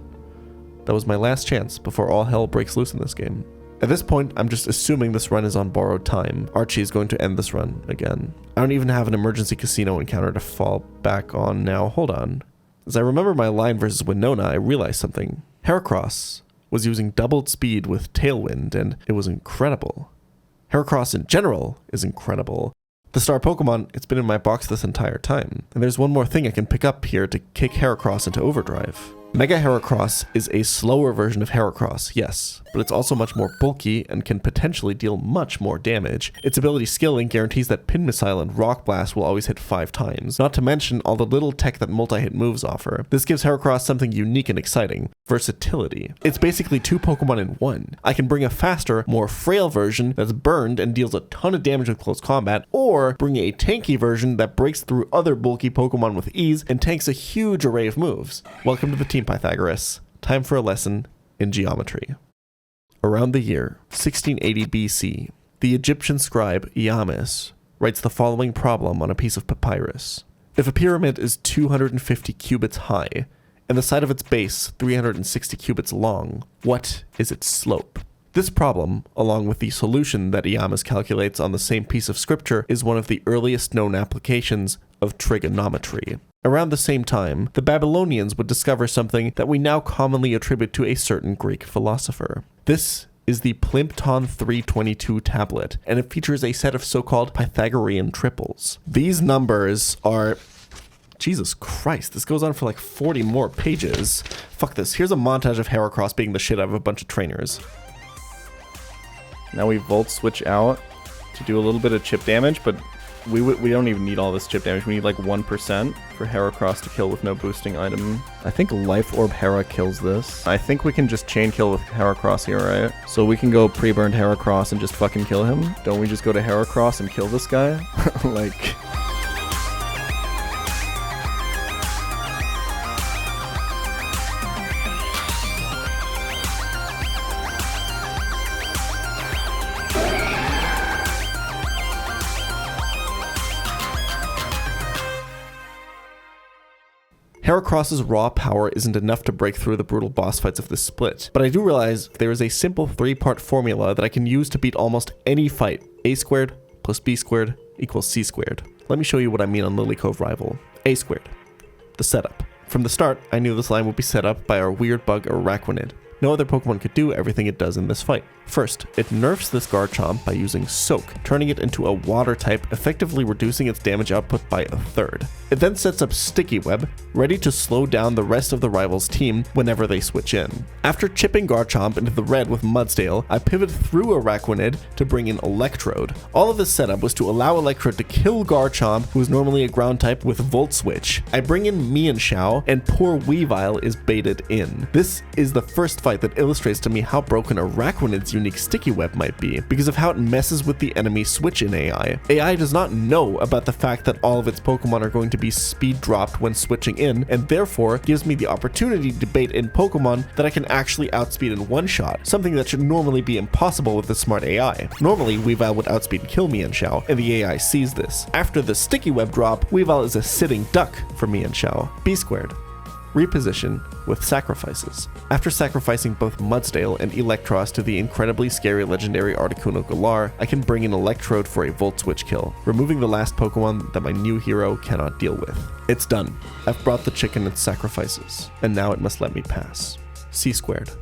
That was my last chance before all hell breaks loose in this game. At this point, I'm just assuming this run is on borrowed time. Archie is going to end this run again. I don't even have an emergency casino encounter to fall back on now. Hold on. As I remember my line versus Winona, I realized something. Heracross was using doubled speed with Tailwind, and it was incredible. Heracross in general is incredible. The star Pokemon, it's been in my box this entire time. And there's one more thing I can pick up here to kick Heracross into overdrive. Mega Heracross is a slower version of Heracross, yes, but it's also much more bulky and can potentially deal much more damage. Its ability scaling guarantees that Pin Missile and Rock Blast will always hit 5 times, not to mention all the little tech that multi-hit moves offer. This gives Heracross something unique and exciting: versatility. It's basically 2 Pokemon in one. I can bring a faster, more frail version that's burned and deals a ton of damage with close combat, or bring a tanky version that breaks through other bulky Pokemon with ease and tanks a huge array of moves. Welcome to the team, Pythagoras. Time for a lesson in geometry. Around the year 1680 BC, the Egyptian scribe Iames writes the following problem on a piece of papyrus. If a pyramid is 250 cubits high, and the side of its base 360 cubits long, what is its slope? This problem, along with the solution that Iames calculates on the same piece of scripture, is one of the earliest known applications of trigonometry. Around the same time, the Babylonians would discover something that we now commonly attribute to a certain Greek philosopher. This is the Plimpton 322 tablet, and it features a set of so-called Pythagorean triples. These numbers are... Jesus Christ, this goes on for like 40 more pages. Fuck this. Here's a montage of Heracross beating the shit out of a bunch of trainers. Now we Volt Switch out to do a little bit of chip damage, but we don't even need all this chip damage. We need like 1% for Heracross to kill with no boosting item. I think Life Orb Hera kills this. I think we can just chain kill with Heracross here, right? So we can go pre-burned Heracross and just fucking kill him. Don't we just go to Heracross and kill this guy? Like... Heracross's raw power isn't enough to break through the brutal boss fights of this split, but I do realize there is a simple 3-part formula that I can use to beat almost any fight. A squared plus B squared equals C squared. Let me show you what I mean on Lily Cove Rival. A squared. The setup. From the start, I knew this line would be set up by our weird bug Araquanid. No other Pokemon could do everything it does in this fight. First, it nerfs this Garchomp by using Soak, turning it into a water type, effectively reducing its damage output by 1/3. It then sets up Sticky Web, ready to slow down the rest of the rival's team whenever they switch in. After chipping Garchomp into the red with Mudsdale, I pivot through Araquanid to bring in Electrode. All of this setup was to allow Electrode to kill Garchomp, who is normally a ground type, with Volt Switch. I bring in Mienshao, and poor Weavile is baited in. This is the first fight that illustrates to me how broken Araquanid's unique Sticky Web might be, because of how it messes with the enemy switch-in AI. AI does not know about the fact that all of its Pokemon are going to be speed dropped when switching in, and therefore gives me the opportunity to bait in Pokemon that I can actually outspeed in one shot, something that should normally be impossible with the smart AI. Normally, Weavile would outspeed and kill Mienshao, and the AI sees this. After the Sticky Web drop, Weavile is a sitting duck for Mienshao. B squared. Reposition with sacrifices. After sacrificing both Mudsdale and Electros to the incredibly scary legendary Articuno Galar, I can bring in Electrode for a Volt Switch kill, removing the last Pokemon that my new hero cannot deal with. It's done. I've brought the chicken its sacrifices, and now it must let me pass. C squared.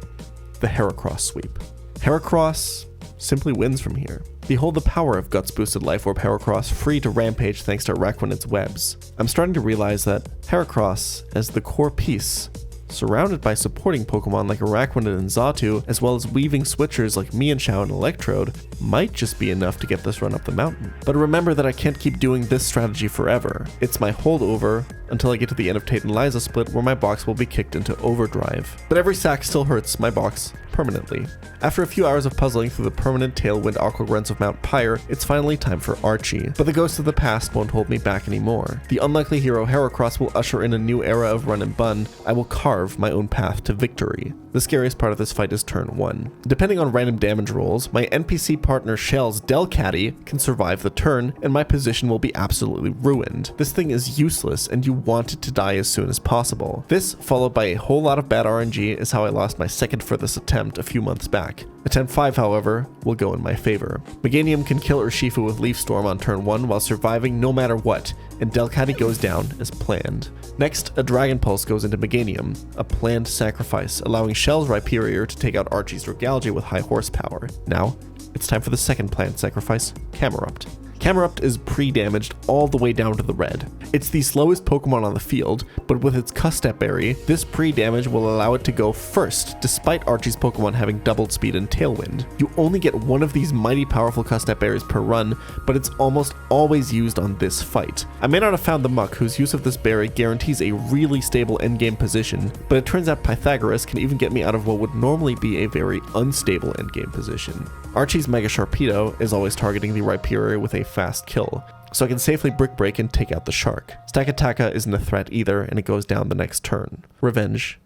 The Heracross sweep. Heracross simply wins from here. Behold the power of Guts boosted Life Orb Heracross free to rampage thanks to Araquanid's webs. I'm starting to realize that Heracross, as the core piece surrounded by supporting Pokemon like Araquanid and Xatu, as well as weaving switchers like Mienshao and Electrode, might just be enough to get this run up the mountain. But remember that I can't keep doing this strategy forever. It's my holdover until I get to the end of Tate and Liza split, where my box will be kicked into overdrive. But every sack still hurts my box permanently. After a few hours of puzzling through the permanent Tailwind Aqua Grunts of Mount Pyre, it's finally time for Archie. But the ghosts of the past won't hold me back anymore. The unlikely hero Heracross will usher in a new era of Run and Bun. I will carve my own path to victory. The scariest part of this fight is turn 1. Depending on random damage rolls, my NPC partner Shell's Delcatty can survive the turn, and my position will be absolutely ruined. This thing is useless, and you want it to die as soon as possible. This, followed by a whole lot of bad RNG, is how I lost my second furthest attempt a few months back. Attempt 5, however, will go in my favor. Meganium can kill Urshifu with Leaf Storm on turn 1 while surviving no matter what, and Delcatty goes down as planned. Next, a Dragon Pulse goes into Meganium, a planned sacrifice, allowing Shell's Rhyperior to take out Archie's Regalgia with high horsepower. Now, it's time for the second planned sacrifice, Camerupt. Camerupt is pre-damaged all the way down to the red. It's the slowest Pokemon on the field, but with its Custep Berry, this pre-damage will allow it to go first, despite Archie's Pokemon having doubled speed and Tailwind. You only get one of these mighty powerful Custep Berries per run, but it's almost always used on this fight. I may not have found the Muck whose use of this berry guarantees a really stable endgame position, but it turns out Pythagoras can even get me out of what would normally be a very unstable endgame position. Archie's Mega Sharpedo is always targeting the Rhyperior with a fast kill, so I can safely Brick Break and take out the Shark. Stakataka isn't a threat either, and it goes down the next turn. Revenge.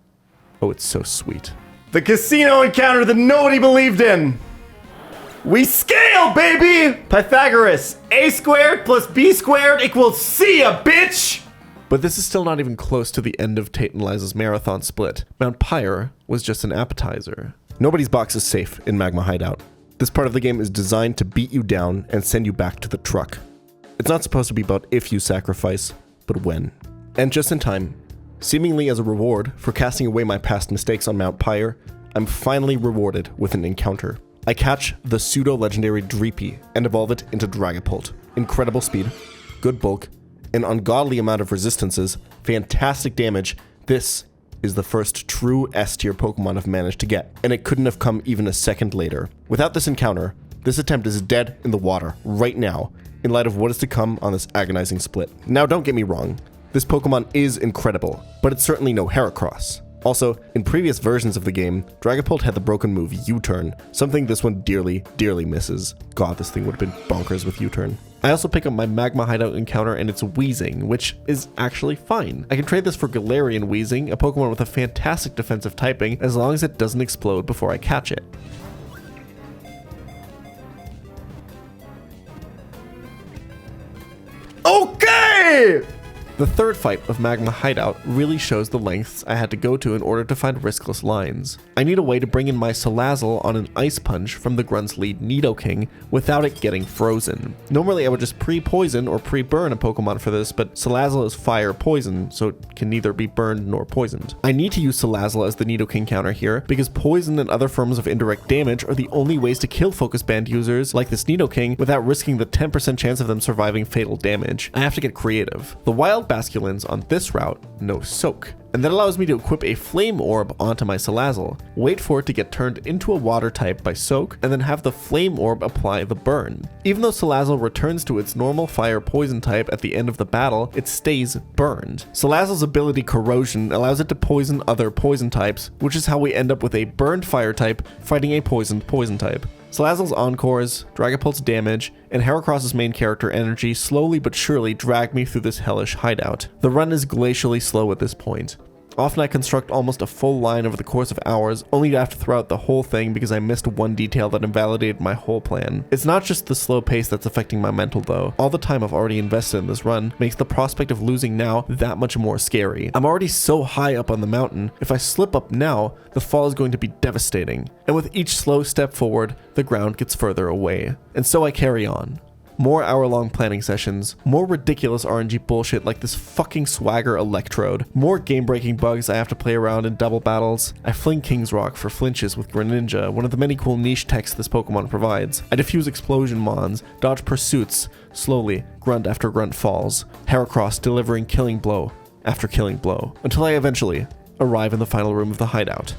Oh, it's so sweet. The casino encounter that nobody believed in! We scale, baby! Pythagoras, a squared plus b squared equals c, ya bitch! But this is still not even close to the end of Tate and Liza's marathon split. Mount Pyre was just an appetizer. Nobody's box is safe in Magma Hideout. This part of the game is designed to beat you down and send you back to the truck. It's not supposed to be about if you sacrifice, but when. And just in time, seemingly as a reward for casting away my past mistakes on Mount Pyre, I'm finally rewarded with an encounter. I catch the pseudo-legendary Dreepy and evolve it into Dragapult. Incredible speed, good bulk, an ungodly amount of resistances, fantastic damage. This is the first true S-tier Pokemon I've managed to get, and it couldn't have come even a second later. Without this encounter, this attempt is dead in the water right now, in light of what is to come on this agonizing split. Now, don't get me wrong, this Pokemon is incredible, but it's certainly no Heracross. Also, in previous versions of the game, Dragapult had the broken move U-Turn, something this one dearly, dearly misses. God, this thing would have been bonkers with U-Turn. I also pick up my Magma Hideout encounter and it's Weezing, which is actually fine. I can trade this for Galarian Weezing, a Pokemon with a fantastic defensive typing, as long as it doesn't explode before I catch it. Okay! The third fight of Magma Hideout really shows the lengths I had to go to in order to find riskless lines. I need a way to bring in my Salazzle on an Ice Punch from the Grunt's lead Nidoking without it getting frozen. Normally I would just pre-poison or pre-burn a Pokemon for this, but Salazzle is fire poison, so it can neither be burned nor poisoned. I need to use Salazzle as the Nidoking counter here, because poison and other forms of indirect damage are the only ways to kill Focus Band users like this Nidoking without risking the 10% chance of them surviving fatal damage. I have to get creative. The Wild Basculins on this route know Soak, and that allows me to equip a Flame Orb onto my Salazzle, wait for it to get turned into a water type by Soak, and then have the Flame Orb apply the burn. Even though Salazzle returns to its normal fire poison type at the end of the battle, it stays burned. Salazzle's ability Corrosion allows it to poison other poison types, which is how we end up with a burned fire type fighting a poisoned poison type. Salazzle's Encores, Dragapult's damage, and Heracross's main character energy slowly but surely drag me through this hellish hideout. The run is glacially slow at this point. Often I construct almost a full line over the course of hours, only to have to throw out the whole thing because I missed one detail that invalidated my whole plan. It's not just the slow pace that's affecting my mental though. All the time I've already invested in this run makes the prospect of losing now that much more scary. I'm already so high up on the mountain, if I slip up now, the fall is going to be devastating. And with each slow step forward, the ground gets further away. And so I carry on. More hour-long planning sessions, more ridiculous RNG bullshit like this fucking Swagger Electrode, more game-breaking bugs I have to play around in double battles. I fling King's Rock for flinches with Greninja, one of the many cool niche techs this Pokemon provides. I defuse Explosion Mons, dodge pursuits, slowly, grunt after grunt falls, Heracross delivering killing blow after killing blow, until I eventually arrive in the final room of the hideout.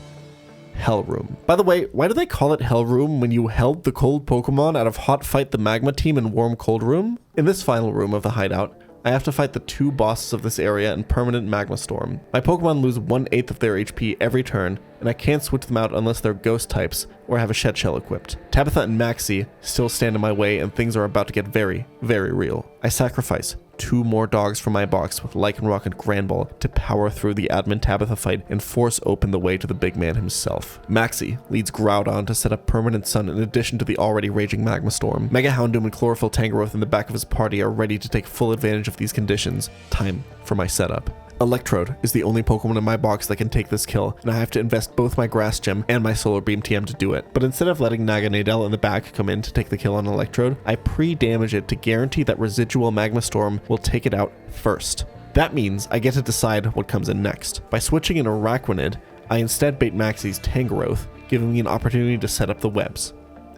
Hell Room. By the way, why do they call it Hell Room when you held the cold Pokemon out of Hot Fight the Magma Team in Warm Cold Room? In this final room of the hideout, I have to fight the 2 bosses of this area in Permanent Magma Storm. My Pokemon lose 1/8 of their HP every turn, and I can't switch them out unless they're ghost types or have a Shed Shell equipped. Tabitha and Maxie still stand in my way, and things are about to get very, very real. I sacrifice 2 more dogs from my box with Lycanroc and Granbull to power through the admin Tabitha fight and force open the way to the big man himself. Maxie leads Groudon to set up Permanent Sun in addition to the already raging Magma Storm. Mega Houndoom and Chlorophyll Tangrowth in the back of his party are ready to take full advantage of these conditions. Time for my setup. Electrode is the only Pokemon in my box that can take this kill, and I have to invest both my Grass Gem and my Solar Beam TM to do it. But instead of letting Naganadel in the back come in to take the kill on Electrode, I pre-damage it to guarantee that residual Magma Storm will take it out first. That means I get to decide what comes in next. By switching in Araquanid, I instead bait Maxie's Tangrowth, giving me an opportunity to set up the webs.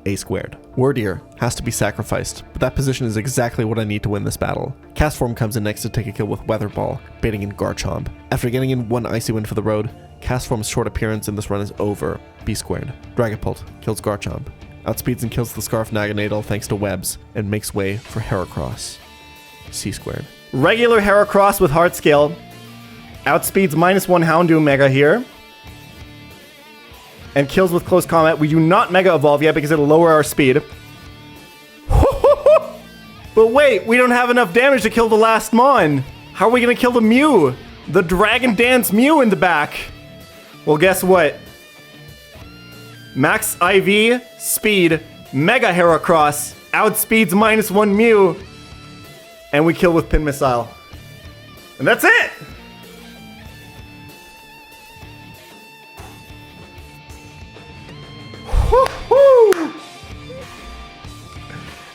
A². Wardeer has to be sacrificed, but that position is exactly what I need to win this battle. Castform comes in next to take a kill with Weather Ball, baiting in Garchomp. After getting in 1 Icy Wind for the road, Castform's short appearance in this run is over. B². Dragapult kills Garchomp, outspeeds and kills the Scarf Naganadel thanks to webs, and makes way for Heracross. C². Regular Heracross with Heart Scale. Outspeeds -1 Houndoom Mega here. And kills with Close Combat. We do not Mega Evolve yet because it'll lower our speed. But wait, we don't have enough damage to kill the last Mon. How are we gonna kill the Mew? The Dragon Dance Mew in the back. Well, guess what? Max IV, speed, Mega Heracross, outspeeds -1 Mew, and we kill with Pin Missile. And that's it!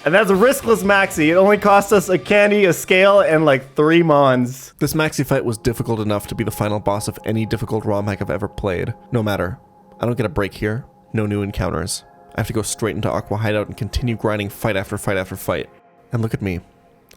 And that's a riskless Maxi. It only cost us a candy, a scale, and like 3 Mons. This Maxi fight was difficult enough to be the final boss of any difficult ROM hack I've ever played. No matter. I don't get a break here. No new encounters. I have to go straight into Aqua Hideout and continue grinding fight after fight after fight. And look at me.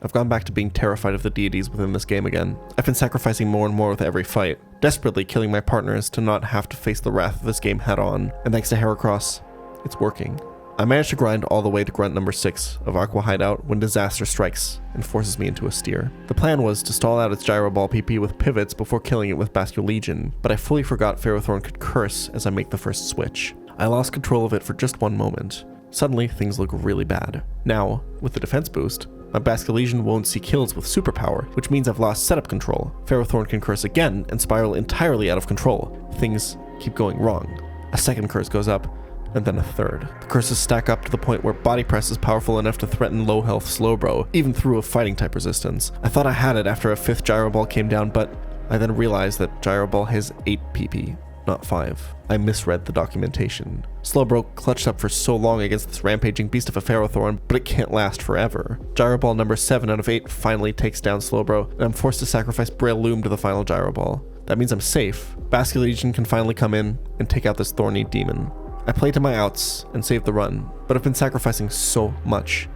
I've gone back to being terrified of the deities within this game again. I've been sacrificing more and more with every fight, desperately killing my partners to not have to face the wrath of this game head on. And thanks to Heracross, it's working. I managed to grind all the way to grunt number 6 of Aqua Hideout when Disaster strikes and forces me into a steer. The plan was to stall out its Gyro Ball PP with pivots before killing it with Basculegion, but I fully forgot Ferrothorn could curse as I make the first switch. I lost control of it for just 1 moment. Suddenly, things look really bad. Now, with the defense boost, my Basculegion won't see kills with superpower, which means I've lost setup control. Ferrothorn can curse again and spiral entirely out of control. Things keep going wrong. A second curse goes up, and then a third. The curses stack up to the point where Body Press is powerful enough to threaten low health Slowbro, even through a fighting type resistance. I thought I had it after a 5th Gyro Ball came down, but I then realized that Gyro Ball has 8 PP, not 5. I misread the documentation. Slowbro clutched up for so long against this rampaging beast of a Ferrothorn, but it can't last forever. Gyro Ball number 7 out of 8 finally takes down Slowbro, and I'm forced to sacrifice Breloom to the final Gyro Ball. That means I'm safe. Basculegion can finally come in and take out this thorny demon. I play to my outs and save the run, but I've been sacrificing so much.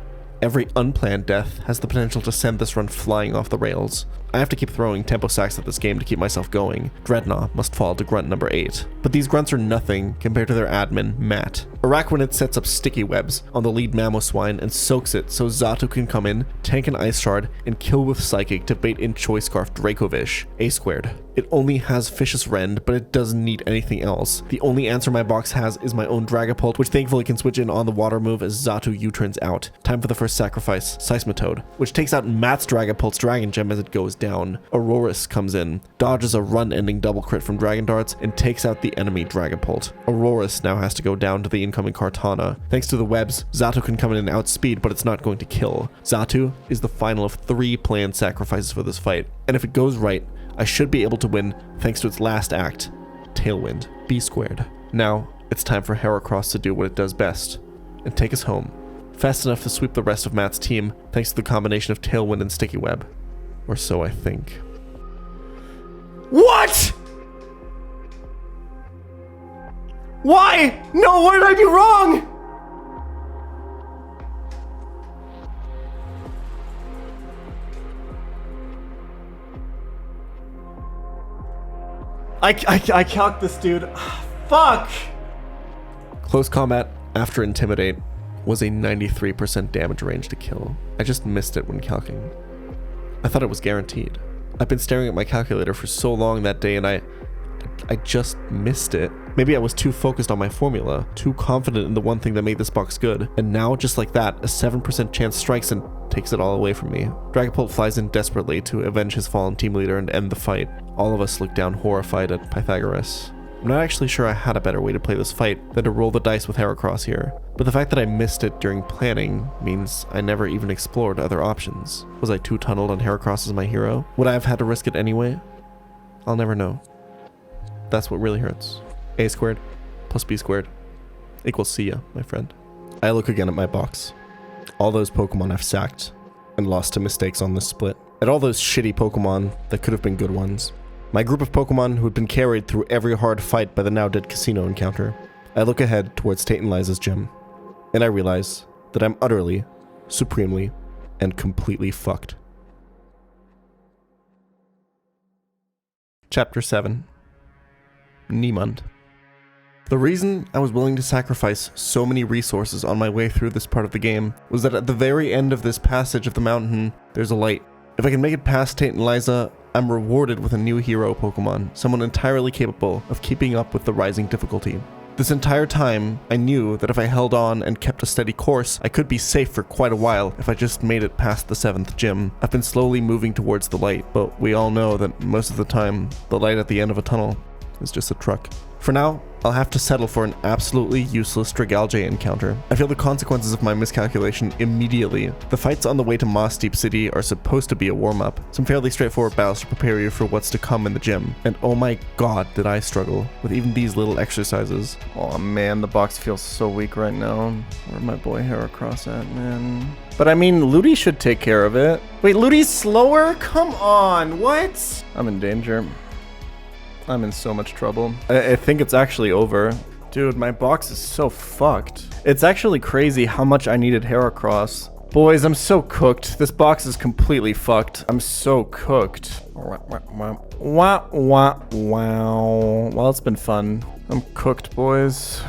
Every unplanned death has the potential to send this run flying off the rails. I have to keep throwing tempo sacks at this game to keep myself going. Dreadnought must fall to grunt number 8. But these grunts are nothing compared to their admin, Matt. Araquanid sets up sticky webs on the lead Mamoswine and soaks it so Xatu can come in, tank an Ice Shard, and kill with Psychic to bait in Choice Scarf Dracovish. A². It only has Vicious Rend, but it doesn't need anything else. The only answer my box has is my own Dragapult, which thankfully can switch in on the water move as Xatu U-turns out. Time for the first sacrifice, Seismitoad, which takes out Matt's Dragapult's Dragon Gem as it goes down. Aurorus comes in, dodges a run-ending double crit from Dragon Darts, and takes out the enemy Dragapult. Aurorus now has to go down to the incoming Kartana. Thanks to the webs, Xatu can come in and outspeed, but it's not going to kill. Xatu is the final of 3 planned sacrifices for this fight, and if it goes right, I should be able to win thanks to its last act, Tailwind, B². Now, it's time for Heracross to do what it does best, and take us home. Fast enough to sweep the rest of Matt's team thanks to the combination of Tailwind and Sticky Web. Or so I think. What? Why? No, what did I do wrong? I calced this dude. Fuck! Close combat after Intimidate was a 93% damage range to kill. I just missed it when calcing. I thought it was guaranteed. I've been staring at my calculator for so long that day and I just missed it. Maybe I was too focused on my formula, too confident in the one thing that made this box good, and now, just like that, a 7% chance strikes and takes it all away from me. Dragapult flies in desperately to avenge his fallen team leader and end the fight. All of us look down horrified at Pythagoras. I'm not actually sure I had a better way to play this fight than to roll the dice with Heracross here, but the fact that I missed it during planning means I never even explored other options. Was I too tunneled on Heracross as my hero? Would I have had to risk it anyway? I'll never know. That's what really hurts. A squared plus B squared equals see ya, my friend. I look again at my box. All those Pokemon I've sacked and lost to mistakes on this split. At all those shitty Pokemon that could have been good ones. My group of Pokemon who had been carried through every hard fight by the now dead casino encounter. I look ahead towards Tate and Liza's gym, and I realize that I'm utterly, supremely, and completely fucked. Chapter 7. Niemand. The reason I was willing to sacrifice so many resources on my way through this part of the game was that at the very end of this passage of the mountain, there's a light. If I can make it past Tate and Liza, I'm rewarded with a new hero Pokemon, someone entirely capable of keeping up with the rising difficulty. This entire time, I knew that if I held on and kept a steady course, I could be safe for quite a while if I just made it past the 7th gym. I've been slowly moving towards the light, but we all know that most of the time, the light at the end of a tunnel is just a truck. For now, I'll have to settle for an absolutely useless Dragalge encounter. I feel the consequences of my miscalculation immediately. The fights on the way to Moss Deep City are supposed to be a warm-up, some fairly straightforward battles to prepare you for what's to come in the gym. And oh my god, did I struggle with even these little exercises. Oh man, the box feels so weak right now. Where'd my boy Heracross at, man? But I mean, Ludi should take care of it. Wait, Ludi's slower? Come on, what? I'm in danger. I'm in so much trouble. I think it's actually over. Dude, my box is so fucked. It's actually crazy how much I needed Heracross. Boys, I'm so cooked. This box is completely fucked. I'm so cooked. Wow. Well, it's been fun. I'm cooked, boys.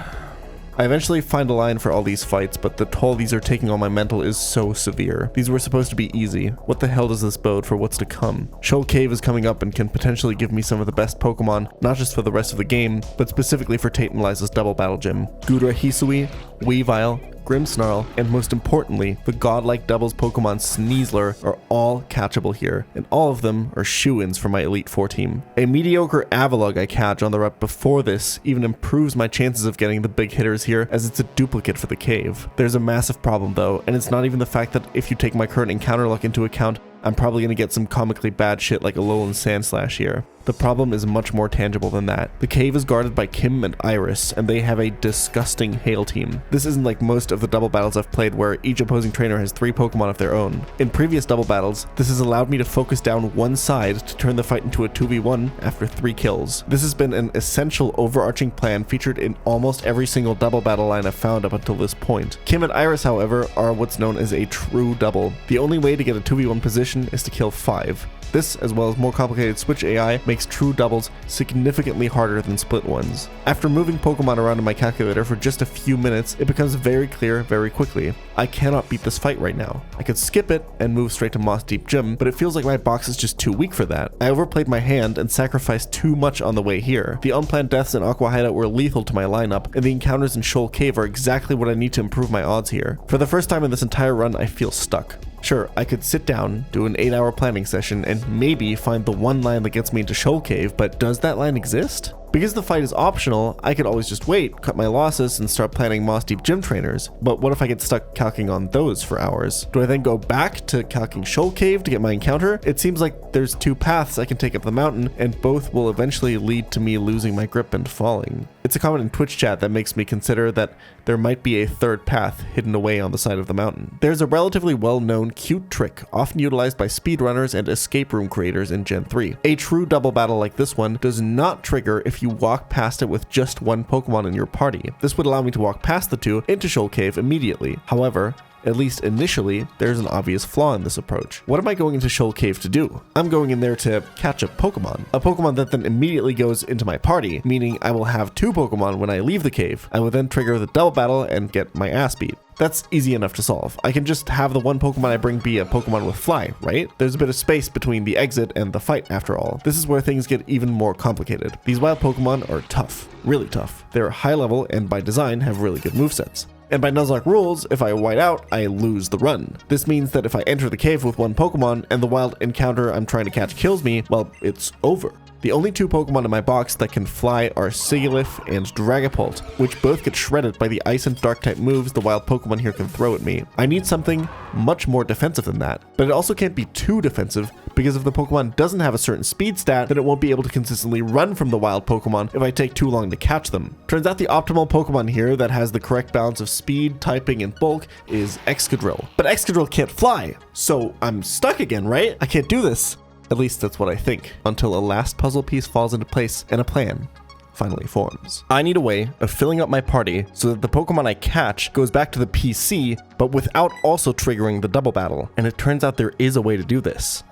I eventually find a line for all these fights, but the toll these are taking on my mental is so severe. These were supposed to be easy. What the hell does this bode for what's to come? Shoal Cave is coming up and can potentially give me some of the best Pokemon, not just for the rest of the game, but specifically for Tate and Liza's double battle gym. Gudra Hisui, Weavile, Grimmsnarl, and most importantly, the godlike doubles Pokemon Sneasler are all catchable here, and all of them are shoo-ins for my Elite Four team. A mediocre Avalugg I catch on the rep before this even improves my chances of getting the big hitters here, as it's a duplicate for the cave. There's a massive problem though, and it's not even the fact that if you take my current encounter luck into account, I'm probably going to get some comically bad shit like a Alolan Sandslash here. The problem is much more tangible than that. The cave is guarded by Kim and Iris, and they have a disgusting hail team. This isn't like most of the double battles I've played where each opposing trainer has 3 Pokemon of their own. In previous double battles, this has allowed me to focus down one side to turn the fight into a 2v1 after 3 kills. This has been an essential overarching plan featured in almost every single double battle line I've found up until this point. Kim and Iris, however, are what's known as a true double. The only way to get a 2v1 position is to kill 5. This, as well as more complicated switch AI, makes true doubles significantly harder than split ones. After moving Pokemon around in my calculator for just a few minutes, it becomes very clear very quickly. I cannot beat this fight right now. I could skip it and move straight to Moss Deep Gym, but it feels like my box is just too weak for that. I overplayed my hand and sacrificed too much on the way here. The unplanned deaths in Aqua Hideout were lethal to my lineup, and the encounters in Shoal Cave are exactly what I need to improve my odds here. For the first time in this entire run, I feel stuck. Sure, I could sit down, do an 8-hour planning session, and maybe find the one line that gets me into Shoal Cave, but does that line exist? Because the fight is optional, I could always just wait, cut my losses, and start planning Moss Deep Gym trainers. But what if I get stuck calcing on those for hours? Do I then go back to calcing Shoal Cave to get my encounter? It seems like there's 2 paths I can take up the mountain, and both will eventually lead to me losing my grip and falling. It's a comment in Twitch chat that makes me consider that there might be a 3rd path hidden away on the side of the mountain. There's a relatively well-known cute trick, often utilized by speedrunners and escape room creators in Gen 3. A true double battle like this one does not trigger if you walk past it with just 1 Pokemon in your party. This would allow me to walk past the 2 into Shoal Cave immediately. However, At least initially, there's an obvious flaw in this approach. What am I going into Shoal Cave to do? I'm going in there to catch a Pokemon that then immediately goes into my party, meaning I will have 2 Pokemon when I leave the cave. I will then trigger the double battle and get my ass beat. That's easy enough to solve. I can just have the one Pokemon I bring be a Pokemon with Fly, right? There's a bit of space between the exit and the fight after all. This is where things get even more complicated. These wild Pokemon are tough, really tough. They're high level and by design have really good movesets. And by Nuzlocke rules, if I white out, I lose the run. This means that if I enter the cave with one Pokemon and the wild encounter I'm trying to catch kills me, well, it's over. The only 2 Pokemon in my box that can fly are Sigilyph and Dragapult, which both get shredded by the Ice and Dark type moves the wild Pokemon here can throw at me. I need something much more defensive than that, but it also can't be too defensive because if the Pokemon doesn't have a certain speed stat, then it won't be able to consistently run from the wild Pokemon if I take too long to catch them. Turns out the optimal Pokemon here that has the correct balance of speed, typing, and bulk is Excadrill. But Excadrill can't fly, so I'm stuck again, right? I can't do this. At least that's what I think, until a last puzzle piece falls into place and a plan finally forms. I need a way of filling up my party so that the Pokemon I catch goes back to the PC, but without also triggering the double battle. And it turns out there is a way to do this.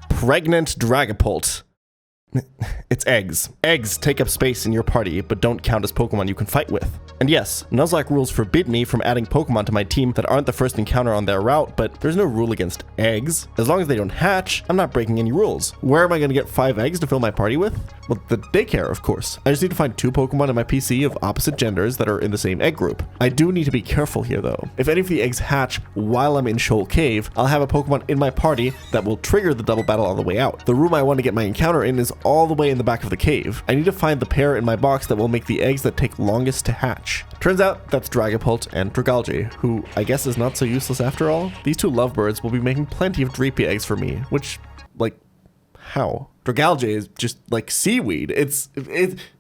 Pregnant Dragapult. It's eggs. Eggs take up space in your party, but don't count as Pokemon you can fight with. And yes, Nuzlocke rules forbid me from adding Pokemon to my team that aren't the first encounter on their route, but there's no rule against eggs. As long as they don't hatch, I'm not breaking any rules. Where am I going to get 5 eggs to fill my party with? Well, the daycare, of course. I just need to find 2 Pokemon in my PC of opposite genders that are in the same egg group. I do need to be careful here though. If any of the eggs hatch while I'm in Shoal Cave, I'll have a Pokemon in my party that will trigger the double battle on the way out. The room I want to get my encounter in is all the way in the back of the cave. I need to find the pair in my box that will make the eggs that take longest to hatch. Turns out that's Dragapult and Dragalge, who I guess is not so useless after all. These 2 lovebirds will be making plenty of Dreepy eggs for me, which, like, how? Dragalge is just like seaweed. It's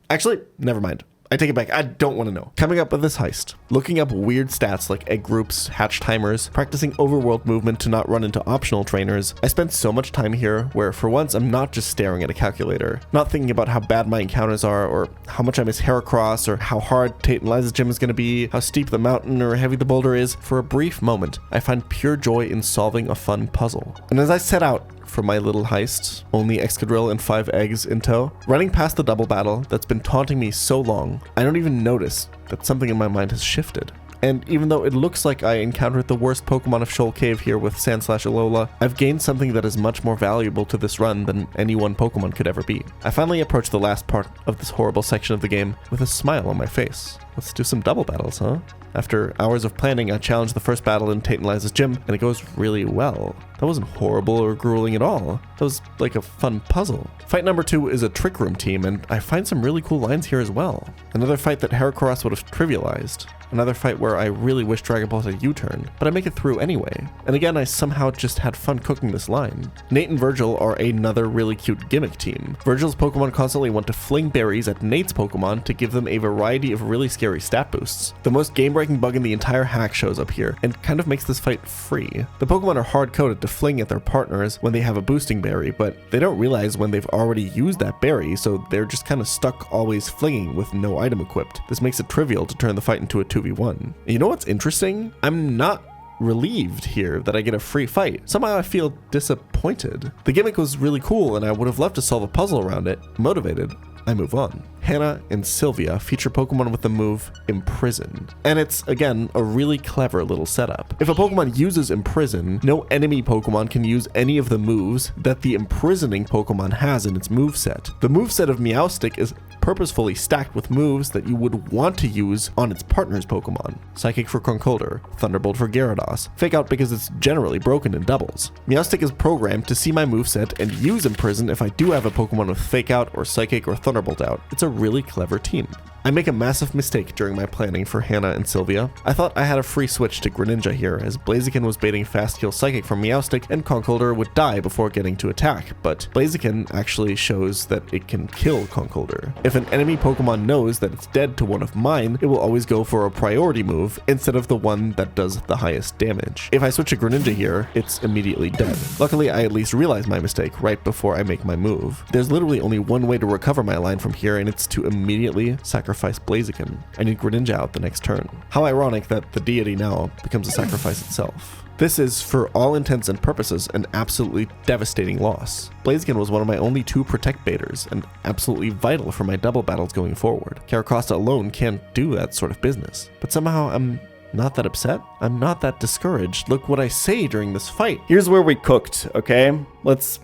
actually, never mind. I take it back. I don't want to know. Coming up with this heist, looking up weird stats like egg groups, hatch timers, practicing overworld movement to not run into optional trainers. I spent so much time here where for once I'm not just staring at a calculator, not thinking about how bad my encounters are or how much I miss Heracross or how hard Tate and Liza's gym is going to be, how steep the mountain or heavy the boulder is. For a brief moment, I find pure joy in solving a fun puzzle. And as I set out for my little heist, only Excadrill and 5 eggs in tow, running past the double battle that's been taunting me so long, I don't even notice that something in my mind has shifted. And even though it looks like I encountered the worst Pokemon of Shoal Cave here with Sandslash-Alola, I've gained something that is much more valuable to this run than any one Pokemon could ever be. I finally approach the last part of this horrible section of the game with a smile on my face. Let's do some double battles, huh? After hours of planning, I challenge the first battle in Tate and Liza's gym, and it goes really well. That wasn't horrible or grueling at all. That was like a fun puzzle. Fight number 2 is a Trick Room team, and I find some really cool lines here as well. Another fight that Heracross would have trivialized. Another fight where I really wish Dragapult had U-turned, but I make it through anyway. And again, I somehow just had fun cooking this line. Nate and Virgil are another really cute gimmick team. Virgil's Pokemon constantly want to fling berries at Nate's Pokemon to give them a variety of really scary stat boosts. The most game-breaking bug in the entire hack shows up here, and kind of makes this fight free. The Pokemon are hard-coded to fling at their partners when they have a boosting berry, but they don't realize when they've already used that berry, so they're just kind of stuck always flinging with no item equipped. This makes it trivial to turn the fight into a 2v1. You know what's interesting? I'm not relieved here that I get a free fight. Somehow I feel disappointed. The gimmick was really cool and I would have loved to solve a puzzle around it. Motivated, I move on. Hannah and Sylvia feature Pokemon with the move Imprison. And it's, again, a really clever little setup. If a Pokemon uses Imprison, no enemy Pokemon can use any of the moves that the imprisoning Pokemon has in its moveset. The moveset of Meowstic is purposefully stacked with moves that you would want to use on its partner's Pokemon. Psychic for Conkeldurr, Thunderbolt for Gyarados, Fake Out because it's generally broken in doubles. Meowstic is programmed to see my moveset and use Imprison if I do have a Pokemon with Fake Out or Psychic or Thunderbolt out. It's a really clever team. I make a massive mistake during my planning for Hannah and Sylvia. I thought I had a free switch to Greninja here, as Blaziken was baiting Fast Kill Psychic from Meowstic and Conkeldurr would die before getting to attack, but Blaziken actually shows that it can kill Conkeldurr. If an enemy Pokemon knows that it's dead to one of mine, it will always go for a priority move instead of the one that does the highest damage. If I switch to Greninja here, it's immediately dead. Luckily, I at least realize my mistake right before I make my move. There's literally only one way to recover my line from here, and it's to immediately sacrifice sacrifice Blaziken. I need Greninja out the next turn. How ironic that the deity now becomes a sacrifice itself. This is, for all intents and purposes, an absolutely devastating loss. Blaziken was one of my only 2 protect baiters, and absolutely vital for my double battles going forward. Carracosta alone can't do that sort of business. But somehow I'm not that upset. I'm not that discouraged. Look what I say during this fight. Here's where we cooked, okay? Let's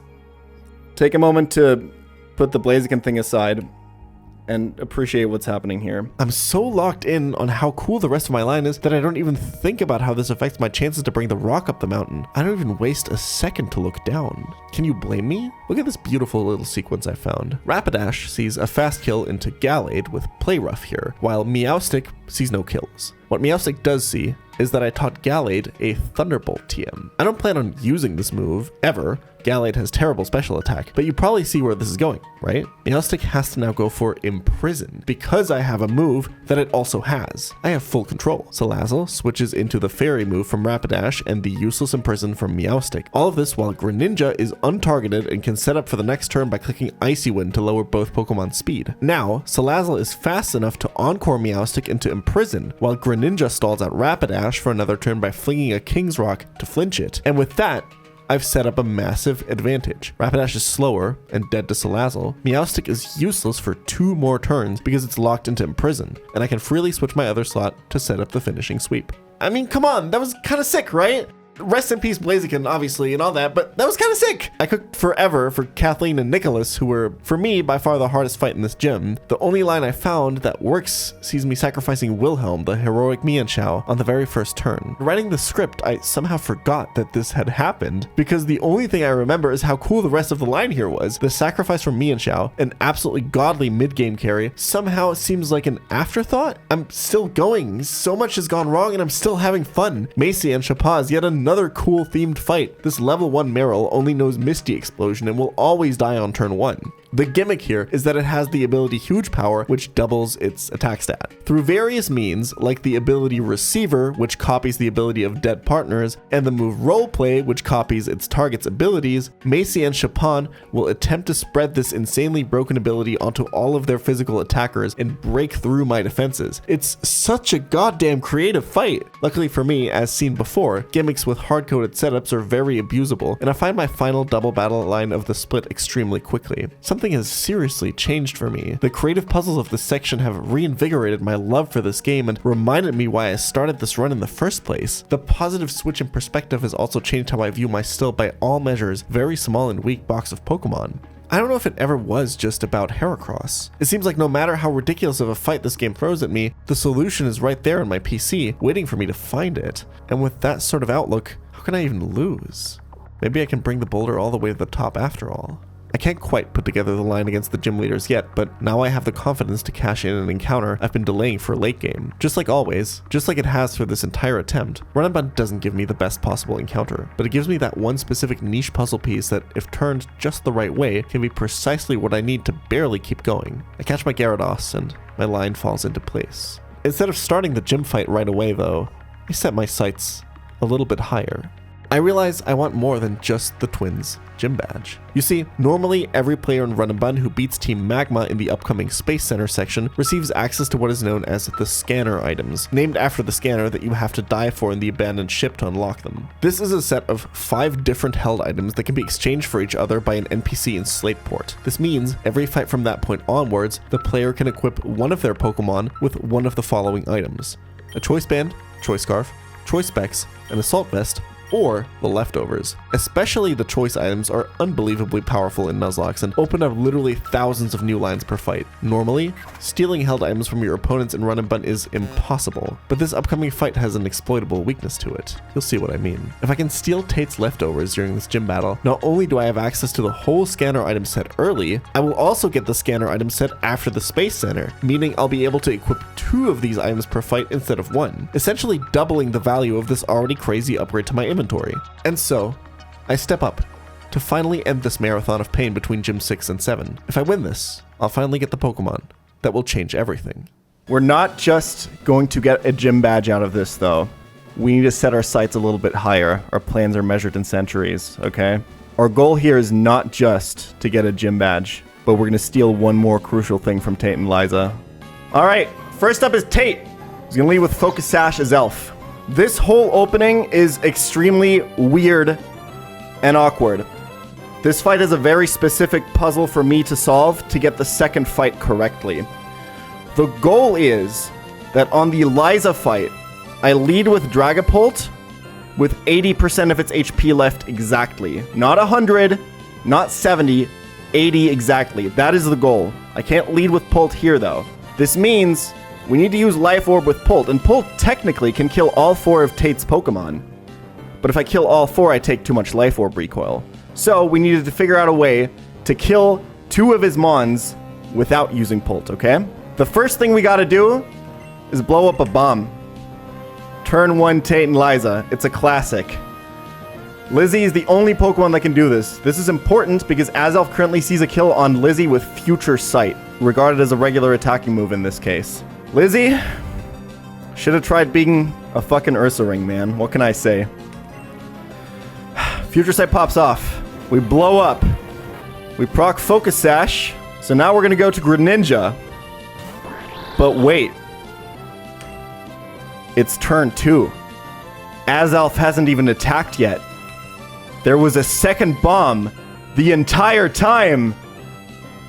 take a moment to put the Blaziken thing aside and appreciate what's happening here. I'm so locked in on how cool the rest of my line is that I don't even think about how this affects my chances to bring the rock up the mountain. I don't even waste a second to look down. Can you blame me? Look at this beautiful little sequence I found. Rapidash sees a fast kill into Gallade with Play Rough here, while Meowstic sees no kills. What Meowstic does see is that I taught Gallade a Thunderbolt TM. I don't plan on using this move, ever. Gallade has terrible special attack, but you probably see where this is going, right? Meowstic has to now go for Imprison, because I have a move that it also has. I have full control. Salazzle switches into the Fairy move from Rapidash and the useless Imprison from Meowstic. All of this while Greninja is untargeted and can set up for the next turn by clicking Icy Wind to lower both Pokemon's speed. Now, Salazzle is fast enough to Encore Meowstic into Imprison, while Greninja stalls out Rapidash for another turn by flinging a King's Rock to flinch it. And with that, I've set up a massive advantage. Rapidash is slower and dead to Salazzle. Meowstic is useless for 2 more turns because it's locked into Imprison, and I can freely switch my other slot to set up the finishing sweep. I mean, come on, that was kind of sick, right? Rest in peace Blaziken, obviously, and all that, but that was kind of sick. I cooked forever for Kathleen and Nicholas, who were, for me, by far the hardest fight in this gym. The only line I found that works sees me sacrificing Wilhelm, the heroic Mienshao, on the very first turn. Writing the script, I somehow forgot that this had happened, because the only thing I remember is how cool the rest of the line here was. The sacrifice from Mienshao, an absolutely godly mid-game carry, somehow seems like an afterthought. I'm still going. So much has gone wrong, and I'm still having fun. Macy and Chapaz, yet another cool themed fight. This level 1 Meryl only knows Misty Explosion and will always die on turn 1. The gimmick here is that it has the ability Huge Power, which doubles its attack stat. Through various means, like the ability Receiver, which copies the ability of dead partners, and the move Roleplay, which copies its target's abilities, Macy and Chapon will attempt to spread this insanely broken ability onto all of their physical attackers and break through my defenses. It's such a goddamn creative fight. Luckily for me, as seen before, gimmicks with hard-coded setups are very abusable, and I find my final double battle line of the split extremely quickly. Something has seriously changed for me. The creative puzzles of this section have reinvigorated my love for this game and reminded me why I started this run in the first place. The positive switch in perspective has also changed how I view my still, by all measures, very small and weak box of Pokemon. I don't know if it ever was just about Heracross. It seems like no matter how ridiculous of a fight this game throws at me, the solution is right there on my PC, waiting for me to find it. And with that sort of outlook, how can I even lose? Maybe I can bring the boulder all the way to the top after all. I can't quite put together the line against the gym leaders yet, but now I have the confidence to cash in an encounter I've been delaying for late game. Just like always, just like it has for this entire attempt, Run and Bun doesn't give me the best possible encounter, but it gives me that one specific niche puzzle piece that, if turned just the right way, can be precisely what I need to barely keep going. I catch my Gyarados, and my line falls into place. Instead of starting the gym fight right away though, I set my sights a little bit higher. I realize I want more than just the twins' gym badge. You see, normally every player in Run and Bun who beats Team Magma in the upcoming Space Center section receives access to what is known as the scanner items, named after the scanner that you have to die for in the abandoned ship to unlock them. This is a set of 5 different held items that can be exchanged for each other by an NPC in Slateport. This means every fight from that point onwards, the player can equip one of their Pokemon with one of the following items: a Choice Band, Choice Scarf, Choice Specs, an Assault Vest, or the leftovers. Especially the choice items are unbelievably powerful in Nuzlocke and open up literally thousands of new lines per fight. Normally, stealing held items from your opponents in Run and Bun is impossible, but this upcoming fight has an exploitable weakness to it. You'll see what I mean. If I can steal Tate's leftovers during this gym battle, not only do I have access to the whole scanner item set early, I will also get the scanner item set after the Space Center, meaning I'll be able to equip 2 of these items per fight instead of 1, essentially doubling the value of this already crazy upgrade to my inventory. And so, I step up to finally end this marathon of pain between Gym 6 and 7. If I win this, I'll finally get the Pokemon that will change everything. We're not just going to get a gym badge out of this, though. We need to set our sights a little bit higher. Our plans are measured in centuries, okay? Our goal here is not just to get a gym badge, but we're going to steal one more crucial thing from Tate and Liza. Alright, first up is Tate. He's gonna lead with Focus Sash as Elf. This whole opening is extremely weird and awkward. This fight is a very specific puzzle for me to solve to get the second fight correctly. The goal is that on the Liza fight, I lead with Dragapult with 80% of its HP left exactly. Not 100, not 70, 80 exactly. That is the goal. I can't lead with Pult here though. This means we need to use Life Orb with Pult, and Pult technically can kill all 4 of Tate's Pokemon. But if I kill all 4, I take too much Life Orb recoil. So we needed to figure out a way to kill 2 of his Mons without using Pult, okay? The first thing we gotta do is blow up a bomb. Turn 1 Tate and Liza. It's a classic. Lizzie is the only Pokemon that can do this. This is important because Azelf currently sees a kill on Lizzie with Future Sight, regarded as a regular attacking move in this case. Lizzie should have tried being a fucking Ursaring, man. What can I say? Future Sight pops off. We blow up. We proc Focus Sash. So now we're gonna go to Greninja. But wait. It's turn 2. Azelf hasn't even attacked yet. There was a second bomb the entire time.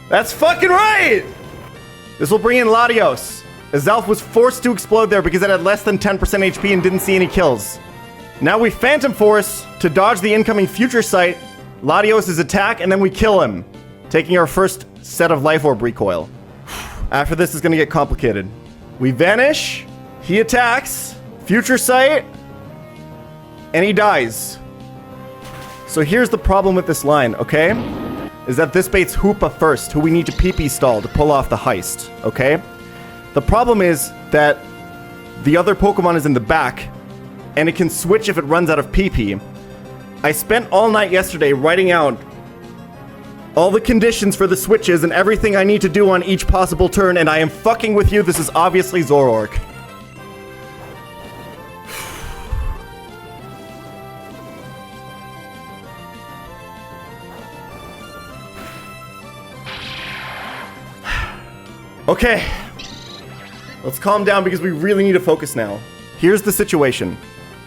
That's fucking right! This will bring in Latios. Azelf was forced to explode there because it had less than 10% HP and didn't see any kills. Now we Phantom Force to dodge the incoming Future Sight, Latios' attack, and then we kill him, taking our first set of Life Orb recoil. After this is gonna get complicated. We vanish, he attacks, Future Sight, and he dies. So here's the problem with this line, okay? Is that this baits Hoopa first, who we need to PP stall to pull off the heist, okay? The problem is that the other Pokemon is in the back, and it can switch if it runs out of PP. I spent all night yesterday writing out all the conditions for the switches and everything I need to do on each possible turn, and I am fucking with you. This is obviously Zoroark. Okay. Let's calm down because we really need to focus now. Here's the situation.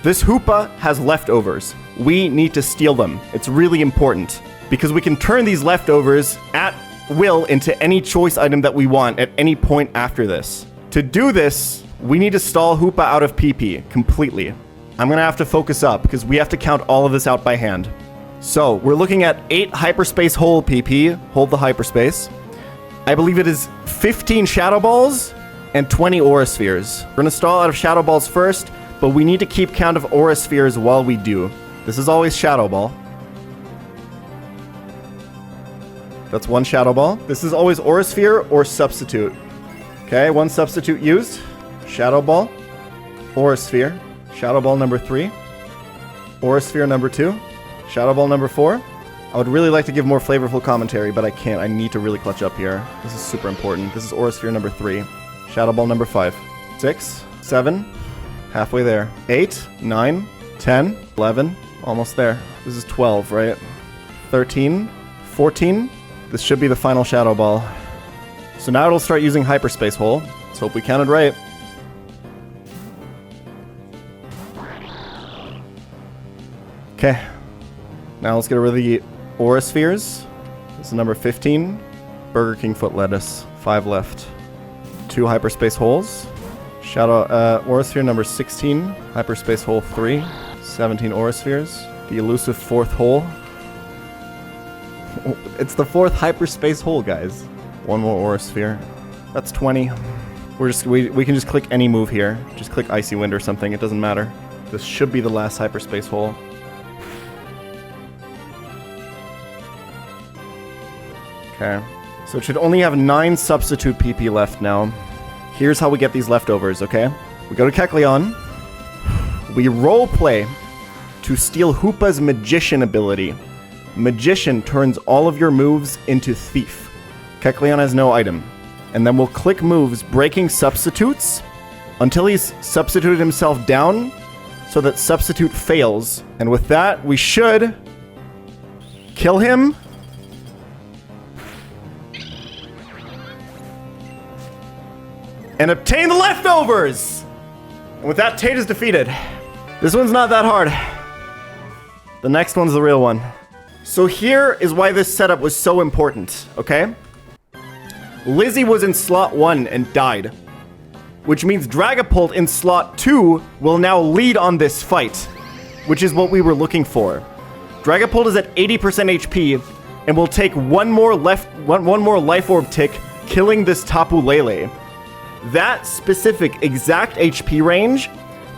This Hoopa has leftovers. We need to steal them. It's really important because we can turn these leftovers at will into any choice item that we want at any point after this. To do this, we need to stall Hoopa out of PP completely. I'm gonna have to focus up because we have to count all of this out by hand. So we're looking at 8 hyperspace hole PP. Hold the hyperspace. I believe it is 15 Shadow Balls and 20 Aura Spheres. We're gonna stall out of Shadow Balls first, but we need to keep count of Aura Spheres while we do. This is always Shadow Ball. That's 1 Shadow Ball. This is always Aura Sphere or Substitute. Okay, 1 Substitute used. Shadow Ball. Aura Sphere. Shadow Ball number 3. Aura Sphere number 2. Shadow Ball number 4. I would really like to give more flavorful commentary, but I can't. I need to really clutch up here. This is super important. This is Aura Sphere number 3. Shadow Ball number 5. 6. 7. Halfway there. 8. 9. 10. 11. Almost there. This is 12, right? 13. 14. This should be the final Shadow Ball. So now it'll start using Hyperspace Hole. Let's hope we counted right. Okay. Now let's get rid of the Aura Spheres. This is number 15. Burger King Foot Lettuce. 5 left. 2 Hyperspace Holes. Shadow Aura Sphere number 16. Hyperspace Hole 3. 17 Aura Spheres. The elusive 4th hole. It's the 4th Hyperspace Hole, guys. 1 more Aura Sphere. That's 20. We can just click any move here. Just click Icy Wind or something. It doesn't matter. This should be the last Hyperspace Hole. Okay. So it should only have 9 substitute PP left now. Here's how we get these leftovers, okay? We go to Kecleon. We roleplay to steal Hoopa's Magician ability. Magician turns all of your moves into Thief. Kecleon has no item. And then we'll click moves breaking substitutes until he's substituted himself down so that substitute fails. And with that, we should kill him. and obtain the leftovers! And with that, Tate is defeated. This one's not that hard. The next one's the real one. So here is why this setup was so important, okay? Lizzie was in slot 1 and died, which means Dragapult in slot 2 will now lead on this fight, which is what we were looking for. Dragapult is at 80% HP and will take one more life orb tick, killing this Tapu Lele. That specific exact HP range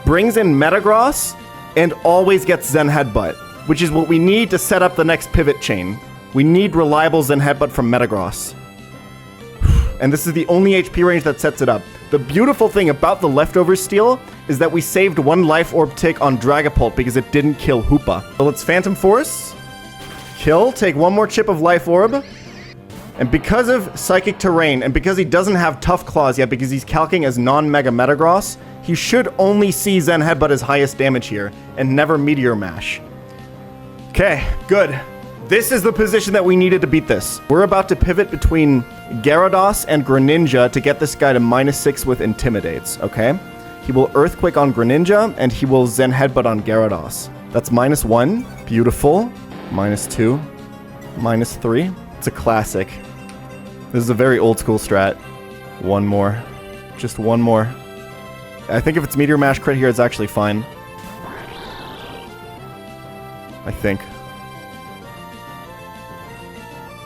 brings in Metagross and always gets Zen Headbutt, which is what we need to set up the next pivot chain. We need reliable Zen Headbutt from Metagross. And this is the only HP range that sets it up. The beautiful thing about the leftover steal is that we saved one life orb tick on Dragapult because it didn't kill Hoopa. So let's Phantom Force. Kill, take one more chip of life orb. And because of Psychic Terrain, and because he doesn't have Tough Claws yet, because he's calcing as non-Mega Metagross, he should only see Zen Headbutt as highest damage here, and never Meteor Mash. Okay, good. This is the position that we needed to beat this. We're about to pivot between Gyarados and Greninja to get this guy to -6 with Intimidates, okay? He will Earthquake on Greninja, and he will Zen Headbutt on Gyarados. That's -1. Beautiful. -2. -3. It's a classic. This is a very old school strat. One more. Just one more. I think if it's Meteor Mash crit here, it's actually fine. I think.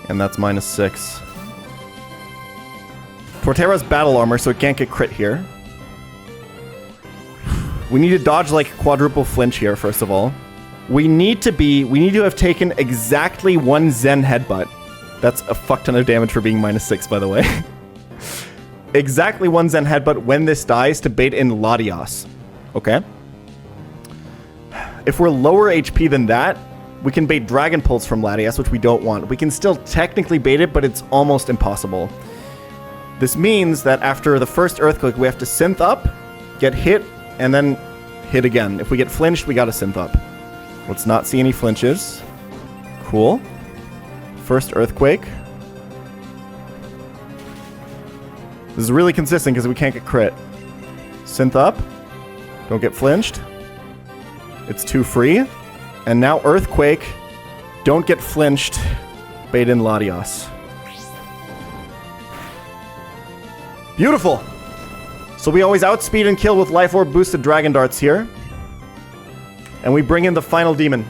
And that's -6. Torterra's battle armor, so it can't get crit here. We need to dodge like quadruple flinch here, first of all. We need to have taken exactly one Zen Headbutt. That's a fuck ton of damage for being -6, by the way. Exactly one Zen Headbutt when this dies to bait in Latias. Okay? If we're lower HP than that, we can bait Dragon Pulse from Latias, which we don't want. We can still technically bait it, but it's almost impossible. This means that after the first Earthquake, we have to Synth up, get hit, and then hit again. If we get flinched, we gotta Synth up. Let's not see any flinches. Cool. First Earthquake. This is really consistent because we can't get crit. Synth up. Don't get flinched. It's too free. And now Earthquake. Don't get flinched. Bait in Latias. Beautiful. So we always outspeed and kill with Life Orb boosted Dragon Darts here. And we bring in the final demon.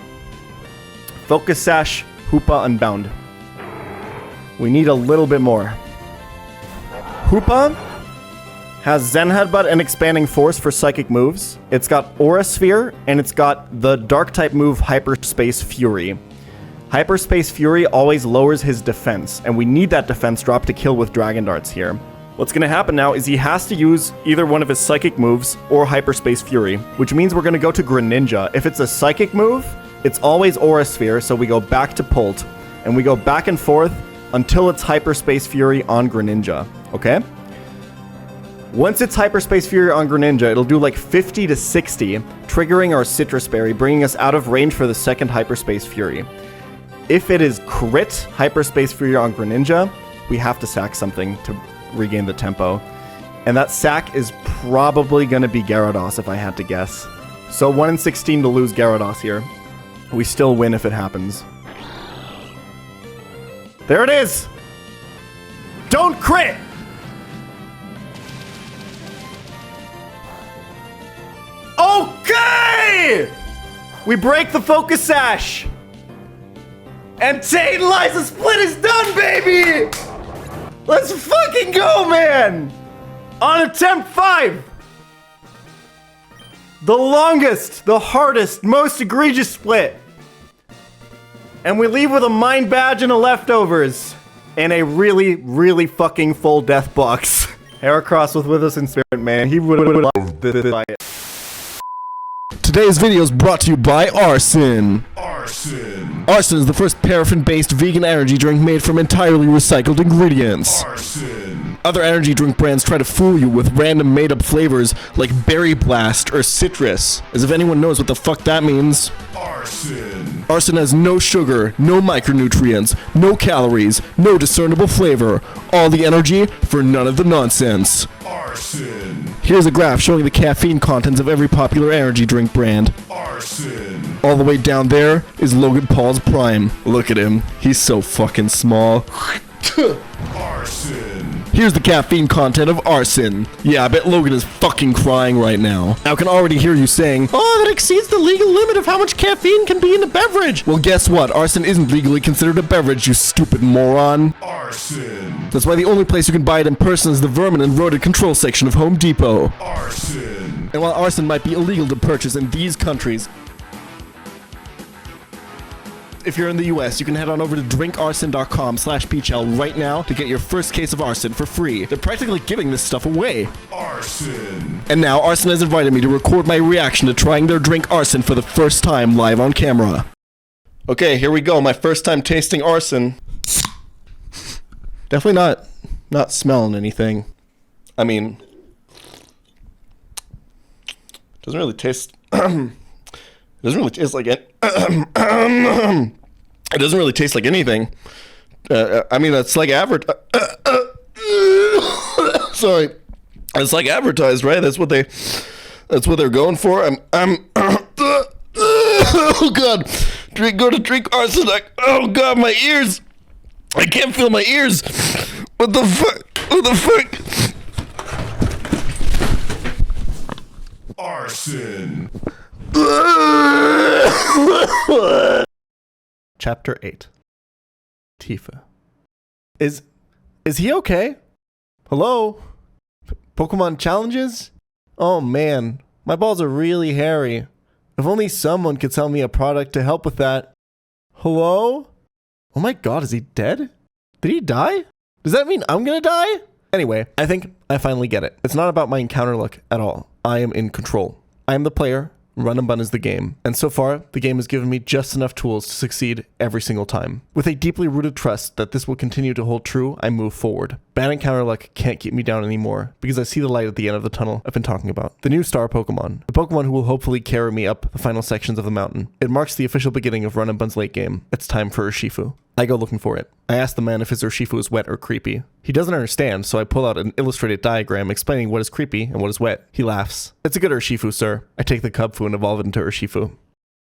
Focus Sash, Hoopa Unbound. We need a little bit more. Hoopa has Zen Headbutt and Expanding Force for psychic moves. It's got Aura Sphere, and it's got the Dark-type move Hyperspace Fury. Hyperspace Fury always lowers his defense, and we need that defense drop to kill with Dragon Darts here. What's going to happen now is he has to use either one of his Psychic moves or Hyperspace Fury, which means we're going to go to Greninja. If it's a Psychic move, it's always Aura Sphere, so we go back to Pult, and we go back and forth until it's Hyperspace Fury on Greninja, okay? Once it's Hyperspace Fury on Greninja, it'll do like 50 to 60, triggering our Citrus Berry, bringing us out of range for the second Hyperspace Fury. If it is crit Hyperspace Fury on Greninja, we have to sack something to regain the tempo. And that sack is probably going to be Gyarados, if I had to guess. So 1 in 16 to lose Gyarados here. We still win if it happens. There it is! Don't crit! Okay! We break the Focus Sash! And Tate Liza Split is done, baby! Let's fucking go, man! On attempt 5! The longest, the hardest, most egregious split. And we leave with a Mind Badge and a Leftovers. And a really, really fucking full death box. Heracross was with us in spirit, man. He would have loved this fight. Today's video is brought to you by Arson. Arson is the first paraffin-based vegan energy drink made from entirely recycled ingredients. Other energy drink brands try to fool you with random made-up flavors like Berry Blast or Citrus, as if anyone knows what the fuck that means. Arson has no sugar, no micronutrients, no calories, no discernible flavor. All the energy for none of the nonsense. Arson. Here's a graph showing the caffeine contents of every popular energy drink brand. Arson. All the way down there is Logan Paul's prime. Look at him. He's so fucking small. Arson. Here's the caffeine content of arson. Yeah, I bet Logan is fucking crying right now. I can already hear you saying, "Oh, that exceeds the legal limit of how much caffeine can be in a beverage." Well, guess what? Arson isn't legally considered a beverage, you stupid moron. Arson. That's why the only place you can buy it in person is the vermin and rodent control section of Home Depot. Arson. And while arson might be illegal to purchase in these countries, if you're in the US, you can head on over to drinkarson.com/PChell right now to get your first case of arson for free. They're practically giving this stuff away. Arson. And now Arson has invited me to record my reaction to trying their drink arson for the first time live on camera. Okay, here we go. My first time tasting arson. Definitely not smelling anything. I mean, doesn't really taste like it. It doesn't really taste like anything. I mean, it's like sorry, it's like advertised, right? That's what they're going for. Oh god, go to drink arson. Oh god, my ears. I can't feel my ears. What the fuck? What the fuck? Arson. Chapter 8. Tiefe. Is he okay? Hello? Pokemon challenges? Oh man, my balls are really hairy. If only someone could sell me a product to help with that. Hello? Oh my god, is he dead? Did he die? Does that mean I'm gonna die? Anyway, I think I finally get it. It's not about my encounter luck at all. I am in control. I am the player. Run and Bun is the game. And so far, the game has given me just enough tools to succeed every single time. With a deeply rooted trust that this will continue to hold true, I move forward. Bad encounter luck can't keep me down anymore, because I see the light at the end of the tunnel I've been talking about. The new star Pokemon. The Pokemon who will hopefully carry me up the final sections of the mountain. It marks the official beginning of Run and Bun's late game. It's time for Urshifu. I go looking for it. I ask the man if his Urshifu is wet or creepy. He doesn't understand, so I pull out an illustrated diagram explaining what is creepy and what is wet. He laughs. It's a good Urshifu, sir. I take the Cubfu and evolve it into Urshifu.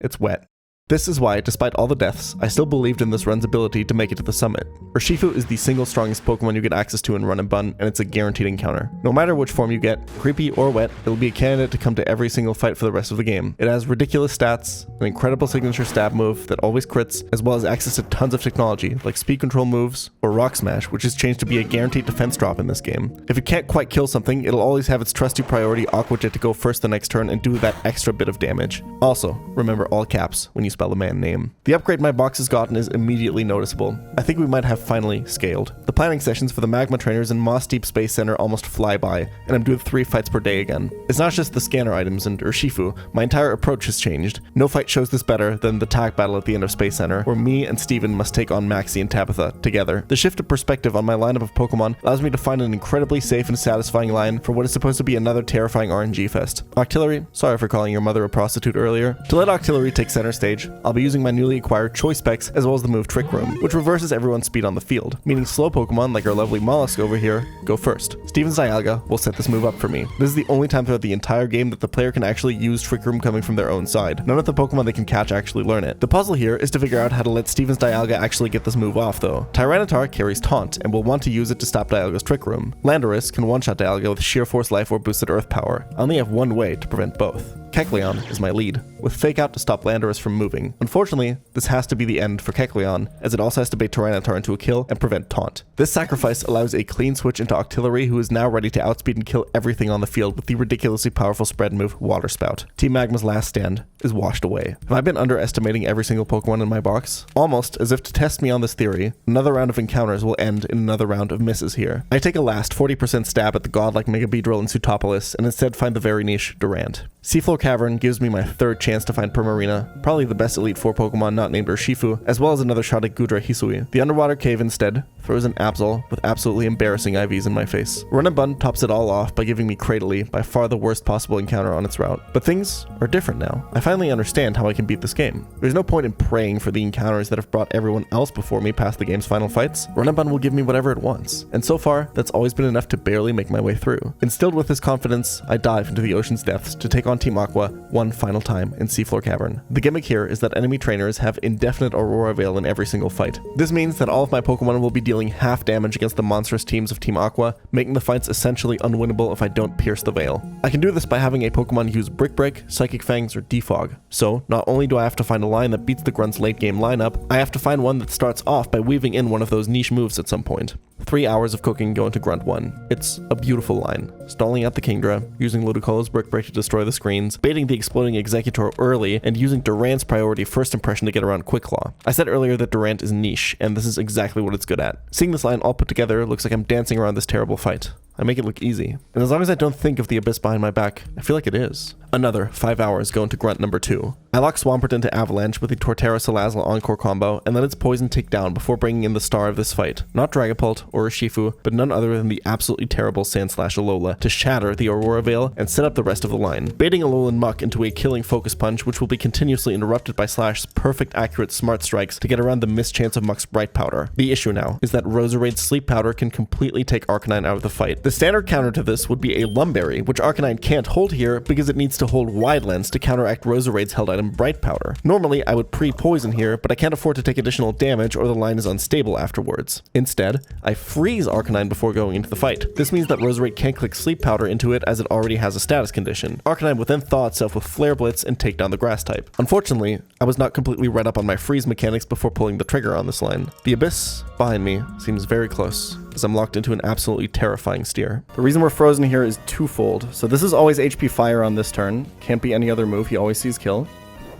It's wet. This is why, despite all the deaths, I still believed in this run's ability to make it to the summit. Urshifu is the single strongest Pokemon you get access to in Run and Bun, and it's a guaranteed encounter. No matter which form you get, creepy or wet, it'll be a candidate to come to every single fight for the rest of the game. It has ridiculous stats, an incredible signature stab move that always crits, as well as access to tons of technology, like speed control moves, or Rock Smash, which is changed to be a guaranteed defense drop in this game. If it can't quite kill something, it'll always have its trusty priority Aqua Jet to go first the next turn and do that extra bit of damage. Also, remember all caps when you spell the man name. The upgrade my box has gotten is immediately noticeable. I think we might have finally scaled. The planning sessions for the Magma Trainers and Moss Deep Space Center almost fly by, and I'm doing 3 fights per day again. It's not just the scanner items and Urshifu, my entire approach has changed. No fight shows this better than the tag battle at the end of Space Center, where me and Steven must take on Maxie and Tabitha together. The shift of perspective on my lineup of Pokemon allows me to find an incredibly safe and satisfying line for what is supposed to be another terrifying RNG fest. Octillery, sorry for calling your mother a prostitute earlier. To let Octillery take center stage, I'll be using my newly acquired Choice Specs as well as the move Trick Room, which reverses everyone's speed on the field, meaning slow Pokemon like our lovely Mollusk over here go first. Steven's Dialga will set this move up for me. This is the only time throughout the entire game that the player can actually use Trick Room coming from their own side. None of the Pokemon they can catch actually learn it. The puzzle here is to figure out how to let Steven's Dialga actually get this move off though. Tyranitar carries Taunt and will want to use it to stop Dialga's Trick Room. Landorus can one-shot Dialga with Sheer Force Life or boosted Earth Power. I only have one way to prevent both. Kecleon is my lead, with Fake Out to stop Landorus from moving. Unfortunately, this has to be the end for Kecleon, as it also has to bait Tyranitar into a kill and prevent Taunt. This sacrifice allows a clean switch into Octillery, who is now ready to outspeed and kill everything on the field with the ridiculously powerful spread move Water Spout. Team Magma's last stand is washed away. Have I been underestimating every single Pokemon in my box? Almost as if to test me on this theory, another round of encounters will end in another round of misses here. I take a last 40% stab at the godlike Mega Beedrill and Pseutopolis, and instead find the very niche Durant. Seafloor Cavern gives me my third chance to find Primarina, probably the best Elite Four Pokemon not named Urshifu, as well as another shot at Gudra Hisui. The Underwater Cave instead Frozen Absol with absolutely embarrassing IVs in my face. Run and Bun tops it all off by giving me Cradily, by far the worst possible encounter on its route. But things are different now. I finally understand how I can beat this game. There's no point in praying for the encounters that have brought everyone else before me past the game's final fights. Run and Bun will give me whatever it wants. And so far, that's always been enough to barely make my way through. Instilled with this confidence, I dive into the ocean's depths to take on Team Aqua one final time in Seafloor Cavern. The gimmick here is that enemy trainers have indefinite Aurora Veil in every single fight. This means that all of my Pokemon will be dealing half damage against the monstrous teams of Team Aqua, making the fights essentially unwinnable if I don't pierce the veil. I can do this by having a Pokemon use Brick Break, Psychic Fangs, or Defog. So, not only do I have to find a line that beats the Grunt's late game lineup, I have to find one that starts off by weaving in one of those niche moves at some point. 3 hours of cooking go into Grunt 1. It's a beautiful line. Stalling out the Kingdra, using Ludicolo's Brick Break to destroy the screens, baiting the exploding Executor early, and using Durant's priority first impression to get around Quick Claw. I said earlier that Durant is niche, and this is exactly what it's good at. Seeing this line all put together looks like I'm dancing around this terrible fight. I make it look easy. And as long as I don't think of the abyss behind my back, I feel like it is. Another 5 hours go into Grunt number 2. I lock Swampert into Avalanche with the Torterra Salazzle Encore combo, and let its poison take down before bringing in the star of this fight. Not Dragapult or Urshifu, but none other than the absolutely terrible Sandslash Alola to shatter the Aurora Veil and set up the rest of the line, baiting Alolan Muck into a killing Focus Punch, which will be continuously interrupted by Slash's perfect accurate Smart Strikes to get around the mischance of Muck's Bright Powder. The issue now is that Roserade's Sleep Powder can completely take Arcanine out of the fight. The standard counter to this would be a Lumberry, which Arcanine can't hold here because it needs to hold Wide Lens to counteract Roserade's held item Bright Powder. Normally, I would pre-poison here, but I can't afford to take additional damage or the line is unstable afterwards. Instead, I freeze Arcanine before going into the fight. This means that Roserade can't click Sleep Powder into it as it already has a status condition. Arcanine would then thaw itself with Flare Blitz and take down the Grass type. Unfortunately, I was not completely read up on my freeze mechanics before pulling the trigger on this line. The abyss behind me seems very close, as I'm locked into an absolutely terrifying steer. The reason we're frozen here is twofold. So this is always HP Fire on this turn. Can't be any other move. He always sees kill.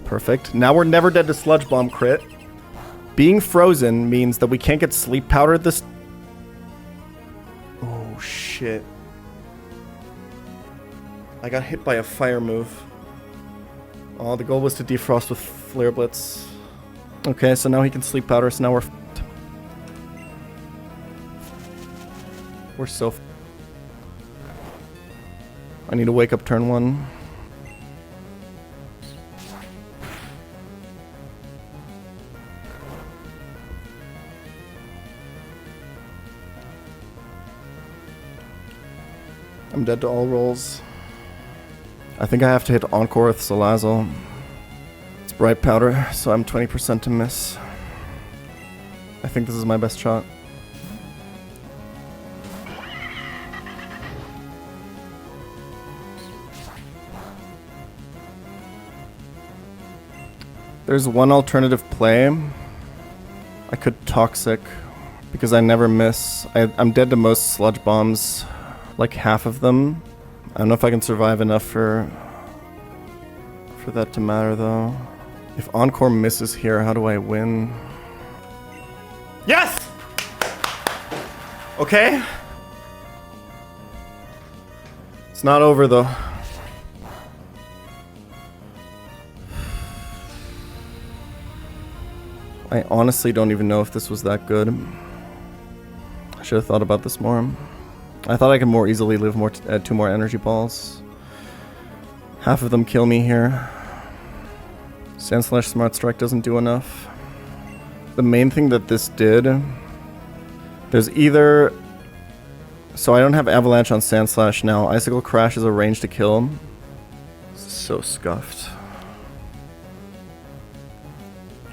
Perfect. Now we're never dead to Sludge Bomb crit. Being frozen means that we can't get Sleep Powder this... Oh, shit. I got hit by a fire move. Oh, the goal was to defrost with Flare Blitz. Okay, so now he can Sleep Powder, so now we're f***ed. We're so f***ed. I need to wake up turn 1. I'm dead to all rolls. I think I have to hit Encore with Salazzle. It's Bright Powder, so I'm 20% to miss. I think this is my best shot. There's one alternative play. I could Toxic, because I never miss. I'm dead to most Sludge Bombs, like half of them. I don't know if I can survive enough for that to matter, though. If Encore misses here, how do I win? Yes! Okay. It's not over, though. I honestly don't even know if this was that good. I should have thought about this more. I thought I could more easily live add 2 more energy balls. Half of them kill me here. Sandslash Smart Strike doesn't do enough. The main thing that this did... There's either... So I don't have Avalanche on Sandslash now. Icicle Crash is a range to kill. This is so scuffed.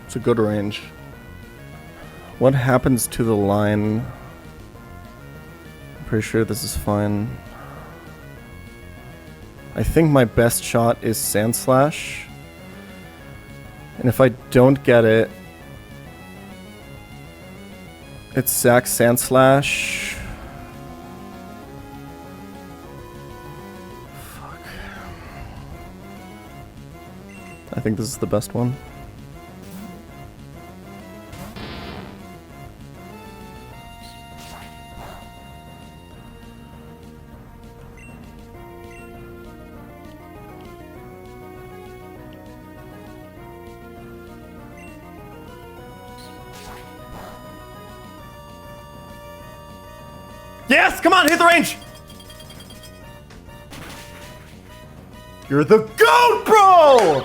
It's a good range. What happens to the line? I'm pretty sure this is fine. I think my best shot is Sandslash. And if I don't get it, it's Zack Sandslash. Fuck. I think this is the best one. Yes, come on, hit the range! You're the GOAT, bro!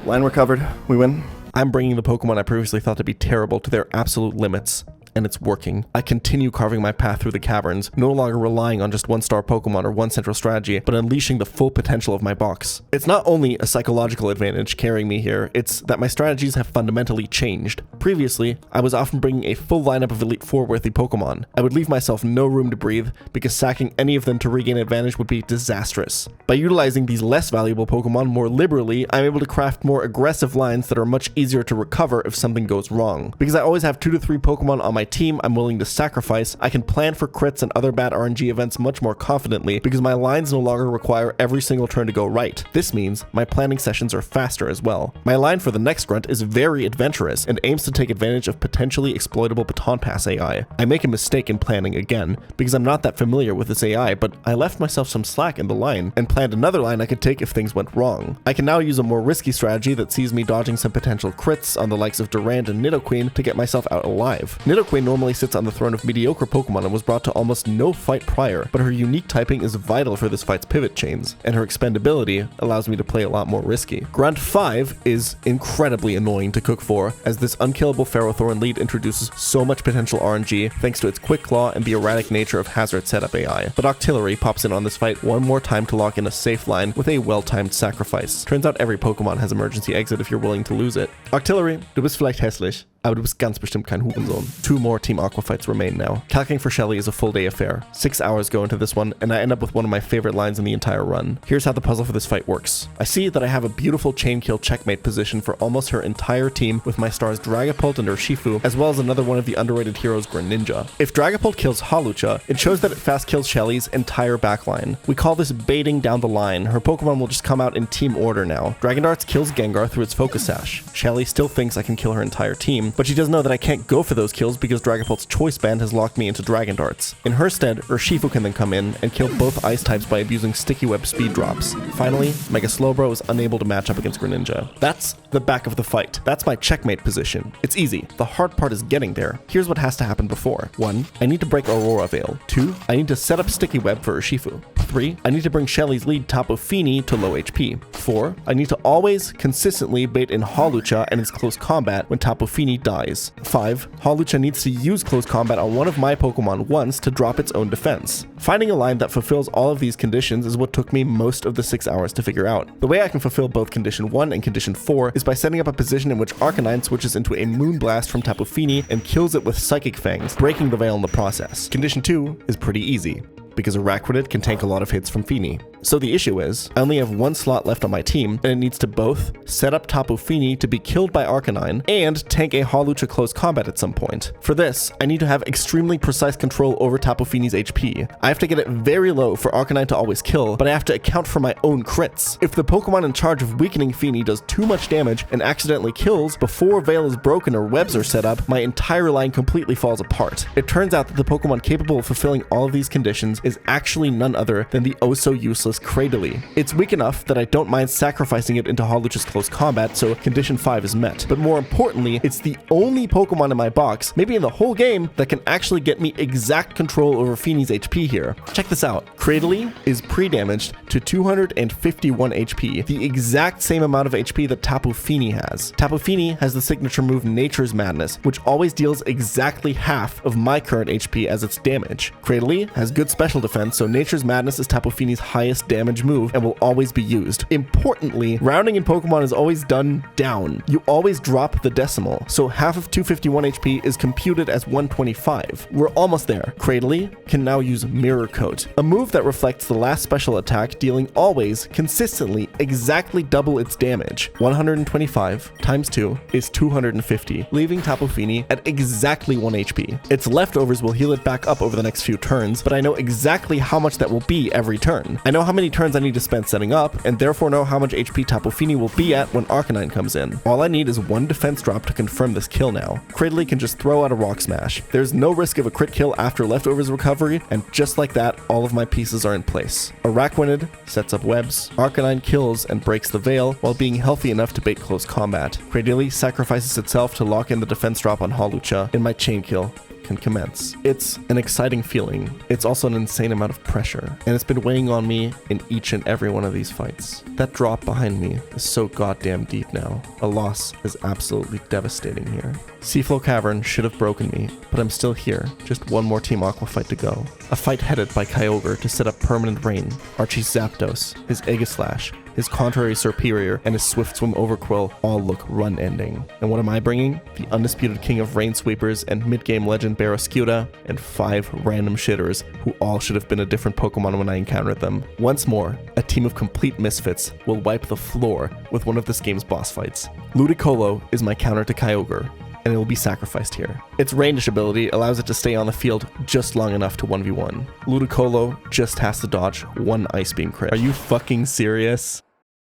Line recovered. We win. I'm bringing the Pokemon I previously thought to be terrible to their absolute limits. And it's working. I continue carving my path through the caverns, no longer relying on just one-star Pokemon or one central strategy, but unleashing the full potential of my box. It's not only a psychological advantage carrying me here, it's that my strategies have fundamentally changed. Previously, I was often bringing a full lineup of Elite Four worthy Pokemon. I would leave myself no room to breathe, because sacking any of them to regain advantage would be disastrous. By utilizing these less valuable Pokemon more liberally, I'm able to craft more aggressive lines that are much easier to recover if something goes wrong. Because I always have 2 to 3 Pokemon on my team I'm willing to sacrifice, I can plan for crits and other bad RNG events much more confidently because my lines no longer require every single turn to go right. This means my planning sessions are faster as well. My line for the next grunt is very adventurous and aims to take advantage of potentially exploitable baton pass AI. I make a mistake in planning again because I'm not that familiar with this AI, but I left myself some slack in the line and planned another line I could take if things went wrong. I can now use a more risky strategy that sees me dodging some potential crits on the likes of Durand and Nidoqueen to get myself out alive. Nidoqueen normally sits on the throne of mediocre Pokemon and was brought to almost no fight prior, but her unique typing is vital for this fight's pivot chains, and her expendability allows me to play a lot more risky. Grunt 5 is incredibly annoying to cook for, as this unkillable Ferrothorn lead introduces so much potential RNG thanks to its quick claw and the erratic nature of Hazard setup AI. But Octillery pops in on this fight one more time to lock in a safe line with a well-timed sacrifice. Turns out every Pokemon has emergency exit if you're willing to lose it. Octillery, du bist vielleicht hässlich, aber du bist ganz bestimmt kein Hurensohn. 2 more Team Aqua fights remain now. Calcing for Shelly is a full day affair. 6 hours go into this one, and I end up with one of my favorite lines in the entire run. Here's how the puzzle for this fight works. I see that I have a beautiful chain kill checkmate position for almost her entire team with my stars Dragapult and Urshifu, as well as another one of the underrated heroes, Greninja. If Dragapult kills Hawlucha, it shows that it fast kills Shelly's entire backline. We call this baiting down the line. Her Pokemon will just come out in team order now. Dragon Darts kills Gengar through its Focus Sash. Shelly still thinks I can kill her entire team, but she doesn't know that I can't go for those kills because Dragapult's Choice Band has locked me into Dragon Darts. In her stead, Urshifu can then come in and kill both ice types by abusing Sticky Web speed drops. Finally, Mega Slowbro is unable to match up against Greninja. That's the back of the fight. That's my checkmate position. It's easy. The hard part is getting there. Here's what has to happen before. 1. I need to break Aurora Veil. 2. I need to set up Sticky Web for Urshifu. 3. I need to bring Shelly's lead Tapu Fini to low HP. 4. I need to always consistently bait in Hawlucha and its close combat when Tapu Fini dies. 5. Hawlucha needs to use close combat on one of my Pokemon once to drop its own defense. Finding a line that fulfills all of these conditions is what took me most of the 6 hours to figure out. The way I can fulfill both condition 1 and condition 4 is by setting up a position in which Arcanine switches into a Moonblast from Tapu Fini and kills it with Psychic Fangs, breaking the veil in the process. Condition 2 is pretty easy, because Araquanid can tank a lot of hits from Fini. So the issue is, I only have 1 slot left on my team, and it needs to both set up Tapu Fini to be killed by Arcanine and tank a Hawlucha close combat at some point. For this, I need to have extremely precise control over Tapu Fini's HP. I have to get it very low for Arcanine to always kill, but I have to account for my own crits. If the Pokemon in charge of weakening Fini does too much damage and accidentally kills before Veil is broken or webs are set up, my entire line completely falls apart. It turns out that the Pokemon capable of fulfilling all of these conditions is actually none other than the oh-so-useless Cradily. It's weak enough that I don't mind sacrificing it into Hawlucha's close combat, so condition 5 is met. But more importantly, it's the only Pokemon in my box, maybe in the whole game, that can actually get me exact control over Fini's HP here. Check this out. Cradily is pre-damaged to 251 HP, the exact same amount of HP that Tapu Fini has. Tapu Fini has the signature move Nature's Madness, which always deals exactly half of my current HP as its damage. Cradily has good special defense, so Nature's Madness is Tapu Fini's highest damage move and will always be used. Importantly, rounding in Pokemon is always done down. You always drop the decimal, so half of 251 HP is computed as 125. We're almost there. Cradily can now use Mirror Coat, a move that reflects the last special attack, dealing always, consistently, exactly double its damage. 125 times 2 is 250, leaving Tapu Fini at exactly 1 HP. Its leftovers will heal it back up over the next few turns, but I know exactly how much that will be every turn. I know how how many turns I need to spend setting up, and therefore know how much HP Tapu Fini will be at when Arcanine comes in. All I need is one defense drop to confirm this kill now. Cradily can just throw out a Rock Smash. There's no risk of a crit kill after Leftovers recovery, and just like that, all of my pieces are in place. Araquanid sets up webs, Arcanine kills and breaks the Veil while being healthy enough to bait close combat. Cradily sacrifices itself to lock in the defense drop on Hawlucha, and my chain kill can commence. It's an exciting feeling. It's also an insane amount of pressure, and it's been weighing on me in each and every one of these fights. That drop behind me is so goddamn deep now. A loss is absolutely devastating here. Seaflow Cavern should have broken me, but I'm still here. Just one more Team Aqua fight to go. A fight headed by Kyogre to set up permanent rain. Archie's Zapdos, his Aegislash, his Contrary Superior, and his Swift Swim Overquill all look run-ending. And what am I bringing? The undisputed king of Rain Sweepers and mid-game legend Barraskewda, and 5 random shitters who all should have been a different Pokemon when I encountered them. Once more, a team of complete misfits will wipe the floor with one of this game's boss fights. Ludicolo is my counter to Kyogre, and it will be sacrificed here. Its Rain-Dish ability allows it to stay on the field just long enough to 1v1. Ludicolo just has to dodge one Ice Beam crit. Are you fucking serious?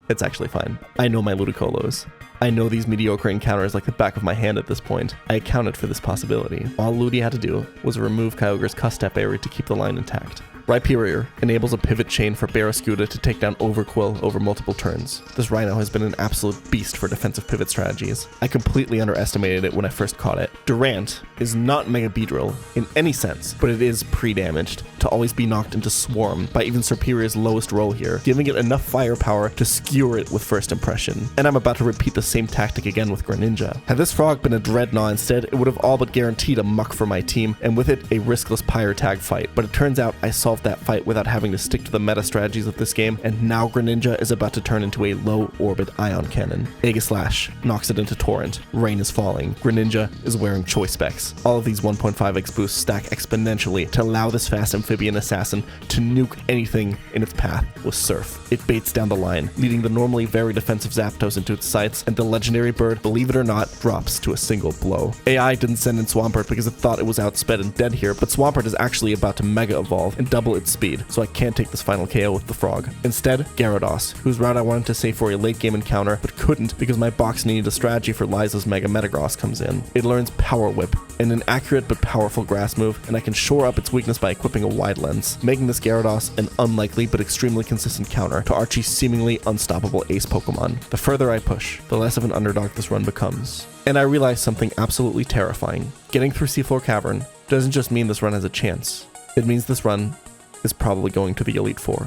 It's actually fine. I know my Ludicolos. I know these mediocre encounters like the back of my hand at this point. I accounted for this possibility. All Ludi had to do was remove Kyogre's Cuss-Step Berry to keep the line intact. Rhyperior enables a pivot chain for Barraskewda to take down Overquill over multiple turns. This Rhino has been an absolute beast for defensive pivot strategies. I completely underestimated it when I first caught it. Durant is not Mega Beedrill in any sense, but it is pre-damaged to always be knocked into Swarm by even Serperior's lowest roll here, giving it enough firepower to skewer it with first impression. And I'm about to repeat the same tactic again with Greninja. Had this frog been a Dreadnought instead, it would have all but guaranteed a muck for my team, and with it a riskless Pyre Tag fight. But it turns out I solved that fight without having to stick to the meta strategies of this game, and now Greninja is about to turn into a low orbit Ion Cannon. Aegislash knocks it into Torrent. Rain is falling. Greninja is wearing Choice Specs. All of these 1.5x boosts stack exponentially to allow this fast amphibian assassin to nuke anything in its path with Surf. It baits down the line, leading the normally very defensive Zapdos into its sights, and the legendary bird, believe it or not, drops to a single blow. AI didn't send in Swampert because it thought it was outsped and dead here, but Swampert is actually about to Mega Evolve and double its speed, so I can't take this final KO with the frog. Instead, Gyarados, whose route I wanted to save for a late game encounter, but couldn't because my box needed a strategy for Liza's Mega Metagross, comes in. It learns Power Whip, an inaccurate but powerful grass move, and I can shore up its weakness by equipping a Wide Lens, making this Gyarados an unlikely but extremely consistent counter to Archie's seemingly unstoppable ace Pokemon. The further I push, the less of an underdog this run becomes. And I realized something absolutely terrifying. Getting through Seafloor Cavern doesn't just mean this run has a chance. It means this run is probably going to the Elite Four.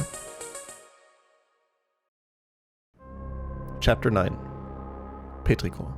Chapter 9. Petrichor.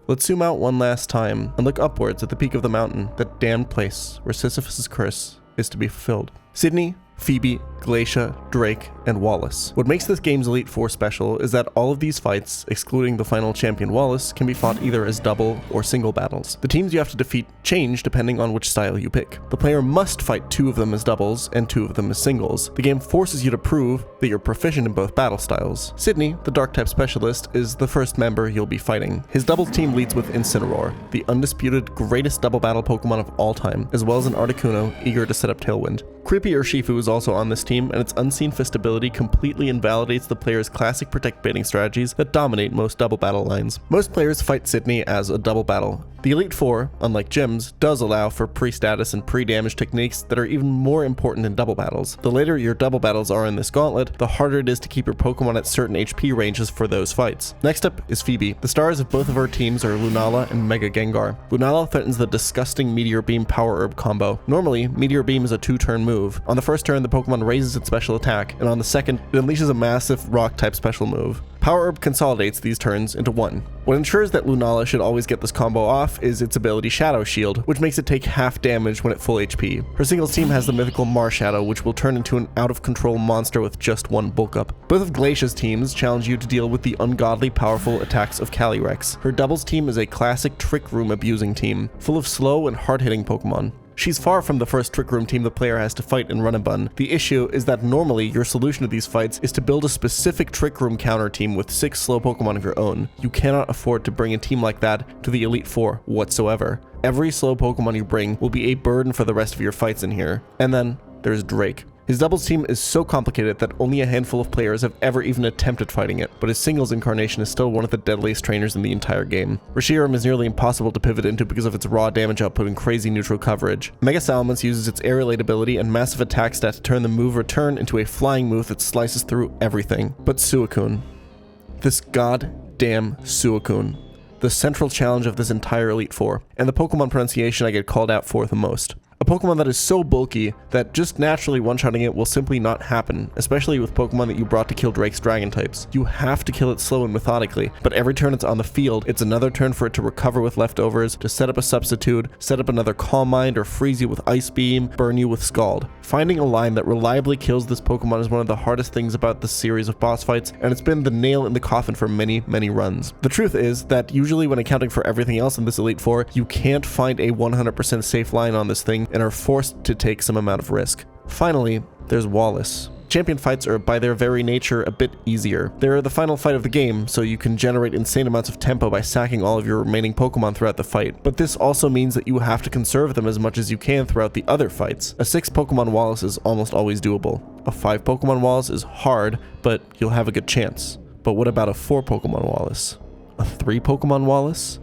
Let's zoom out one last time and look upwards at the peak of the mountain, that damned place where Sisyphus' curse is to be fulfilled. Sydney, Phoebe, Glacia, Drake, and Wallace. What makes this game's Elite Four special is that all of these fights, excluding the final champion Wallace, can be fought either as double or single battles. The teams you have to defeat change depending on which style you pick. The player must fight 2 of them as doubles and 2 of them as singles. The game forces you to prove that you're proficient in both battle styles. Sydney, the Dark-type specialist, is the first member you'll be fighting. His doubles team leads with Incineroar, the undisputed greatest double battle Pokemon of all time, as well as an Articuno eager to set up Tailwind. Creepy Urshifu is also on this team, and its Unseen Fist ability completely invalidates the player's classic protect baiting strategies that dominate most double battle lines. Most players fight Sydney as a double battle. The Elite Four, unlike gyms, does allow for pre-status and pre-damage techniques that are even more important in double battles. The later your double battles are in this gauntlet, the harder it is to keep your Pokemon at certain HP ranges for those fights. Next up is Phoebe. The stars of both of her teams are Lunala and Mega Gengar. Lunala threatens the disgusting Meteor Beam Power Herb combo. Normally, Meteor Beam is a 2-turn move. On the first turn, the Pokemon raises its special attack, and on the second, it unleashes a massive Rock-type special move. Power Herb consolidates these turns into one. What ensures that Lunala should always get this combo off is its ability Shadow Shield, which makes it take half damage when at full HP. Her singles team has the mythical Marshadow, which will turn into an out-of-control monster with just 1 bulk up. Both of Glacia's teams challenge you to deal with the ungodly powerful attacks of Calyrex. Her doubles team is a classic Trick Room abusing team, full of slow and hard-hitting Pokemon. She's far from the first Trick Room team the player has to fight in Run and Bun. The issue is that normally your solution to these fights is to build a specific Trick Room counter team with 6 slow Pokemon of your own. You cannot afford to bring a team like that to the Elite Four whatsoever. Every slow Pokemon you bring will be a burden for the rest of your fights in here. And then there's Drake. His doubles team is so complicated that only a handful of players have ever even attempted fighting it, but his singles incarnation is still one of the deadliest trainers in the entire game. Reshiram is nearly impossible to pivot into because of its raw damage output and crazy neutral coverage. Mega Salamence uses its aerial ability and massive attack stat to turn the move Return into a flying move that slices through everything. But Suicune. This goddamn Suicune. The central challenge of this entire Elite Four, and the Pokemon pronunciation I get called out for the most. A Pokemon that is so bulky that just naturally one-shotting it will simply not happen, especially with Pokemon that you brought to kill Drake's Dragon types. You have to kill it slow and methodically, but every turn it's on the field, it's another turn for it to recover with leftovers, to set up a substitute, set up another Calm Mind, or freeze you with Ice Beam, burn you with Scald. Finding a line that reliably kills this Pokemon is one of the hardest things about this series of boss fights, and it's been the nail in the coffin for many, many runs. The truth is that usually when accounting for everything else in this Elite Four, you can't find a 100% safe line on this thing and are forced to take some amount of risk. Finally, there's Wallace. Champion fights are by their very nature a bit easier. They're the final fight of the game, so you can generate insane amounts of tempo by sacking all of your remaining Pokemon throughout the fight. But this also means that you have to conserve them as much as you can throughout the other fights. A 6 Pokemon Wallace is almost always doable. A 5 Pokemon Wallace is hard, but you'll have a good chance. But what about a 4 Pokemon Wallace? A 3 Pokemon Wallace?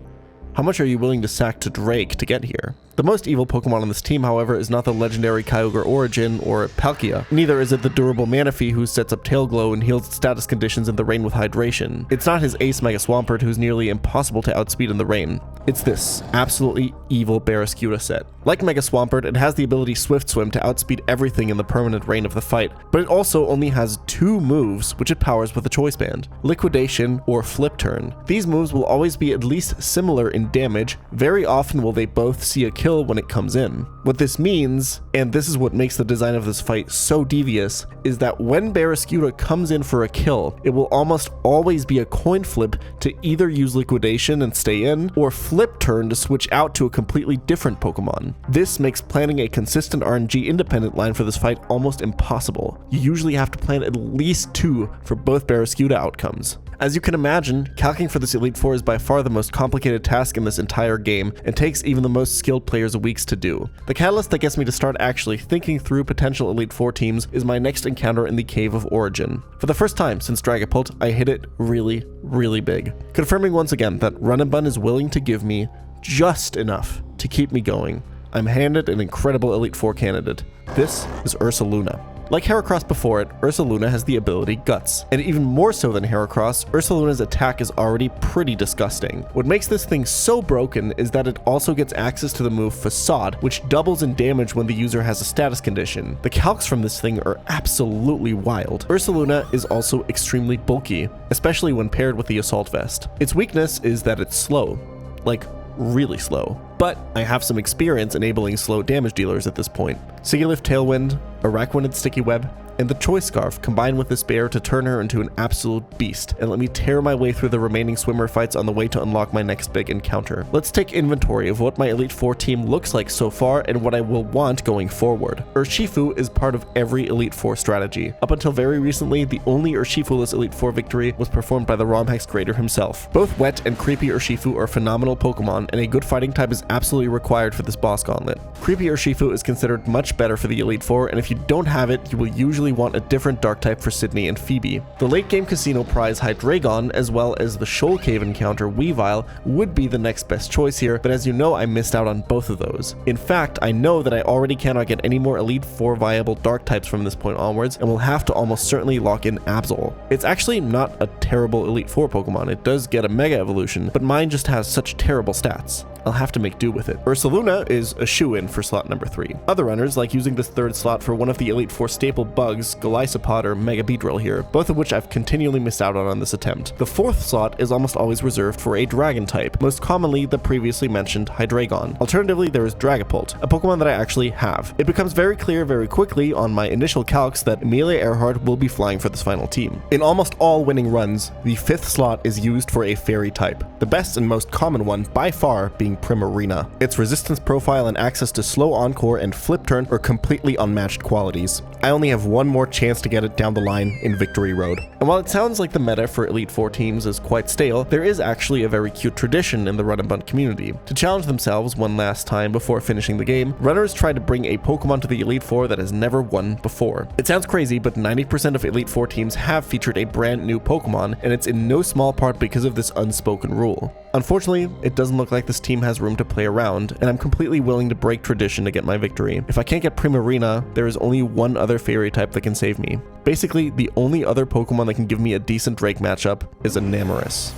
How much are you willing to sack to Drake to get here? The most evil Pokemon on this team, however, is not the legendary Kyogre Origin or Palkia. Neither is it the durable Manaphy who sets up Tail Glow and heals status conditions in the rain with hydration. It's not his ace Mega Swampert who's nearly impossible to outspeed in the rain. It's this absolutely evil Barraskewda set. Like Mega Swampert, it has the ability Swift Swim to outspeed everything in the permanent rain of the fight, but it also only has 2 moves which it powers with a Choice Band: Liquidation or Flip Turn. These moves will always be at least similar in damage. Very often will they both see a kill when it comes in. What this means, and this is what makes the design of this fight so devious, is that when Barraskewda comes in for a kill, it will almost always be a coin flip to either use Liquidation and stay in, or Flip Turn to switch out to a completely different Pokemon. This makes planning a consistent RNG independent line for this fight almost impossible. You usually have to plan at least 2 for both Barraskewda outcomes. As you can imagine, calcing for this Elite Four is by far the most complicated task in this entire game, and takes even the most skilled players weeks to do. The catalyst that gets me to start actually thinking through potential Elite Four teams is my next encounter in the Cave of Origin. For the first time since Dragapult, I hit it really, really big, confirming once again that Run and Bun is willing to give me just enough to keep me going. I'm handed an incredible Elite Four candidate. This is Ursaluna. Like Heracross before it, Ursaluna has the ability Guts, and even more so than Heracross, Ursaluna's attack is already pretty disgusting. What makes this thing so broken is that it also gets access to the move Facade, which doubles in damage when the user has a status condition. The calcs from this thing are absolutely wild. Ursaluna is also extremely bulky, especially when paired with the Assault Vest. Its weakness is that it's slow, like really slow. But I have some experience enabling slow damage dealers at this point. Sigilyph Tailwind, Araquanid Sticky Web, and the Choice Scarf combine with despair to turn her into an absolute beast, and let me tear my way through the remaining swimmer fights on the way to unlock my next big encounter. Let's take inventory of what my Elite Four team looks like so far and what I will want going forward. Urshifu is part of every Elite Four strategy. Up until very recently, the only Urshifu-less Elite Four victory was performed by the ROM-Hex creator himself. Both Wet and Creepy Urshifu are phenomenal Pokemon, and a good fighting type is absolutely required for this boss gauntlet. Creepy Urshifu is considered much better for the Elite Four, and if you don't have it, you will usually want a different dark type for Sydney and Phoebe. The late game casino prize Hydreigon, as well as the Shoal Cave encounter Weavile, would be the next best choice here, but as you know, I missed out on both of those. In fact, I know that I already cannot get any more Elite Four viable dark types from this point onwards, and will have to almost certainly lock in Absol. It's actually not a terrible Elite Four Pokemon. It does get a Mega Evolution, but mine just has such terrible stats. I'll have to make do with it. Ursaluna is a shoo-in for slot number 3. Other runners like using this 3rd slot for one of the Elite Four staple bugs, Golisopod or Mega Beedrill here, both of which I've continually missed out on this attempt. The 4th slot is almost always reserved for a Dragon type, most commonly the previously mentioned Hydreigon. Alternatively, there is Dragapult, a Pokemon that I actually have. It becomes very clear very quickly on my initial calcs that Amelia Earhart will be flying for this final team. In almost all winning runs, the 5th slot is used for a Fairy type, the best and most common one by far being Primarina. Its resistance profile and access to slow encore and flip turn are completely unmatched qualities. I only have one one more chance to get it down the line in Victory Road. And while it sounds like the meta for Elite Four teams is quite stale, there is actually a very cute tradition in the Run and Bun community. To challenge themselves one last time before finishing the game, runners try to bring a Pokemon to the Elite Four that has never won before. It sounds crazy, but 90% of Elite Four teams have featured a brand new Pokemon, and it's in no small part because of this unspoken rule. Unfortunately, it doesn't look like this team has room to play around, and I'm completely willing to break tradition to get my victory. If I can't get Primarina, there is only one other fairy type that can save me. Basically, the only other Pokemon that can give me a decent Drake matchup is a Namorous.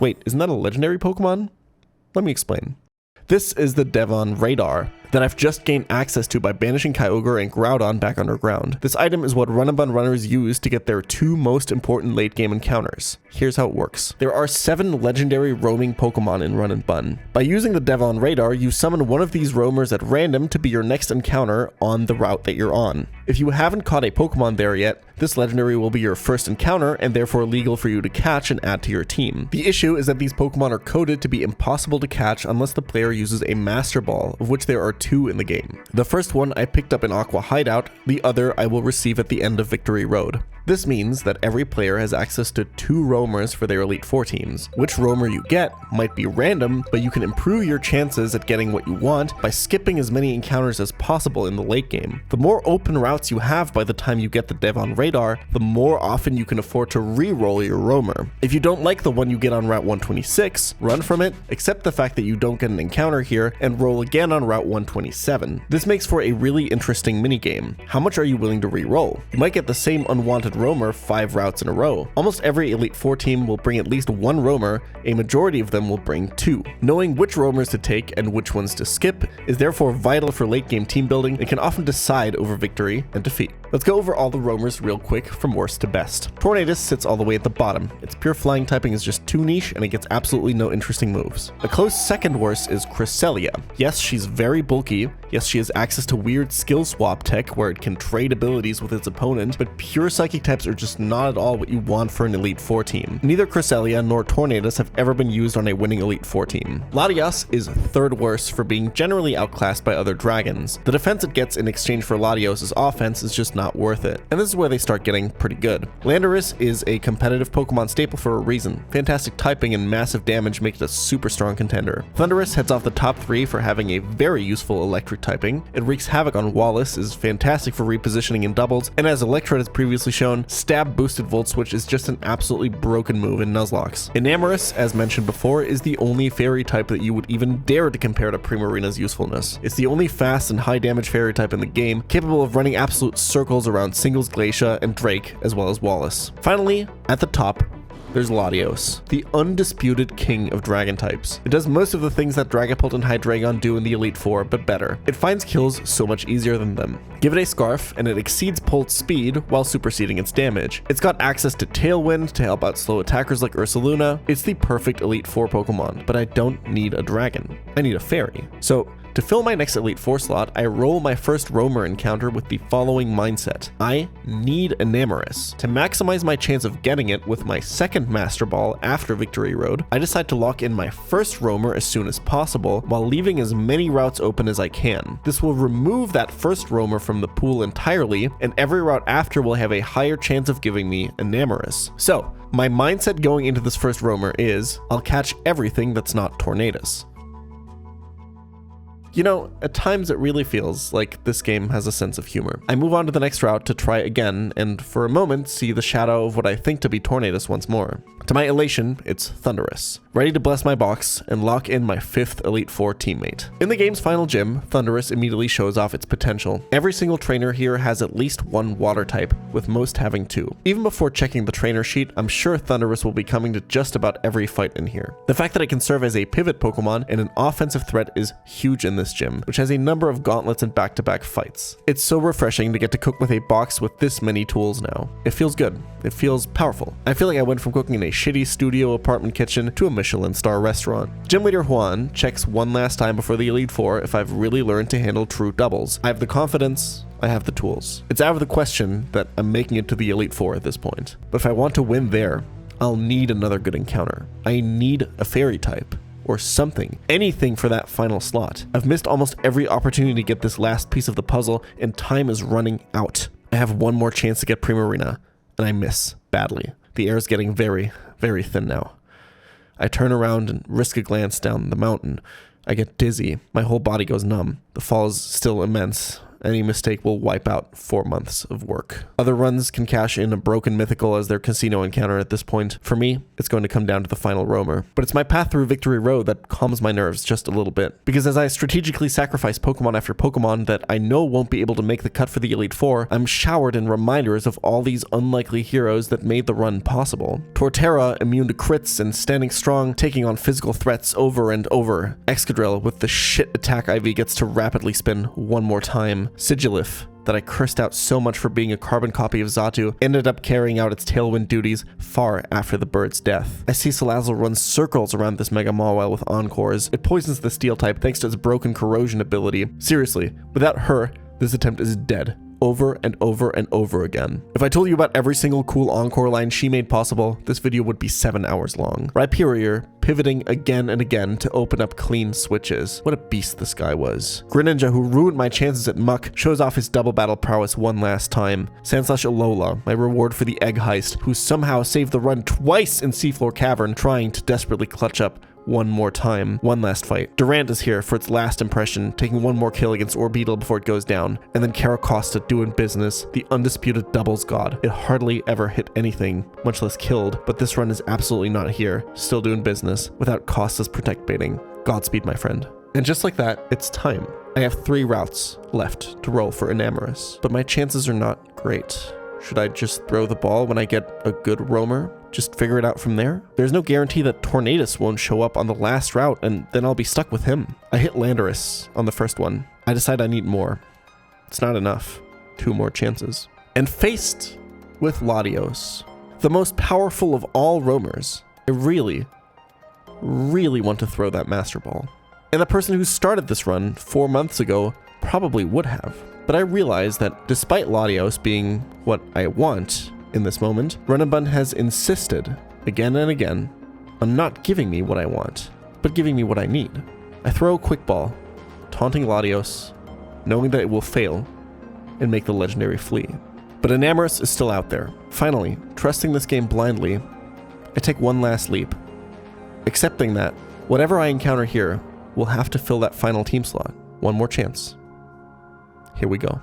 Wait, isn't that a legendary Pokemon? Let me explain. This is the Devon Radar that I've just gained access to by banishing Kyogre and Groudon back underground. This item is what Run and Bun runners use to get their two most important late game encounters. Here's how it works. There are 7 legendary roaming Pokemon in Run and Bun. By using the Devon Radar, you summon one of these roamers at random to be your next encounter on the route that you're on. If you haven't caught a Pokemon there yet, this legendary will be your first encounter and therefore legal for you to catch and add to your team. The issue is that these Pokemon are coded to be impossible to catch unless the player uses a Master Ball, of which there are 2 in the game. The first one I picked up in Aqua Hideout, the other I will receive at the end of Victory Road. This means that every player has access to 2 roamers for their Elite Four teams. Which roamer you get might be random, but you can improve your chances at getting what you want by skipping as many encounters as possible in the late game. The more open routes you have by the time you get the Devon Radar, the more often you can afford to re-roll your roamer. If you don't like the one you get on Route 126, run from it, accept the fact that you don't get an encounter here, and roll again on Route 127. This makes for a really interesting minigame. How much are you willing to re-roll? You might get the same unwanted roamer 5 routes in a row. Almost every Elite Four team will bring at least 1 roamer, a majority of them will bring 2. Knowing which roamers to take and which ones to skip is therefore vital for late game team building and can often decide over victory and defeat. Let's go over all the roamers real quick from worst to best. Tornadus sits all the way at the bottom. Its pure flying typing is just too niche and it gets absolutely no interesting moves. A close second worst is Cresselia. Yes, she's very bulky. Yes, she has access to weird skill swap tech where it can trade abilities with its opponent, but pure psychic types are just not at all what you want for an Elite Four team. Neither Cresselia nor Tornadus have ever been used on a winning Elite Four team. Latias is third worst for being generally outclassed by other dragons. The defense it gets in exchange for Latios' offense is just not worth it, and this is where they start getting pretty good. Landorus is a competitive Pokemon staple for a reason. Fantastic typing and massive damage make it a super strong contender. Thundurus heads off the top 3 for having a very useful electric typing. It wreaks havoc on Wallace, is fantastic for repositioning in doubles, and as Electrode has previously shown, stab boosted Volt Switch is just an absolutely broken move in Nuzlocke. Enamorous, as mentioned before, is the only fairy type that you would even dare to compare to Primarina's usefulness. It's the only fast and high damage fairy type in the game, capable of running absolute circles around Singles, Glacia, and Drake, as well as Wallace. Finally, at the top, there's Latios, the undisputed king of dragon types. It does most of the things that Dragapult and Hydreigon do in the Elite Four, but better. It finds kills so much easier than them. Give it a Scarf, and it exceeds Pult's speed while superseding its damage. It's got access to Tailwind to help out slow attackers like Ursaluna. It's the perfect Elite Four Pokemon, but I don't need a dragon. I need a fairy. So, to fill my next Elite Four slot, I roll my first roamer encounter with the following mindset. I need Enamorous. To maximize my chance of getting it with my second Master Ball after Victory Road, I decide to lock in my first roamer as soon as possible while leaving as many routes open as I can. This will remove that first roamer from the pool entirely, and every route after will have a higher chance of giving me Enamorous. So, my mindset going into this first roamer is, I'll catch everything that's not Tornadus. You know, at times it really feels like this game has a sense of humor. I move on to the next route to try again, and for a moment see the shadow of what I think to be Tornadus once more. To my elation, it's Thundurus, ready to bless my box and lock in my 5th Elite Four teammate. In the game's final gym, Thundurus immediately shows off its potential. Every single trainer here has at least 1 water type, with most having 2. Even before checking the trainer sheet, I'm sure Thundurus will be coming to just about every fight in here. The fact that it can serve as a pivot Pokemon and an offensive threat is huge in this gym, which has a number of gauntlets and back-to-back fights. It's so refreshing to get to cook with a box with this many tools now. It feels good. It feels powerful. I feel like I went from cooking in a shitty studio apartment kitchen to a Michelin star restaurant. Gym leader Juan checks one last time before the Elite Four if I've really learned to handle true doubles. I have the confidence, I have the tools. It's out of the question that I'm making it to the Elite Four at this point. But if I want to win there, I'll need another good encounter. I need a fairy type. Or something, anything for that final slot. I've missed almost every opportunity to get this last piece of the puzzle, and time is running out. I have one more chance to get Primarina, and I miss badly. The air is getting very, very thin now. I turn around and risk a glance down the mountain. I get dizzy. My whole body goes numb. The fall is still immense. Any mistake will wipe out 4 months of work. Other runs can cash in a broken mythical as their casino encounter at this point. For me, it's going to come down to the final roamer. But it's my path through Victory Road that calms my nerves just a little bit. Because as I strategically sacrifice Pokemon after Pokemon that I know won't be able to make the cut for the Elite Four, I'm showered in reminders of all these unlikely heroes that made the run possible. Torterra, immune to crits and standing strong, taking on physical threats over and over. Excadrill, with the shit attack IV, gets to rapidly spin one more time. Sigilif, that I cursed out so much for being a carbon copy of Xatu, ended up carrying out its Tailwind duties far after the bird's death. I see Salazzle run circles around this Mega Mawile with Encores. It poisons the Steel type thanks to its broken corrosion ability. Seriously, without her, this attempt is dead. Over and over and over again. If I told you about every single cool Encore line she made possible, this video would be 7 hours long. Rhyperior, pivoting again and again to open up clean switches. What a beast this guy was. Greninja, who ruined my chances at Muck, shows off his double battle prowess one last time. Sandslash Alola, my reward for the egg heist, who somehow saved the run twice in Seafloor Cavern, trying to desperately clutch up one more time. One last fight. Durant is here for its last impression, taking one more kill against Orbeetle before it goes down. And then Caracosta doing business, the undisputed doubles god. It hardly ever hit anything, much less killed, but this run is absolutely not here, still doing business, without Costa's protect baiting. Godspeed, my friend. And just like that, it's time. I have 3 routes left to roll for Enamorous, but my chances are not great. Should I just throw the ball when I get a good roamer? Just figure it out from there? There's no guarantee that Tornadus won't show up on the last route, and then I'll be stuck with him. I hit Landorus on the first one. I decide I need more. It's not enough. 2 more chances. And faced with Latios, the most powerful of all roamers, I really want to throw that Master Ball. And the person who started this run 4 months ago probably would have. But I realize that despite Latios being what I want in this moment, Run and Bun has insisted again and again on not giving me what I want, but giving me what I need. I throw a Quick Ball, taunting Latios, knowing that it will fail and make the legendary flee. But Enamorous is still out there. Finally, trusting this game blindly, I take one last leap, accepting that whatever I encounter here will have to fill that final team slot. One more chance. Here we go.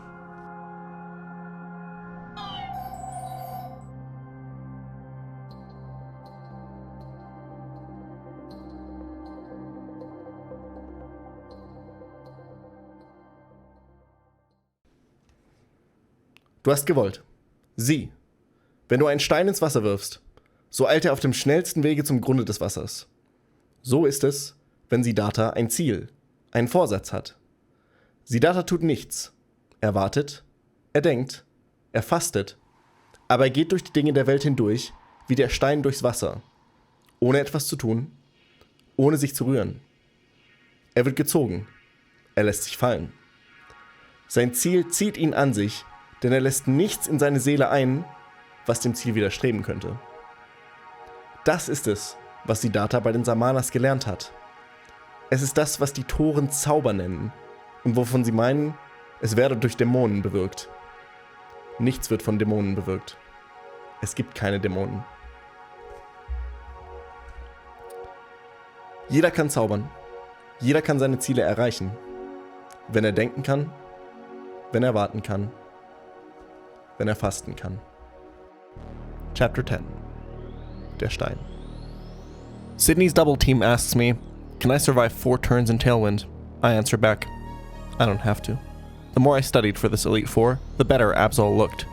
Du hast gewollt. Sieh. Wenn du einen Stein ins Wasser wirfst, so eilt er auf dem schnellsten Wege zum Grunde des Wassers. So ist es, wenn Siddartha ein Ziel, einen Vorsatz hat. Siddartha tut nichts. Er wartet, er denkt, er fastet, aber er geht durch die Dinge der Welt hindurch, wie der Stein durchs Wasser, ohne etwas zu tun, ohne sich zu rühren. Er wird gezogen, er lässt sich fallen. Sein Ziel zieht ihn an sich, denn er lässt nichts in seine Seele ein, was dem Ziel widerstreben könnte. Das ist es, was Siddartha bei den Samanas gelernt hat. Es ist das, was die Toren Zauber nennen und wovon sie meinen, es werde durch Dämonen bewirkt. Nichts wird von Dämonen bewirkt. Es gibt keine Dämonen. Jeder kann zaubern. Jeder kann seine Ziele erreichen. Wenn er denken kann, wenn er warten kann, wenn er fasten kann. Chapter 10. Der Stein. Sydney's double team asks me, can I survive 4 turns in Tailwind? I answer back, I don't have to. The more I studied for this Elite Four, the better Absol looked.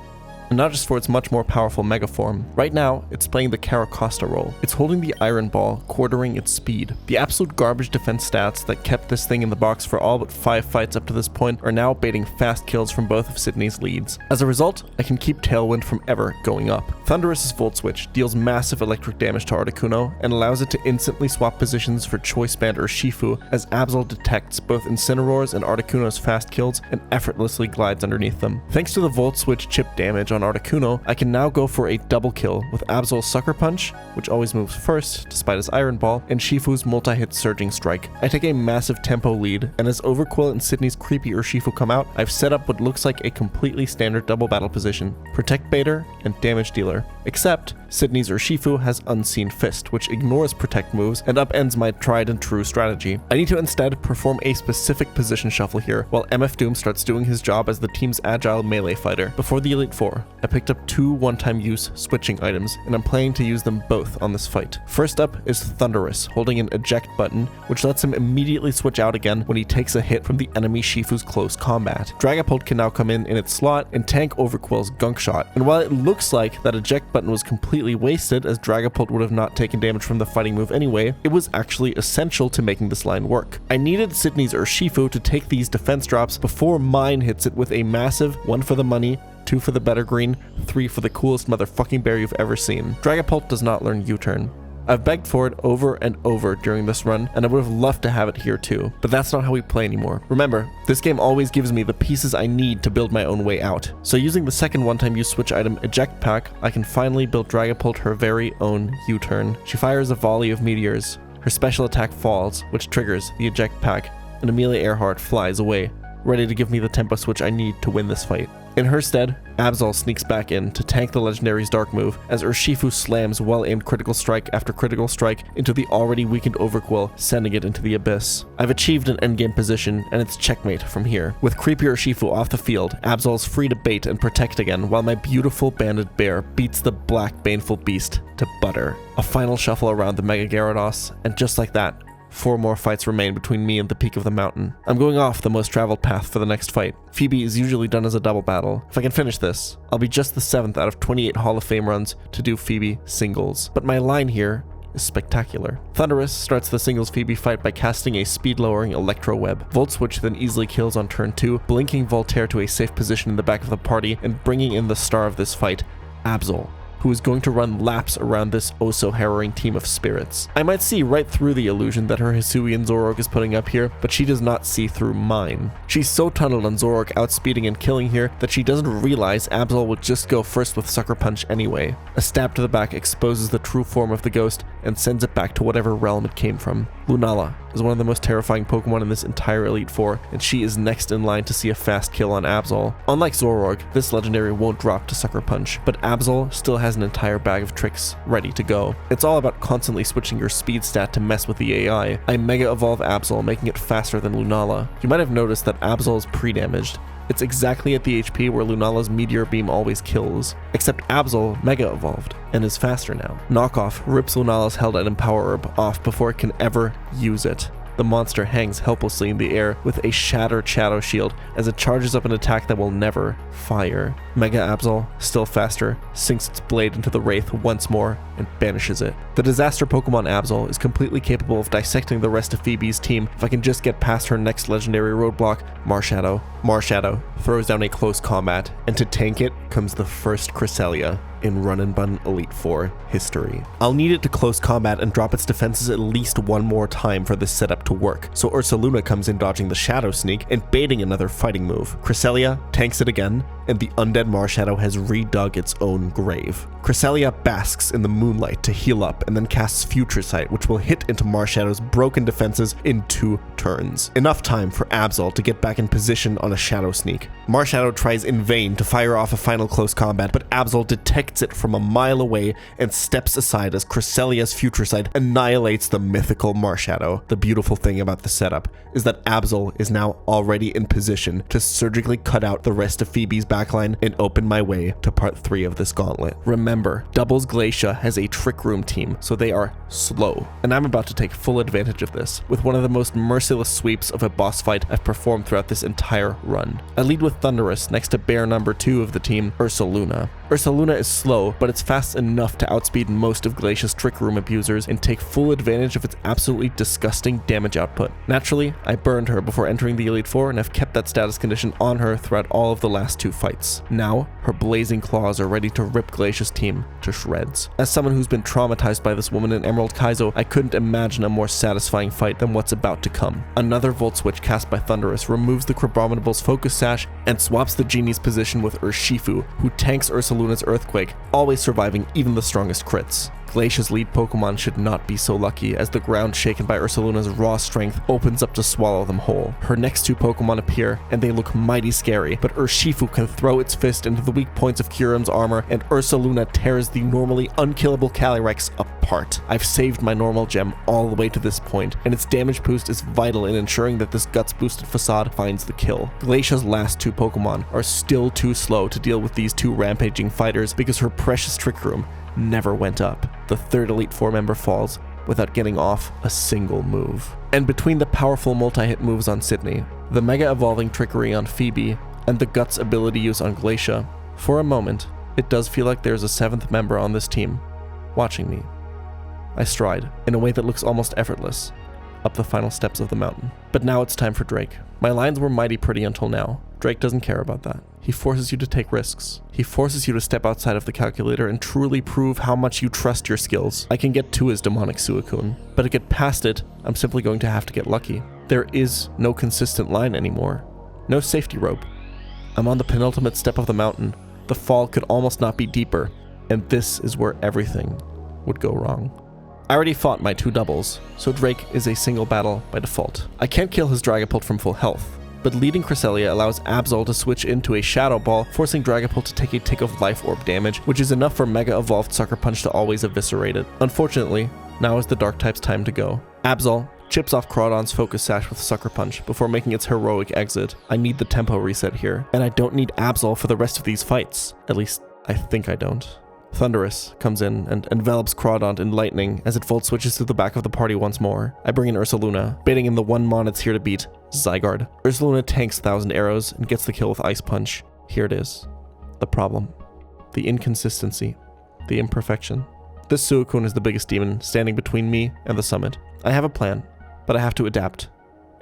And not just for its much more powerful Mega Form. Right now, it's playing the Caracosta role. It's holding the Iron Ball, quartering its speed. The absolute garbage defense stats that kept this thing in the box for all but 5 fights up to this point are now baiting fast kills from both of Sydney's leads. As a result, I can keep Tailwind from ever going up. Thunderous's Volt Switch deals massive electric damage to Articuno and allows it to instantly swap positions for Choice Band or Shifu as Absol detects both Incineroar's and Articuno's fast kills and effortlessly glides underneath them. Thanks to the Volt Switch chip damage on Articuno, I can now go for a double kill with Absol's Sucker Punch, which always moves first despite his Iron Ball, and Shifu's multi-hit Surging Strike. I take a massive tempo lead, and as Overquill and Sydney's creepy Urshifu come out, I've set up what looks like a completely standard double battle position: Protect Baiter and Damage Dealer. Except Sydney's Urshifu has Unseen Fist, which ignores Protect moves and upends my tried and true strategy. I need to instead perform a specific position shuffle here, while MF Doom starts doing his job as the team's agile melee fighter. Before the Elite Four, I picked up 2 one-time use switching items, and I'm planning to use them both on this fight. First up is Thunderous, holding an eject button, which lets him immediately switch out again when he takes a hit from the enemy Shifu's close combat. Dragapult can now come in its slot and tank Overquill's Gunk Shot, and while it looks like that eject button was completely wasted as Dragapult would have not taken damage from the fighting move anyway, it was actually essential to making this line work. I needed Sydney's Urshifu to take these defense drops before mine hits it with a massive 1 for the money, 2 for the better green, 3 for the coolest motherfucking bear you've ever seen. Dragapult does not learn U-turn. I've begged for it over and over during this run, and I would have loved to have it here too, but that's not how we play anymore. Remember, this game always gives me the pieces I need to build my own way out. So using the second one-time use switch item, Eject Pack, I can finally build Dragapult her very own U-turn. She fires a volley of meteors. Her special attack falls, which triggers the Eject Pack, and Amelia Earhart flies away, ready to give me the tempo switch I need to win this fight. In her stead, Absol sneaks back in to tank the legendary's dark move as Urshifu slams well-aimed critical strike after critical strike into the already weakened Overquill, sending it into the abyss. I've achieved an endgame position, and it's checkmate from here. With creepy Urshifu off the field, Absol's free to bait and protect again, while my beautiful banded bear beats the black baneful beast to butter. A final shuffle around the Mega Gyarados, and just like that, 4 more fights remain between me and the peak of the mountain. I'm going off the most traveled path for the next fight. Phoebe is usually done as a double battle. If I can finish this, I'll be just the 7th out of 28 Hall of Fame runs to do Phoebe singles. But my line here is spectacular. Thunderous starts the singles Phoebe fight by casting a speed-lowering Electro Web. Volt Switch then easily kills on turn 2, blinking Voltaire to a safe position in the back of the party and bringing in the star of this fight, Absol, who is going to run laps around this oh-so-harrowing team of spirits. I might see right through the illusion that her Hisuian Zoroark is putting up here, but she does not see through mine. She's so tunneled on Zoroark outspeeding and killing here that she doesn't realize Absol would just go first with Sucker Punch anyway. A stab to the back exposes the true form of the ghost and sends it back to whatever realm it came from. Lunala is one of the most terrifying Pokemon in this entire Elite Four, and she is next in line to see a fast kill on Absol. Unlike Zoroark, this legendary won't drop to Sucker Punch, but Absol still has an entire bag of tricks ready to go. It's all about constantly switching your speed stat to mess with the AI. I Mega Evolve Absol, making it faster than Lunala. You might have noticed that Absol is pre-damaged. It's exactly at the HP where Lunala's Meteor Beam always kills, except Absol Mega Evolved and is faster now. Knockoff rips Lunala's held item Power Herb off before it can ever use it. The monster hangs helplessly in the air with a shattered Shadow Shield as it charges up an attack that will never fire. Mega Absol, still faster, sinks its blade into the Wraith once more and banishes it. The disaster Pokemon Absol is completely capable of dissecting the rest of Phoebe's team if I can just get past her next legendary roadblock, Marshadow. Marshadow throws down a close combat, and to tank it comes the first Cresselia in Run and Bun Elite Four history. I'll need it to close combat and drop its defenses at least one more time for this setup to work, so Ursaluna comes in dodging the Shadow Sneak and baiting another fighting move. Cresselia tanks it again, and the undead Marshadow has redug its own grave. Cresselia basks in the moonlight to heal up and then casts Future Sight, which will hit into Marshadow's broken defenses in 2 turns. Enough time for Absol to get back in position on a Shadow Sneak. Marshadow tries in vain to fire off a final close combat, but Absol detects it from a mile away and steps aside as Cresselia's Future Sight annihilates the mythical Marshadow. The beautiful thing about the setup is that Absol is now already in position to surgically cut out the rest of Phoebe's backline and open my way to part 3 of this gauntlet. Remember, Doubles Glacia has a Trick Room team, so they are slow, and I'm about to take full advantage of this with one of the most merciless sweeps of a boss fight I've performed throughout this entire run. I lead with Thunderous next to bear number 2 of the team, Ursaluna. Ursaluna is slow, but it's fast enough to outspeed most of Glacia's Trick Room abusers and take full advantage of its absolutely disgusting damage output. Naturally, I burned her before entering the Elite Four and have kept that status condition on her throughout all of the last 2 fights. fights. Now, her blazing claws are ready to rip Glacia's team to shreds. As someone who's been traumatized by this woman in Emerald Kaizo, I couldn't imagine a more satisfying fight than what's about to come. Another Volt Switch cast by Thunderous removes the Crabominable's Focus Sash and swaps the genie's position with Urshifu, who tanks Ursaluna's Earthquake, always surviving even the strongest crits. Glacia's lead Pokemon should not be so lucky, as the ground shaken by Ursaluna's raw strength opens up to swallow them whole. Her next two Pokemon appear, and they look mighty scary, but Urshifu can throw its fist into the weak points of Kyurem's armor, and Ursaluna tears the normally unkillable Calyrex apart. I've saved my normal gem all the way to this point, and its damage boost is vital in ensuring that this guts-boosted facade finds the kill. Glacia's last two Pokemon are still too slow to deal with these two rampaging fighters because her precious Trick Room never went up. The third Elite Four member falls without getting off a single move. And between the powerful multi-hit moves on Sydney, the Mega Evolving Trickery on Phoebe, and the Guts ability use on Glacia, for a moment, it does feel like there's a seventh member on this team, watching me. I stride, in a way that looks almost effortless, up the final steps of the mountain. But now it's time for Drake. My lines were mighty pretty until now. Drake doesn't care about that. He forces you to take risks. He forces you to step outside of the calculator and truly prove how much you trust your skills. I can get to his demonic Suicune, but to get past it, I'm simply going to have to get lucky. There is no consistent line anymore. No safety rope. I'm on the penultimate step of the mountain. The fall could almost not be deeper, and this is where everything would go wrong. I already fought my two doubles, so Drake is a single battle by default. I can't kill his Dragapult from full health, but leading Cresselia allows Absol to switch into a Shadow Ball, forcing Dragapult to take a tick of Life Orb damage, which is enough for Mega Evolved Sucker Punch to always eviscerate it. Unfortunately, now is the Dark type's time to go. Absol chips off Crawdon's Focus Sash with Sucker Punch before making its heroic exit. I need the tempo reset here, and I don't need Absol for the rest of these fights. At least, I think I don't. Thunderous comes in and envelops Crawdon in lightning as it Volt Switches to the back of the party once more. I bring in Ursaluna, baiting in the one mon it's here to beat, Zygarde. Ursaluna tanks 1,000 arrows and gets the kill with Ice Punch. Here it is. The problem. The inconsistency. The imperfection. This Suicune is the biggest demon standing between me and the summit. I have a plan, but I have to adapt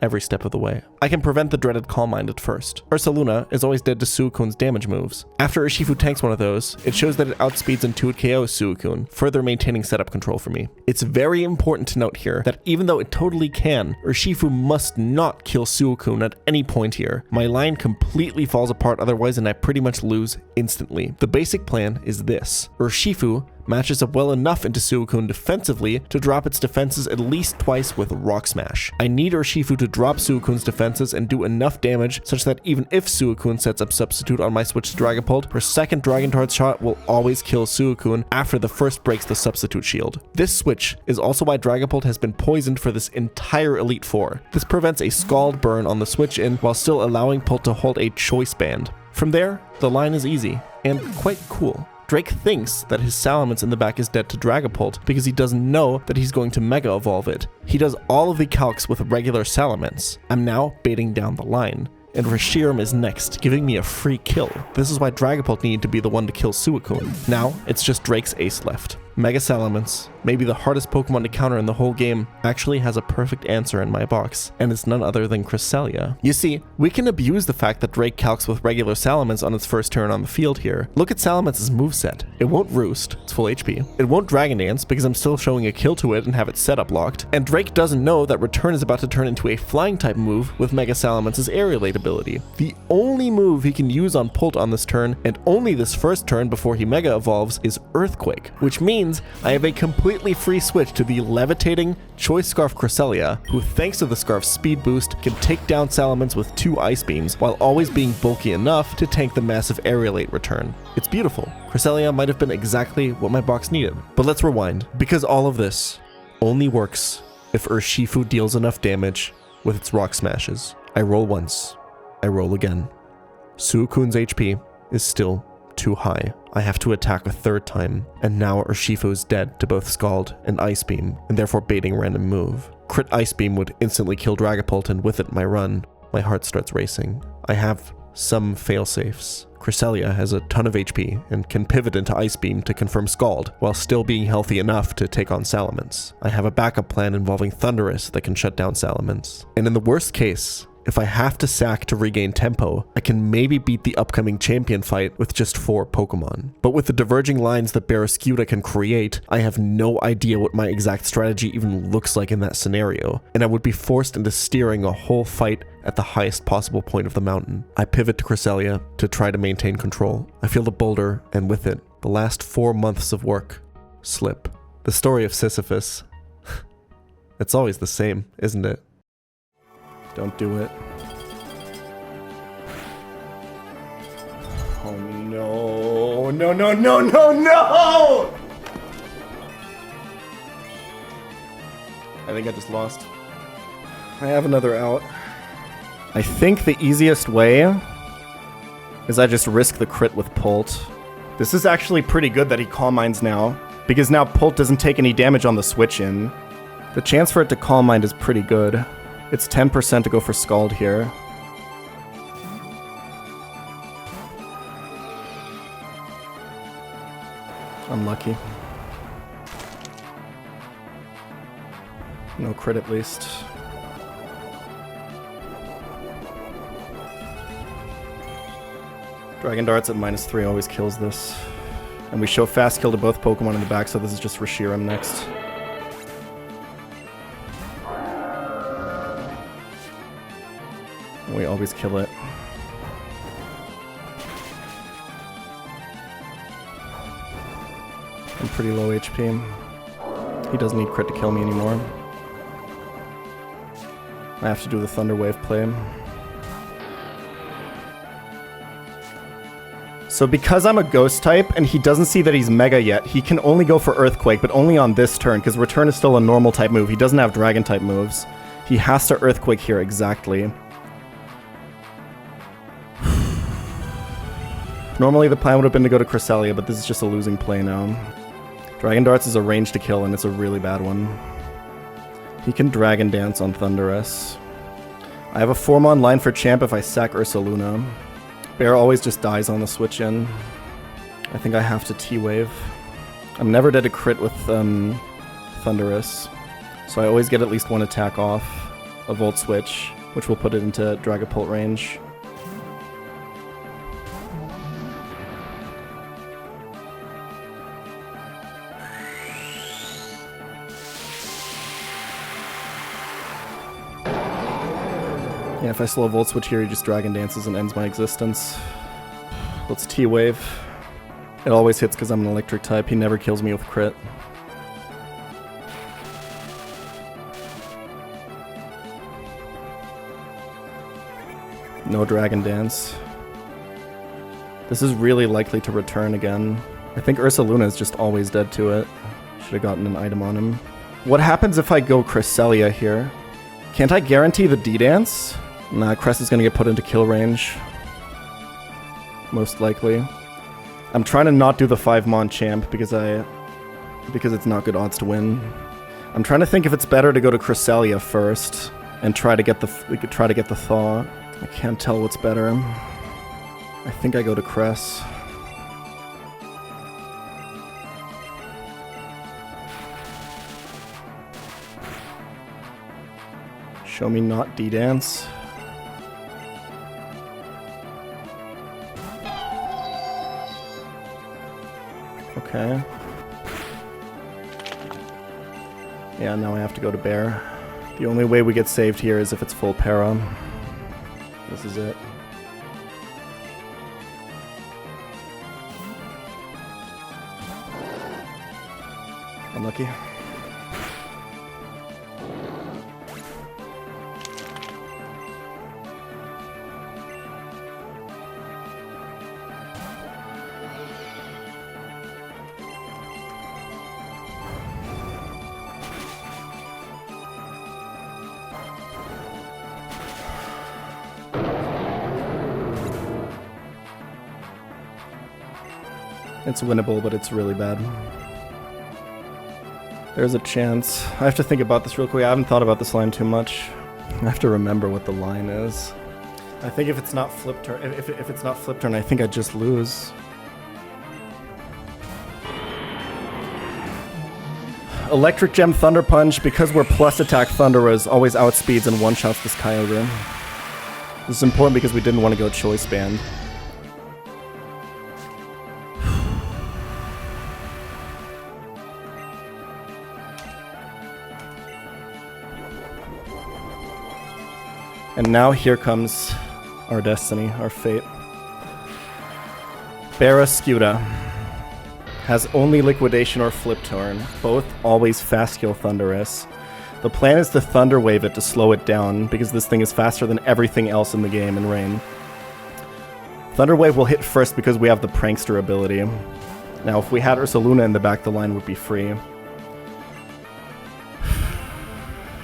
every step of the way. I can prevent the dreaded Calm Mind at first. Ursaluna is always dead to Suicune's damage moves. After Urshifu tanks one of those, it shows that it outspeeds and 2-hit KOs Suicune, further maintaining setup control for me. It's very important to note here that even though it totally can, Urshifu must not kill Suicune at any point here. My line completely falls apart otherwise and I pretty much lose instantly. The basic plan is this. Urshifu matches up well enough into Suicune defensively to drop its defenses at least twice with Rock Smash. I need Urshifu to drop Suicune's defenses and do enough damage such that even if Suicune sets up Substitute on my switch to Dragapult, her second Dragon Dart shot will always kill Suicune after the first breaks the Substitute shield. This switch is also why Dragapult has been poisoned for this entire Elite Four. This prevents a Scald burn on the switch in while still allowing Pult to hold a Choice Band. From there, the line is easy and quite cool. Drake thinks that his Salamence in the back is dead to Dragapult because he doesn't know that he's going to Mega Evolve it. He does all of the calcs with regular Salamence. I'm now baiting down the line, and Reshiram is next, giving me a free kill. This is why Dragapult needed to be the one to kill Suicune. Now, it's just Drake's ace left. Mega Salamence, maybe the hardest Pokemon to counter in the whole game, actually has a perfect answer in my box, and it's none other than Cresselia. You see, we can abuse the fact that Drake calcs with regular Salamence on its first turn on the field here. Look at Salamence's moveset. It won't Roost, it's full HP. It won't Dragon Dance because I'm still showing a kill to it and have it setup locked. And Drake doesn't know that Return is about to turn into a flying type move with Mega Salamence's Aerialate ability. The only move he can use on Pult on this turn, and only this first turn before he Mega Evolves, is Earthquake, which means I have a completely free switch to the levitating Choice Scarf Cresselia, who thanks to the Scarf's speed boost can take down Salamence with 2 Ice Beams while always being bulky enough to tank the massive Aerialate return. It's beautiful. Cresselia might have been exactly what my box needed. But let's rewind, because all of this only works if Urshifu deals enough damage with its Rock Smashes. I roll once, I roll again. Suicune's HP is still too high. I have to attack a third time, and now Urshifu is dead to both Scald and Ice Beam, and therefore baiting random move. Crit Ice Beam would instantly kill Dragapult, and with it my run. My heart starts racing. I have some failsafes. Cresselia has a ton of HP and can pivot into Ice Beam to confirm Scald, while still being healthy enough to take on Salamence. I have a backup plan involving Thunderous that can shut down Salamence. And in the worst case, If I have to sack to regain tempo, I can maybe beat the upcoming champion fight with just 4 Pokemon. But with the diverging lines that Barraskewda can create, I have no idea what my exact strategy even looks like in that scenario, and I would be forced into steering a whole fight at the highest possible point of the mountain. I pivot to Cresselia to try to maintain control. I feel the boulder, and with it, the last 4 months of work slip. The story of Sisyphus. It's always the same, isn't it? Don't do it. Oh no. No, no, no, no, no! I think I just lost. I have another out. I think the easiest way is I just risk the crit with Pult. This is actually pretty good that he Calm Minds now, because now Pult doesn't take any damage on the switch in. The chance for it to Calm Mind is pretty good. It's 10% to go for Scald here. Unlucky. No crit at least. Dragon Darts at -3 always kills this. And we show Fast Kill to both Pokemon in the back, so this is just Reshiram next. We always kill it. I'm pretty low HP. He doesn't need crit to kill me anymore. I have to do the Thunder Wave play. So because I'm a Ghost type and he doesn't see that he's Mega yet, he can only go for Earthquake, but only on this turn, because Return is still a normal type move. He doesn't have Dragon type moves. He has to Earthquake here exactly. Normally the plan would have been to go to Cresselia, but this is just a losing play now. Dragon Darts is a range to kill, and it's a really bad one. He can Dragon Dance on Thundurus. I have a 4-mon line for Champ if I sack Ursaluna. Bear always just dies on the switch in. I think I have to T-Wave. I'm never dead to crit with Thundurus, so I always get at least 1 attack off a Volt Switch, which will put it into Dragapult range. Yeah, if I slow Volt Switch here, he just Dragon Dances and ends my existence. Let's T-Wave. It always hits because I'm an electric type. He never kills me with crit. No Dragon Dance. This is really likely to return again. I think Ursaluna is just always dead to it. Should have gotten an item on him. What happens if I go Cresselia here? Can't I guarantee the D-Dance? Nah, Cress is gonna get put into kill range. Most likely. I'm trying to not do the 5-mon champ because it's not good odds to win. I'm trying to think if it's better to go to Cresselia first and try to get the thaw. I can't tell what's better. I think I go to Cress. Show me not D-Dance. Okay. Yeah, now I have to go to Bear. The only way we get saved here is if it's full para. This is it. Unlucky. It's winnable, but it's really bad. There's a chance. I have to think about this real quick. I haven't thought about this line too much. I have to remember what the line is. I think if it's not flip turn, if it's not flip turn, I think I just lose. Electric Gem Thunder Punch, because we're plus attack Thundurus, always outspeeds and one-shots this Kyogre. This is important because we didn't want to go choice band. And now here comes our destiny, our fate. Barrascuda has only liquidation or flip turn, both always fast kill Thunderous. The plan is to Thunder Wave it to slow it down, because this thing is faster than everything else in the game in Rain. Thunder Wave will hit first because we have the Prankster ability. Now if we had Ursaluna in the back, the line would be free.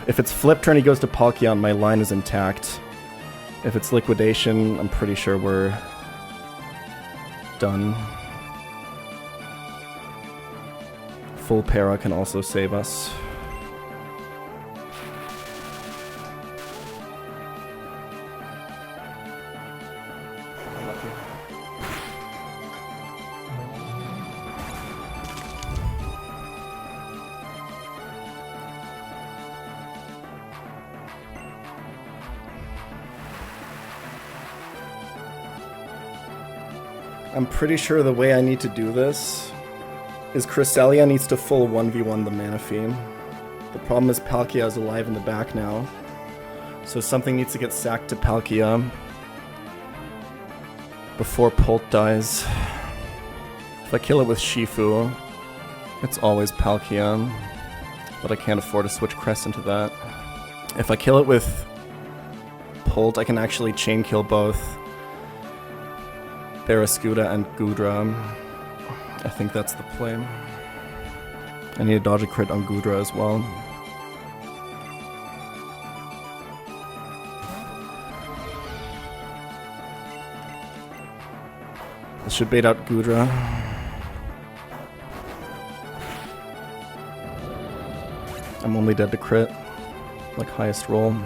If it's flip turn, he goes to Palkia, my line is intact. If it's liquidation, I'm pretty sure we're done. Full para can also save us. I'm pretty sure the way I need to do this is Cresselia needs to full 1v1 the Manaphy. The problem is Palkia is alive in the back now, so something needs to get sacked to Palkia before Pult dies. If I kill it with Shifu, it's always Palkia, but I can't afford to switch Crest into that. If I kill it with Pult, I can actually chain kill both Barrascuda and Gudra. I think that's the play. I need to dodge a crit on Gudra as well. This should bait out Gudra. I'm only dead to crit, like highest roll.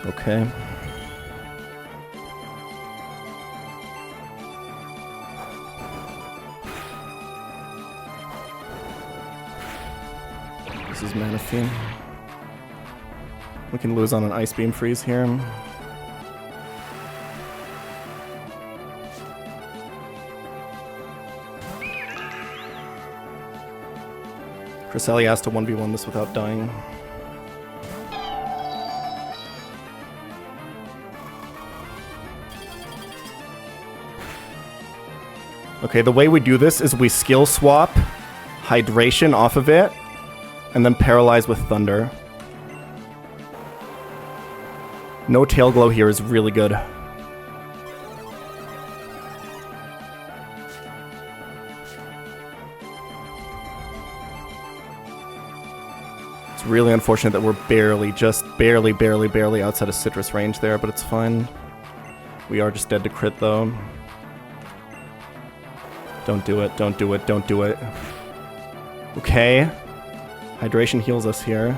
Okay. This is Manaphy. We can lose on an Ice Beam freeze here. Cresselia has to 1v1 this without dying. Okay, the way we do this is we skill swap Hydration off of it, and then Paralyze with Thunder. No Tail Glow here is really good. It's really unfortunate that we're barely outside of Citrus range there, but it's fine. We are just dead to crit though. Don't do it, don't do it, don't do it. Okay. Hydration heals us here.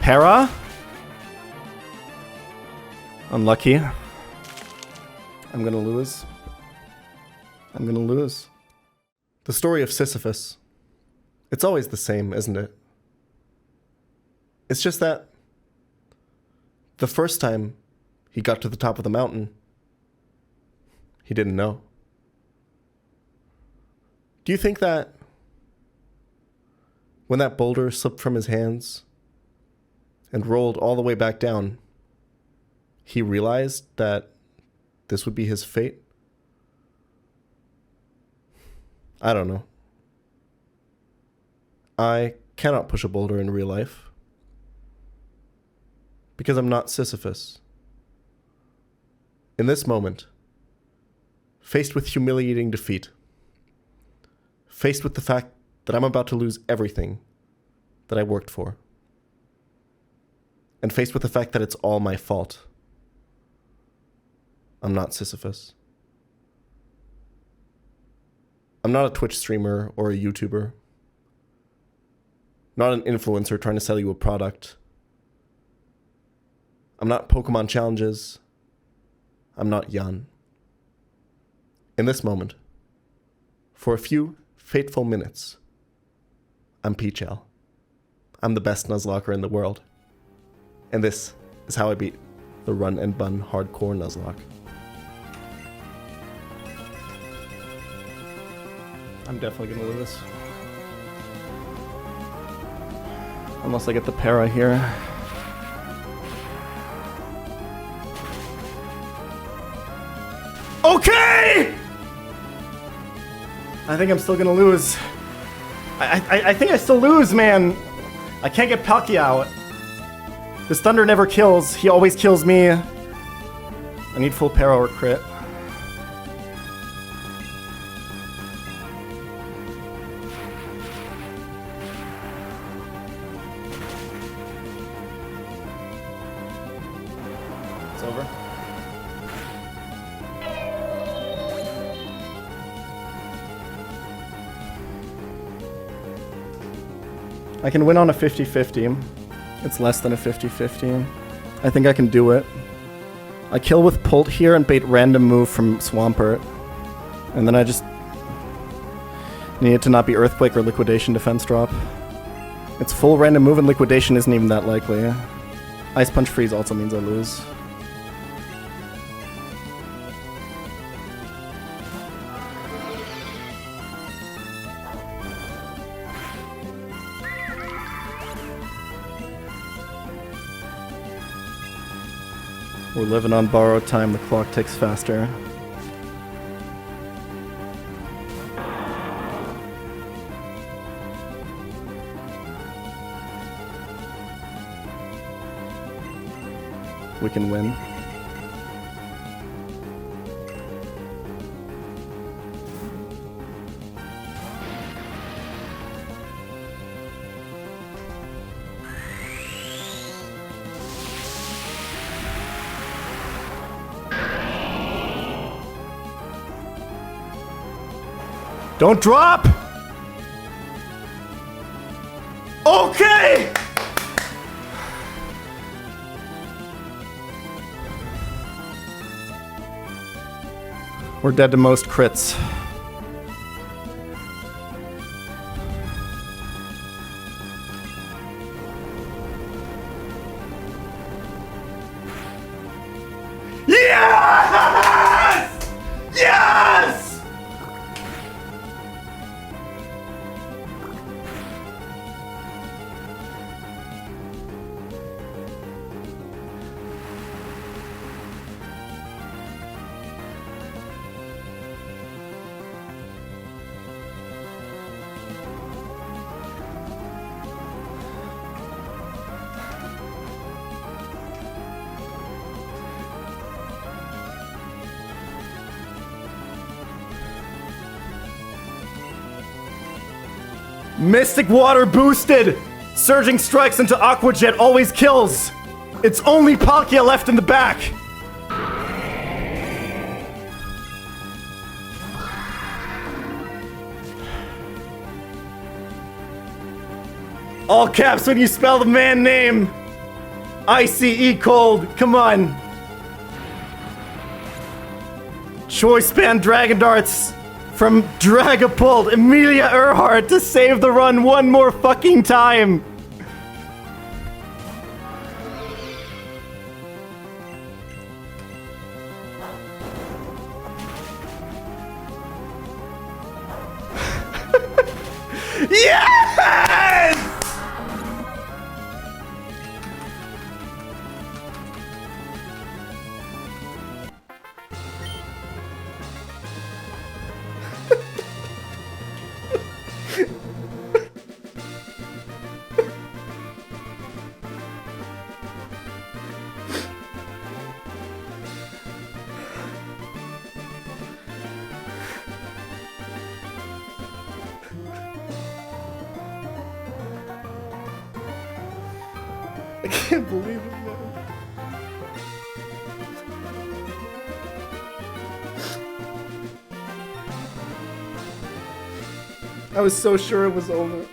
Para? Unlucky. I'm gonna lose. I'm gonna lose. The story of Sisyphus. It's always the same, isn't it? It's just that the first time he got to the top of the mountain, he didn't know. Do you think that when that boulder slipped from his hands and rolled all the way back down, he realized that this would be his fate? I don't know. I cannot push a boulder in real life because I'm not Sisyphus. In this moment, faced with humiliating defeat, faced with the fact that I'm about to lose everything that I worked for. And faced with the fact that it's all my fault, I'm not Sisyphus. I'm not a Twitch streamer or a YouTuber. Not an influencer trying to sell you a product. I'm not Pokemon challenges. I'm not Jan. In this moment, for a few fateful minutes, I'm Peachel. I'm the best Nuzlocker in the world. And this is how I beat the Run and Bun hardcore Nuzlocke. I'm definitely gonna lose. Unless I get the para here. Okay! I think I'm still gonna lose. I think I still lose, man. I can't get Palkia out. This Thunder never kills. He always kills me. I need full para or crit. It's over. I can win on a 50-50. It's less than a 50-50. I think I can do it. I kill with Pult here and bait random move from Swampert. And then I just need it to not be Earthquake or Liquidation defense drop. It's full random move and Liquidation isn't even that likely. Ice Punch Freeze also means I lose. We're living on borrowed time, the clock ticks faster. We can win. Don't drop! Okay! We're dead to most crits. Yes! Yes! Mystic Water boosted! Surging strikes into Aqua Jet always kills! It's only Palkia left in the back! All caps when you spell the man name! ICE cold, come on! Choice Band Dragon Darts! From Dragapult, Amelia Earhart to save the run one more fucking time! Yes! I can't believe it, man. I was so sure it was over.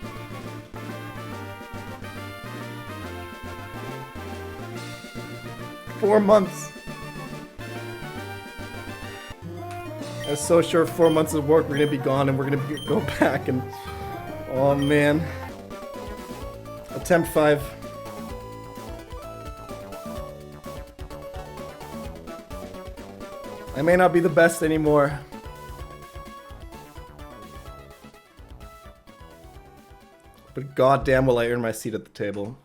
Four months. I was so sure 4 months of work were gonna be gone and we're gonna go back and... Oh man. Attempt 5. I may not be the best anymore. But goddamn will I earn my seat at the table.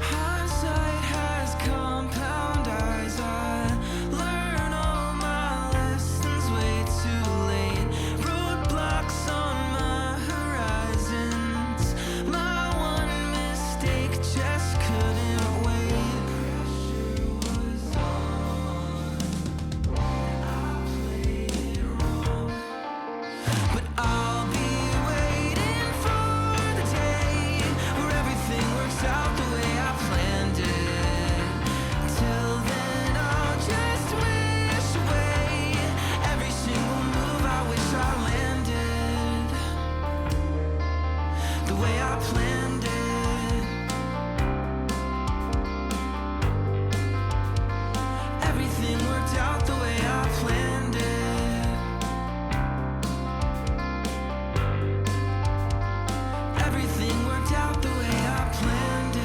Hindsight has compound eyes. I learn all my lessons way too late. Roadblocks on my horizons. My one mistake just couldn't wait. Pressure was on. I played it wrong, but I'll be waiting for the day where everything works out the way I planned it. Till then I'll just wish away every single move I wish I landed the way I planned it. Everything worked out the way I planned it. Everything worked out the way I planned it.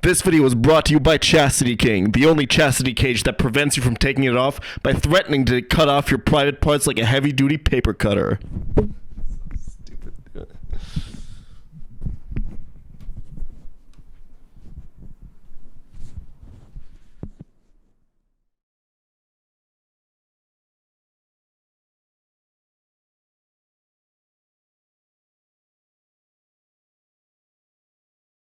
This video was brought to you by Chastity King, the only chastity cage that prevents you from taking it off by threatening to cut off your private parts like a heavy-duty paper cutter. Stupid.